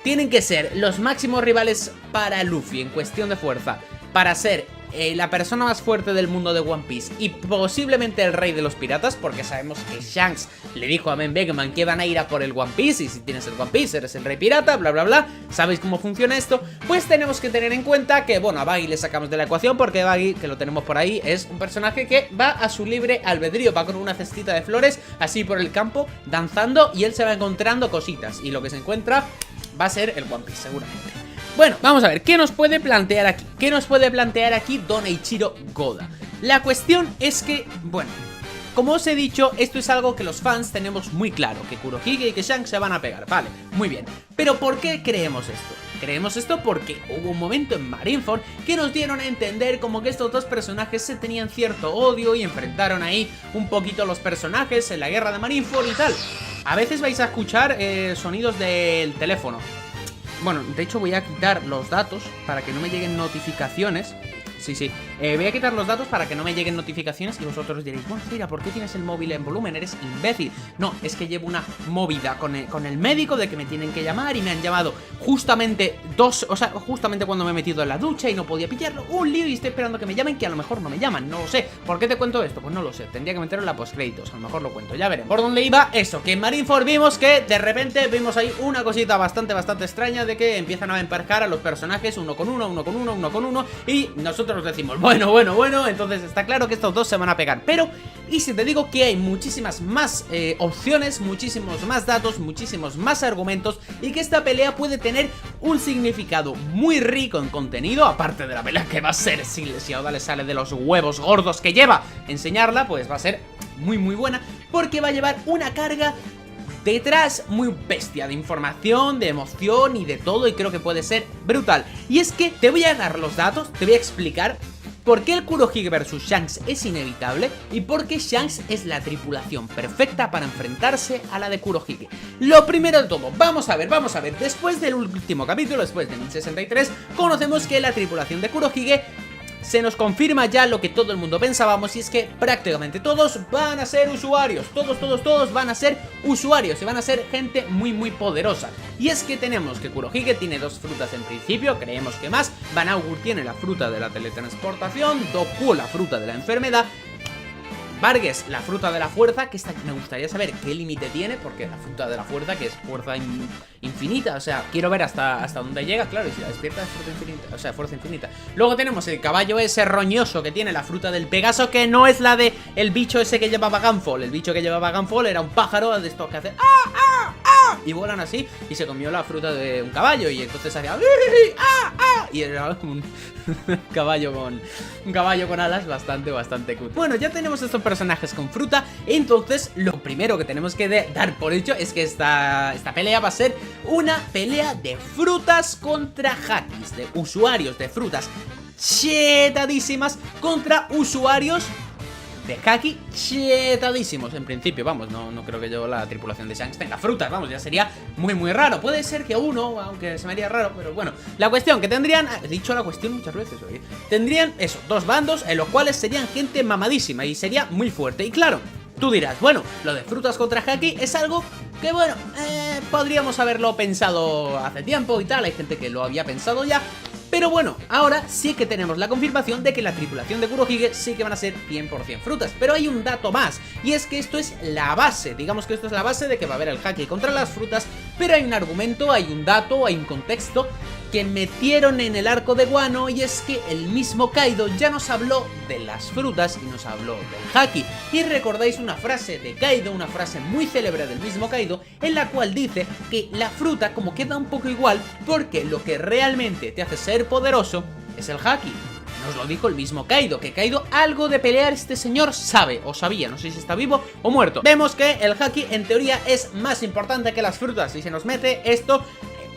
S1: tienen que ser los máximos rivales para Luffy en cuestión de fuerza, para ser la persona más fuerte del mundo de One Piece y posiblemente el rey de los piratas, porque sabemos que Shanks le dijo a Ben Beckman que van a ir a por el One Piece, y si tienes el One Piece eres el rey pirata, bla bla bla. ¿Sabéis cómo funciona esto? Pues tenemos que tener en cuenta que, bueno, a Baggy le sacamos de la ecuación, porque Baggy, que lo tenemos por ahí, es un personaje que va a su libre albedrío, va con una cestita de flores así por el campo danzando, y él se va encontrando cositas, y lo que se encuentra va a ser el One Piece seguramente. Bueno, vamos a ver, ¿qué nos puede plantear aquí? ¿Qué nos puede plantear aquí Don Eiichiro Oda? La cuestión es que, bueno, como os he dicho, esto es algo que los fans tenemos muy claro, que Kurohige y que Shanks se van a pegar, vale, muy bien. Pero ¿por qué creemos esto? Creemos esto porque hubo un momento en Marineford que nos dieron a entender como que estos dos personajes se tenían cierto odio y enfrentaron ahí un poquito los personajes en la guerra de Marineford y tal. A veces vais a escuchar sonidos del teléfono. Bueno, de hecho voy a quitar los datos para que no me lleguen notificaciones. Sí, voy a quitar los datos para que no me lleguen notificaciones, y vosotros diréis, bueno, mira, ¿por qué tienes el móvil en volumen? Eres imbécil. No, es que llevo una movida con el médico de que me tienen que llamar, y me han llamado justamente justamente cuando me he metido en la ducha y no podía pillarlo. Un lío, y estoy esperando que me llamen, que a lo mejor no me llaman, no lo sé. ¿Por qué te cuento esto? Pues no lo sé, tendría que meterlo en la postcréditos, a lo mejor lo cuento, ya veremos. ¿Por dónde iba? Eso, que en Marineford vimos que de repente vimos ahí una cosita bastante extraña, de que empiezan a emparjar a los personajes uno con uno, y nosotros nos decimos, bueno, entonces está claro que estos dos se van a pegar. Pero, ¿y si te digo que hay muchísimas más opciones, muchísimos más datos, muchísimos más argumentos, y que esta pelea puede tener un significado muy rico en contenido, aparte de la pelea que va a ser, si a Oda le sale de los huevos gordos que lleva enseñarla, pues va a ser muy buena, porque va a llevar una carga detrás muy bestia de información, de emoción y de todo, y creo que puede ser brutal. Y es que te voy a dar los datos, te voy a explicar por qué el Kurohige vs Shanks es inevitable, y por qué Shanks es la tripulación perfecta para enfrentarse a la de Kurohige. Lo primero de todo, vamos a ver, después del último capítulo, después de 1063, conocemos que la tripulación de Kurohige se nos confirma ya lo que todo el mundo pensábamos, y es que prácticamente todos van a ser usuarios, todos van a ser usuarios, y van a ser gente muy poderosa. Y es que tenemos que Kurohige tiene 2 frutas en principio, creemos que más. Banaugur tiene la fruta de la teletransportación, Doku la fruta de la enfermedad, Vargas la fruta de la fuerza, que esta me gustaría saber qué límite tiene, porque la fruta de la fuerza, que es fuerza infinita, o sea, quiero ver hasta dónde llega, claro, y si la despierta es fuerza infinita, o sea, fuerza infinita. Luego tenemos el caballo ese roñoso que tiene la fruta del Pegaso, que no es la de el bicho ese que llevaba Gunfall. El bicho que llevaba Gunfall era un pájaro de estos que hace ¡ah, ah, ah! Y vuelan así, y se comió la fruta de un caballo, y entonces hacía ¡ah, ah! Y era un caballo con alas bastante cool. Bueno, ya tenemos estos personajes con fruta, entonces lo primero que tenemos que dar por hecho es que esta pelea va a ser una pelea de frutas contra hackis, de usuarios de frutas chetadísimas contra usuarios de haki chetadísimos. En principio, vamos, no creo que yo la tripulación de Shanks tenga frutas, vamos, ya sería muy raro. Puede ser que uno, aunque se me haría raro, pero bueno. La cuestión que tendrían, he dicho la cuestión muchas veces hoy, tendrían eso, dos bandos en los cuales serían gente mamadísima y sería muy fuerte. Y claro, tú dirás, bueno, lo de frutas contra haki es algo que, bueno, podríamos haberlo pensado hace tiempo y tal, hay gente que lo había pensado ya. Pero bueno, ahora sí que tenemos la confirmación de que la tripulación de Kurohige sí que van a ser 100% frutas. Pero hay un dato más, y es que esto es la base, digamos que esto es la base de que va a haber el haki contra las frutas. Pero hay un argumento, hay un dato, hay un contexto que metieron en el arco de Wano, y es que el mismo Kaido ya nos habló de las frutas y nos habló del haki. Y recordáis una frase de Kaido, una frase muy célebre del mismo Kaido, en la cual dice que la fruta como queda un poco igual, porque lo que realmente te hace ser poderoso es el haki. Nos lo dijo el mismo Kaido, que Kaido algo de pelear este señor sabe, o sabía, no sé si está vivo o muerto. Vemos que el haki en teoría es más importante que las frutas, y se nos mete esto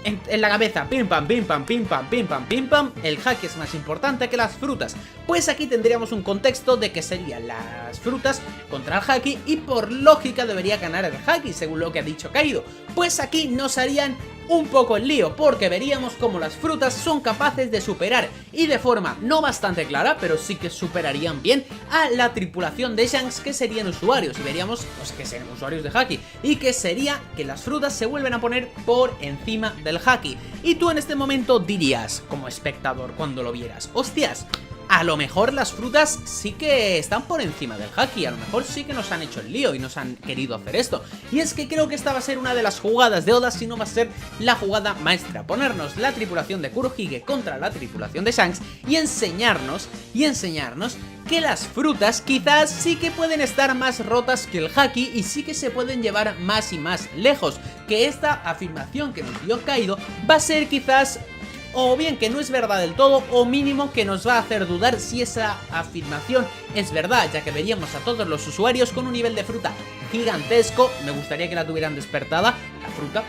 S1: en la cabeza, pim pam, pim pam, pim pam, pim pam, pim pam, el haki es más importante que las frutas. Pues aquí tendríamos un contexto de que serían las frutas contra el haki, y por lógica debería ganar el haki, según lo que ha dicho Kaido. Pues aquí nos harían un poco el lío, porque veríamos cómo las frutas son capaces de superar, y de forma no bastante clara, pero sí que superarían bien a la tripulación de Shanks, que serían usuarios, y veríamos pues, que serían usuarios de haki, y que sería que las frutas se vuelven a poner por encima del haki. Y tú en este momento dirías, como espectador cuando lo vieras, hostias, a lo mejor las frutas sí que están por encima del haki, a lo mejor sí que nos han hecho el lío y nos han querido hacer esto. Y es que creo que esta va a ser una de las jugadas de Oda, si no va a ser la jugada maestra, ponernos la tripulación de Kurohige contra la tripulación de Shanks y enseñarnos que las frutas quizás sí que pueden estar más rotas que el haki, y sí que se pueden llevar más y más lejos, que esta afirmación que nos dio Kaido va a ser quizás o bien que no es verdad del todo, o mínimo que nos va a hacer dudar si esa afirmación es verdad, ya que veríamos a todos los usuarios con un nivel de fruta gigantesco. Me gustaría que la tuvieran despertada, la fruta,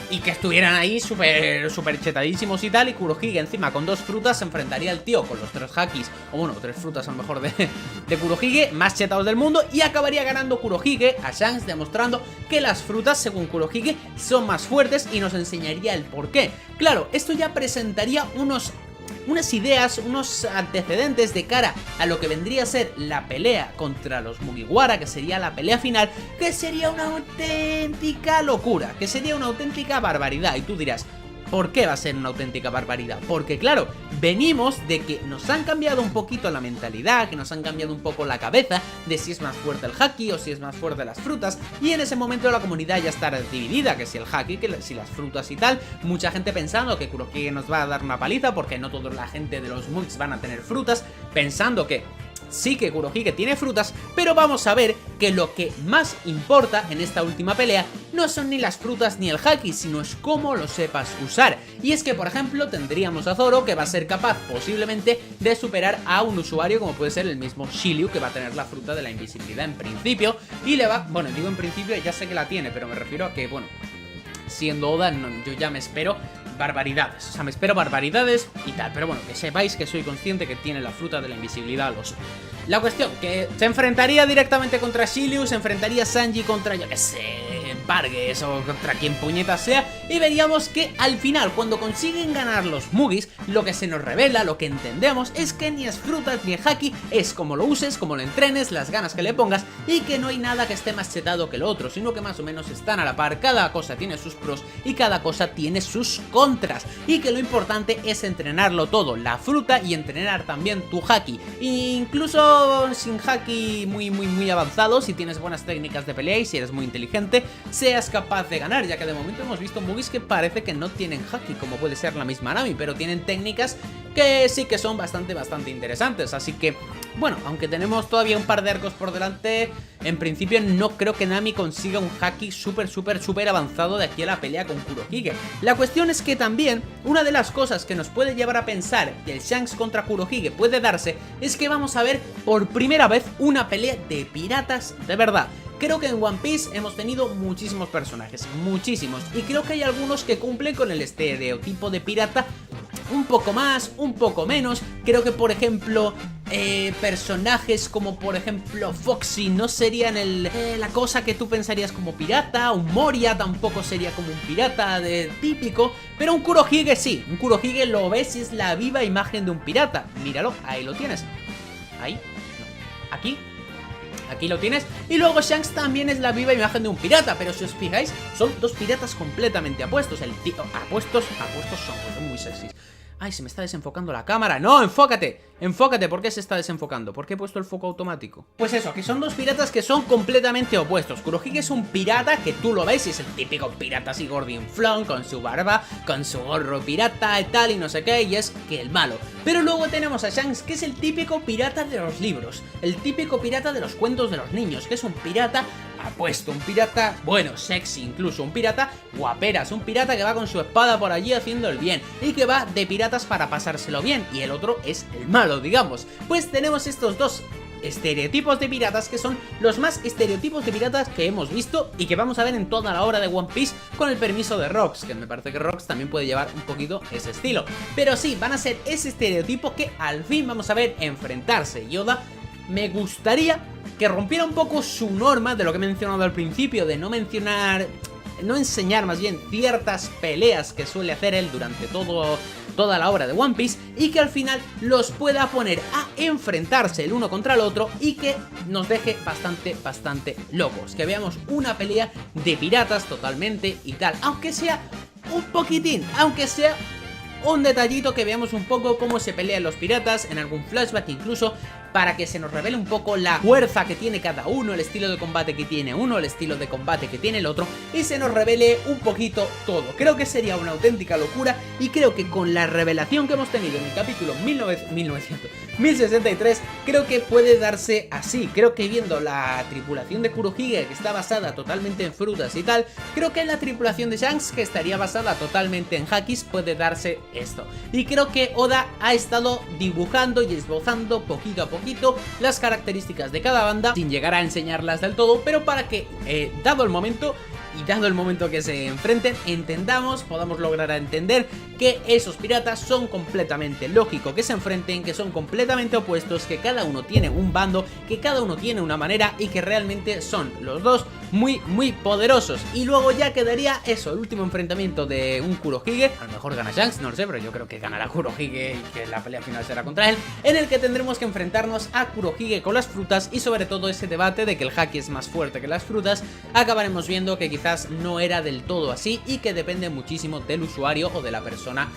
S1: y que estuvieran ahí súper chetadísimos y tal, y Kurohige encima con dos frutas se enfrentaría al tío con los tres hakis, o bueno, tres frutas a lo mejor de Kurohige, más chetados del mundo, y acabaría ganando Kurohige a Shanks, demostrando que las frutas, según Kurohige, son más fuertes, y nos enseñaría el porqué. Claro, esto ya presentaría unas ideas, unos antecedentes de cara a lo que vendría a ser la pelea contra los Mugiwara, que sería la pelea final, que sería una auténtica locura, que sería una auténtica barbaridad. Y tú dirás, ¿por qué va a ser una auténtica barbaridad? Porque claro, venimos de que nos han cambiado un poquito la mentalidad, que nos han cambiado un poco la cabeza de si es más fuerte el haki o si es más fuerte las frutas, y en ese momento la comunidad ya estará dividida, que si el haki, que si las frutas y tal, mucha gente pensando que Kurohige nos va a dar una paliza, porque no toda la gente de los Mugs van a tener frutas, pensando que sí que Kurohige tiene frutas, pero vamos a ver que lo que más importa en esta última pelea no son ni las frutas ni el haki, sino es cómo lo sepas usar. Y es que, por ejemplo, tendríamos a Zoro, que va a ser capaz posiblemente de superar a un usuario como puede ser el mismo Shiryu, que va a tener la fruta de la invisibilidad en principio, y le va, bueno, digo en principio, ya sé que la tiene, pero me refiero a que, bueno, siendo Oda, no, yo ya me espero barbaridades, o sea, me espero barbaridades y tal, pero bueno, que sepáis que soy consciente que tiene la fruta de la invisibilidad, lo sé. La cuestión, que se enfrentaría directamente contra Shiryu, se enfrentaría Sanji contra, yo qué sé, Vargas o contra quien puñetas sea, y veríamos que al final, cuando consiguen ganar los Mugis, lo que se nos revela, lo que entendemos, es que ni es frutas ni es haki, es como lo uses, como lo entrenes, las ganas que le pongas, y que no hay nada que esté más chetado que lo otro, sino que más o menos están a la par, cada cosa tiene sus pros y cada cosa tiene sus contras, y que lo importante es entrenarlo todo, la fruta y entrenar también tu haki, incluso sin haki muy avanzado, si tienes buenas técnicas de pelea y si eres muy inteligente, seas capaz de ganar, ya que de momento hemos visto Mugis que parece que no tienen haki, como puede ser la misma Nami, pero tienen técnicas que sí que son bastante interesantes, así que bueno, aunque tenemos todavía un par de arcos por delante, en principio no creo que Nami consiga un haki súper avanzado de aquí a la pelea con Kurohige. La cuestión es que también una de las cosas que nos puede llevar a pensar que el Shanks contra Kurohige puede darse es que vamos a ver por primera vez una pelea de piratas de verdad. Creo que en One Piece hemos tenido muchísimos personajes, muchísimos, y creo que hay algunos que cumplen con el estereotipo de pirata un poco más, un poco menos. Creo que por ejemplo personajes como por ejemplo Foxy no serían la cosa que tú pensarías como pirata. Un Moria tampoco sería como un pirata típico, pero un Kurohige sí, un Kurohige lo ves y es la viva imagen de un pirata. Míralo, ahí lo tienes. Ahí, no, aquí lo tienes. Y luego Shanks también es la viva imagen de un pirata, pero si os fijáis, son dos piratas completamente apuestos. El tío, apuestos son muy sexys. Ay, se me está desenfocando la cámara. No, enfócate, enfócate. ¿Por qué se está desenfocando? ¿Por qué he puesto el foco automático? Pues eso, que son dos piratas que son completamente opuestos. Kurohige es un pirata que tú lo ves y es el típico pirata así gordinflón, con su barba, con su gorro pirata y tal y no sé qué, y es que el malo. Pero luego tenemos a Shanks, que es el típico pirata de los libros, el típico pirata de los cuentos de los niños, que es un pirata apuesto, un pirata, bueno, sexy incluso, un pirata guaperas, un pirata que va con su espada por allí haciendo el bien y que va de piratas para pasárselo bien, y el otro es el malo, digamos. Pues tenemos estos dos estereotipos de piratas que son los más estereotipos de piratas que hemos visto y que vamos a ver en toda la obra de One Piece, con el permiso de Rox, que me parece que Rox también puede llevar un poquito ese estilo. Pero sí, van a ser ese estereotipo que al fin vamos a ver enfrentarse. Yoda me gustaría que rompiera un poco su norma de lo que he mencionado al principio, de no enseñar más bien ciertas peleas que suele hacer él durante toda la obra de One Piece, y que al final los pueda poner a enfrentarse el uno contra el otro y que nos deje bastante locos, que veamos una pelea de piratas totalmente y tal, aunque sea un poquitín, aunque sea un detallito, que veamos un poco cómo se pelean los piratas en algún flashback incluso, para que se nos revele un poco la fuerza que tiene cada uno, el estilo de combate que tiene uno, el estilo de combate que tiene el otro, y se nos revele un poquito todo. Creo que sería una auténtica locura, y creo que con la revelación que hemos tenido en el capítulo 1063, creo que puede darse así. Creo que viendo la tripulación de Kurohige, que está basada totalmente en frutas y tal, creo que la tripulación de Shanks, que estaría basada totalmente en hakis, puede darse esto. Y creo que Oda ha estado dibujando y esbozando poquito a poquito las características de cada banda, sin llegar a enseñarlas del todo, pero para que, dado el momento que se enfrenten, podamos lograr entender que esos piratas son completamente lógico que se enfrenten, que son completamente opuestos, que cada uno tiene un bando, que cada uno tiene una manera, y que realmente son los dos muy poderosos. Y luego ya quedaría eso, el último enfrentamiento de un Kurohige. A lo mejor gana Shanks, no lo sé, pero yo creo que ganará Kurohige y que la pelea final será contra él, en el que tendremos que enfrentarnos a Kurohige con las frutas, y sobre todo ese debate de que el haki es más fuerte que las frutas. Acabaremos viendo que quizás no era del todo así y que depende muchísimo del usuario o de la persona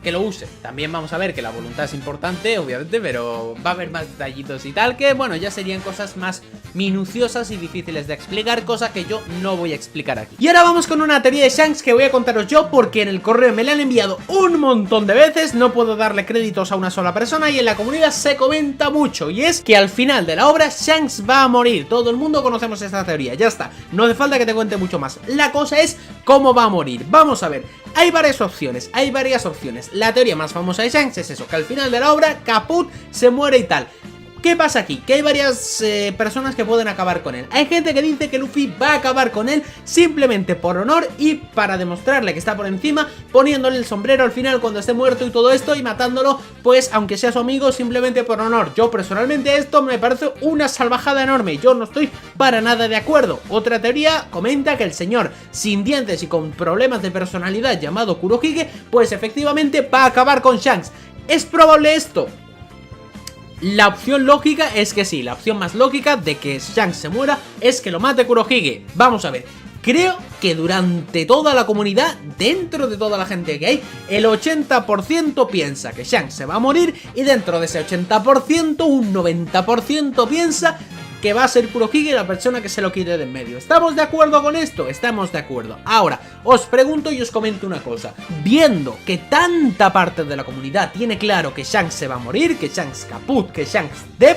S1: que lo use. También vamos a ver que la voluntad es importante, obviamente, pero va a haber más detallitos y tal, que bueno, ya serían cosas más minuciosas y difíciles de explicar, cosa que yo no voy a explicar aquí. Y ahora vamos con una teoría de Shanks que voy a contaros yo, porque en el correo me la han enviado un montón de veces, no puedo darle créditos a una sola persona, y en la comunidad se comenta mucho, y es que al final de la obra Shanks va a morir. Todo el mundo conocemos esta teoría, ya está, no hace falta que te cuente mucho más. La cosa es cómo va a morir. Vamos a ver, hay varias opciones. La teoría más famosa de Shanks es eso, que al final de la obra, caput, se muere y tal. ¿Qué pasa aquí? Que hay varias personas que pueden acabar con él. Hay gente que dice que Luffy va a acabar con él simplemente por honor y para demostrarle que está por encima, poniéndole el sombrero al final cuando esté muerto y todo esto y matándolo, pues aunque sea su amigo, simplemente por honor. Yo personalmente esto me parece una salvajada enorme, yo no estoy para nada de acuerdo. Otra teoría comenta que el señor sin dientes y con problemas de personalidad llamado Kurohige, pues efectivamente va a acabar con Shanks. ¿Es probable esto? La opción lógica es que sí, la opción más lógica de que Shanks se muera es que lo mate Kurohige. Vamos a ver, creo que durante toda la comunidad, dentro de toda la gente que hay, el 80% piensa que Shanks se va a morir y dentro de ese 80%, un 90% piensa que va a ser Kurohige la persona que se lo quite de en medio. ¿Estamos de acuerdo con esto? Estamos de acuerdo. Ahora, os pregunto y os comento una cosa. Viendo que tanta parte de la comunidad tiene claro que Shanks se va a morir, que Shanks caput, que Shanks dead,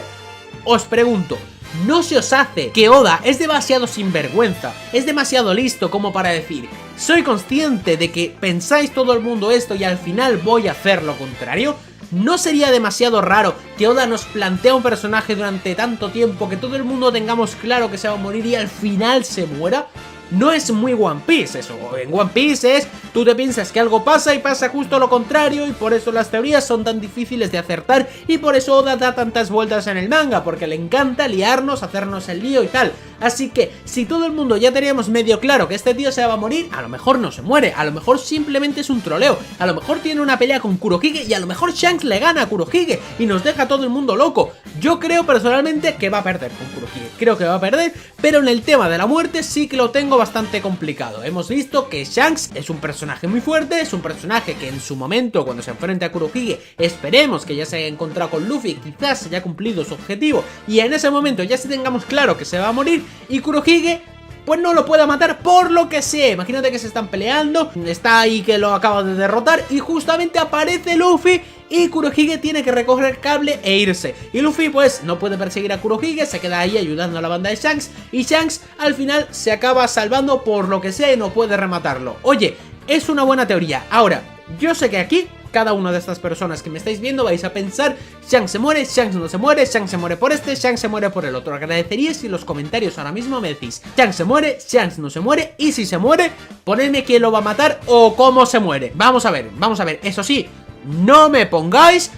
S1: os pregunto, ¿no se os hace que Oda es demasiado sinvergüenza, es demasiado listo como para decir, soy consciente de que pensáis todo el mundo esto y al final voy a hacer lo contrario? ¿No sería demasiado raro que Oda nos plantea un personaje durante tanto tiempo que todo el mundo tengamos claro que se va a morir y al final se muera? No es muy One Piece eso. En One Piece es, tú te piensas que algo pasa y pasa justo lo contrario y por eso las teorías son tan difíciles de acertar y por eso Oda da tantas vueltas en el manga, porque le encanta liarnos, hacernos el lío y tal. Así que, si todo el mundo ya teníamos medio claro que este tío se va a morir, a lo mejor no se muere, a lo mejor simplemente es un troleo, a lo mejor tiene una pelea con Kurohige y a lo mejor Shanks le gana a Kurohige y nos deja a todo el mundo loco. Yo creo personalmente que va a perder con Kurohige, creo que va a perder, pero en el tema de la muerte sí que lo tengo bastante complicado. Hemos visto que Shanks es un personaje muy fuerte, es un personaje que en su momento, cuando se enfrente a Kurohige, esperemos que ya se haya encontrado con Luffy, quizás haya cumplido su objetivo y en ese momento ya sí tengamos claro que se va a morir y Kurohige pues no lo pueda matar por lo que sea. Imagínate que se están peleando, está ahí que lo acaba de derrotar y justamente aparece Luffy y Kurohige tiene que recoger el cable e irse. Y Luffy pues no puede perseguir a Kurohige, se queda ahí ayudando a la banda de Shanks y Shanks al final se acaba salvando por lo que sea y no puede rematarlo. Oye, es una buena teoría. Ahora, yo sé que aquí cada una de estas personas que me estáis viendo vais a pensar, Shanks se muere, Shanks no se muere, Shanks se muere por este, Shanks se muere por el otro. Agradecería si en los comentarios ahora mismo me decís, Shanks se muere, Shanks no se muere, y si se muere, ponedme quién lo va a matar o cómo se muere. Vamos a ver, eso sí, no me pongáis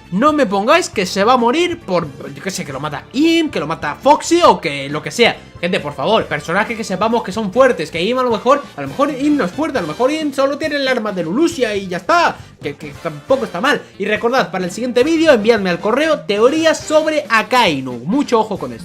S1: que se va a morir por, yo que sé, que lo mata Im, que lo mata Foxy o que lo que sea. Gente, por favor, personajes que sepamos que son fuertes, que Im a lo mejor Im no es fuerte, a lo mejor Im solo tiene el arma de Lulusia y ya está, que tampoco está mal. Y recordad, para el siguiente vídeo enviadme al correo teorías sobre Akainu, mucho ojo con esto.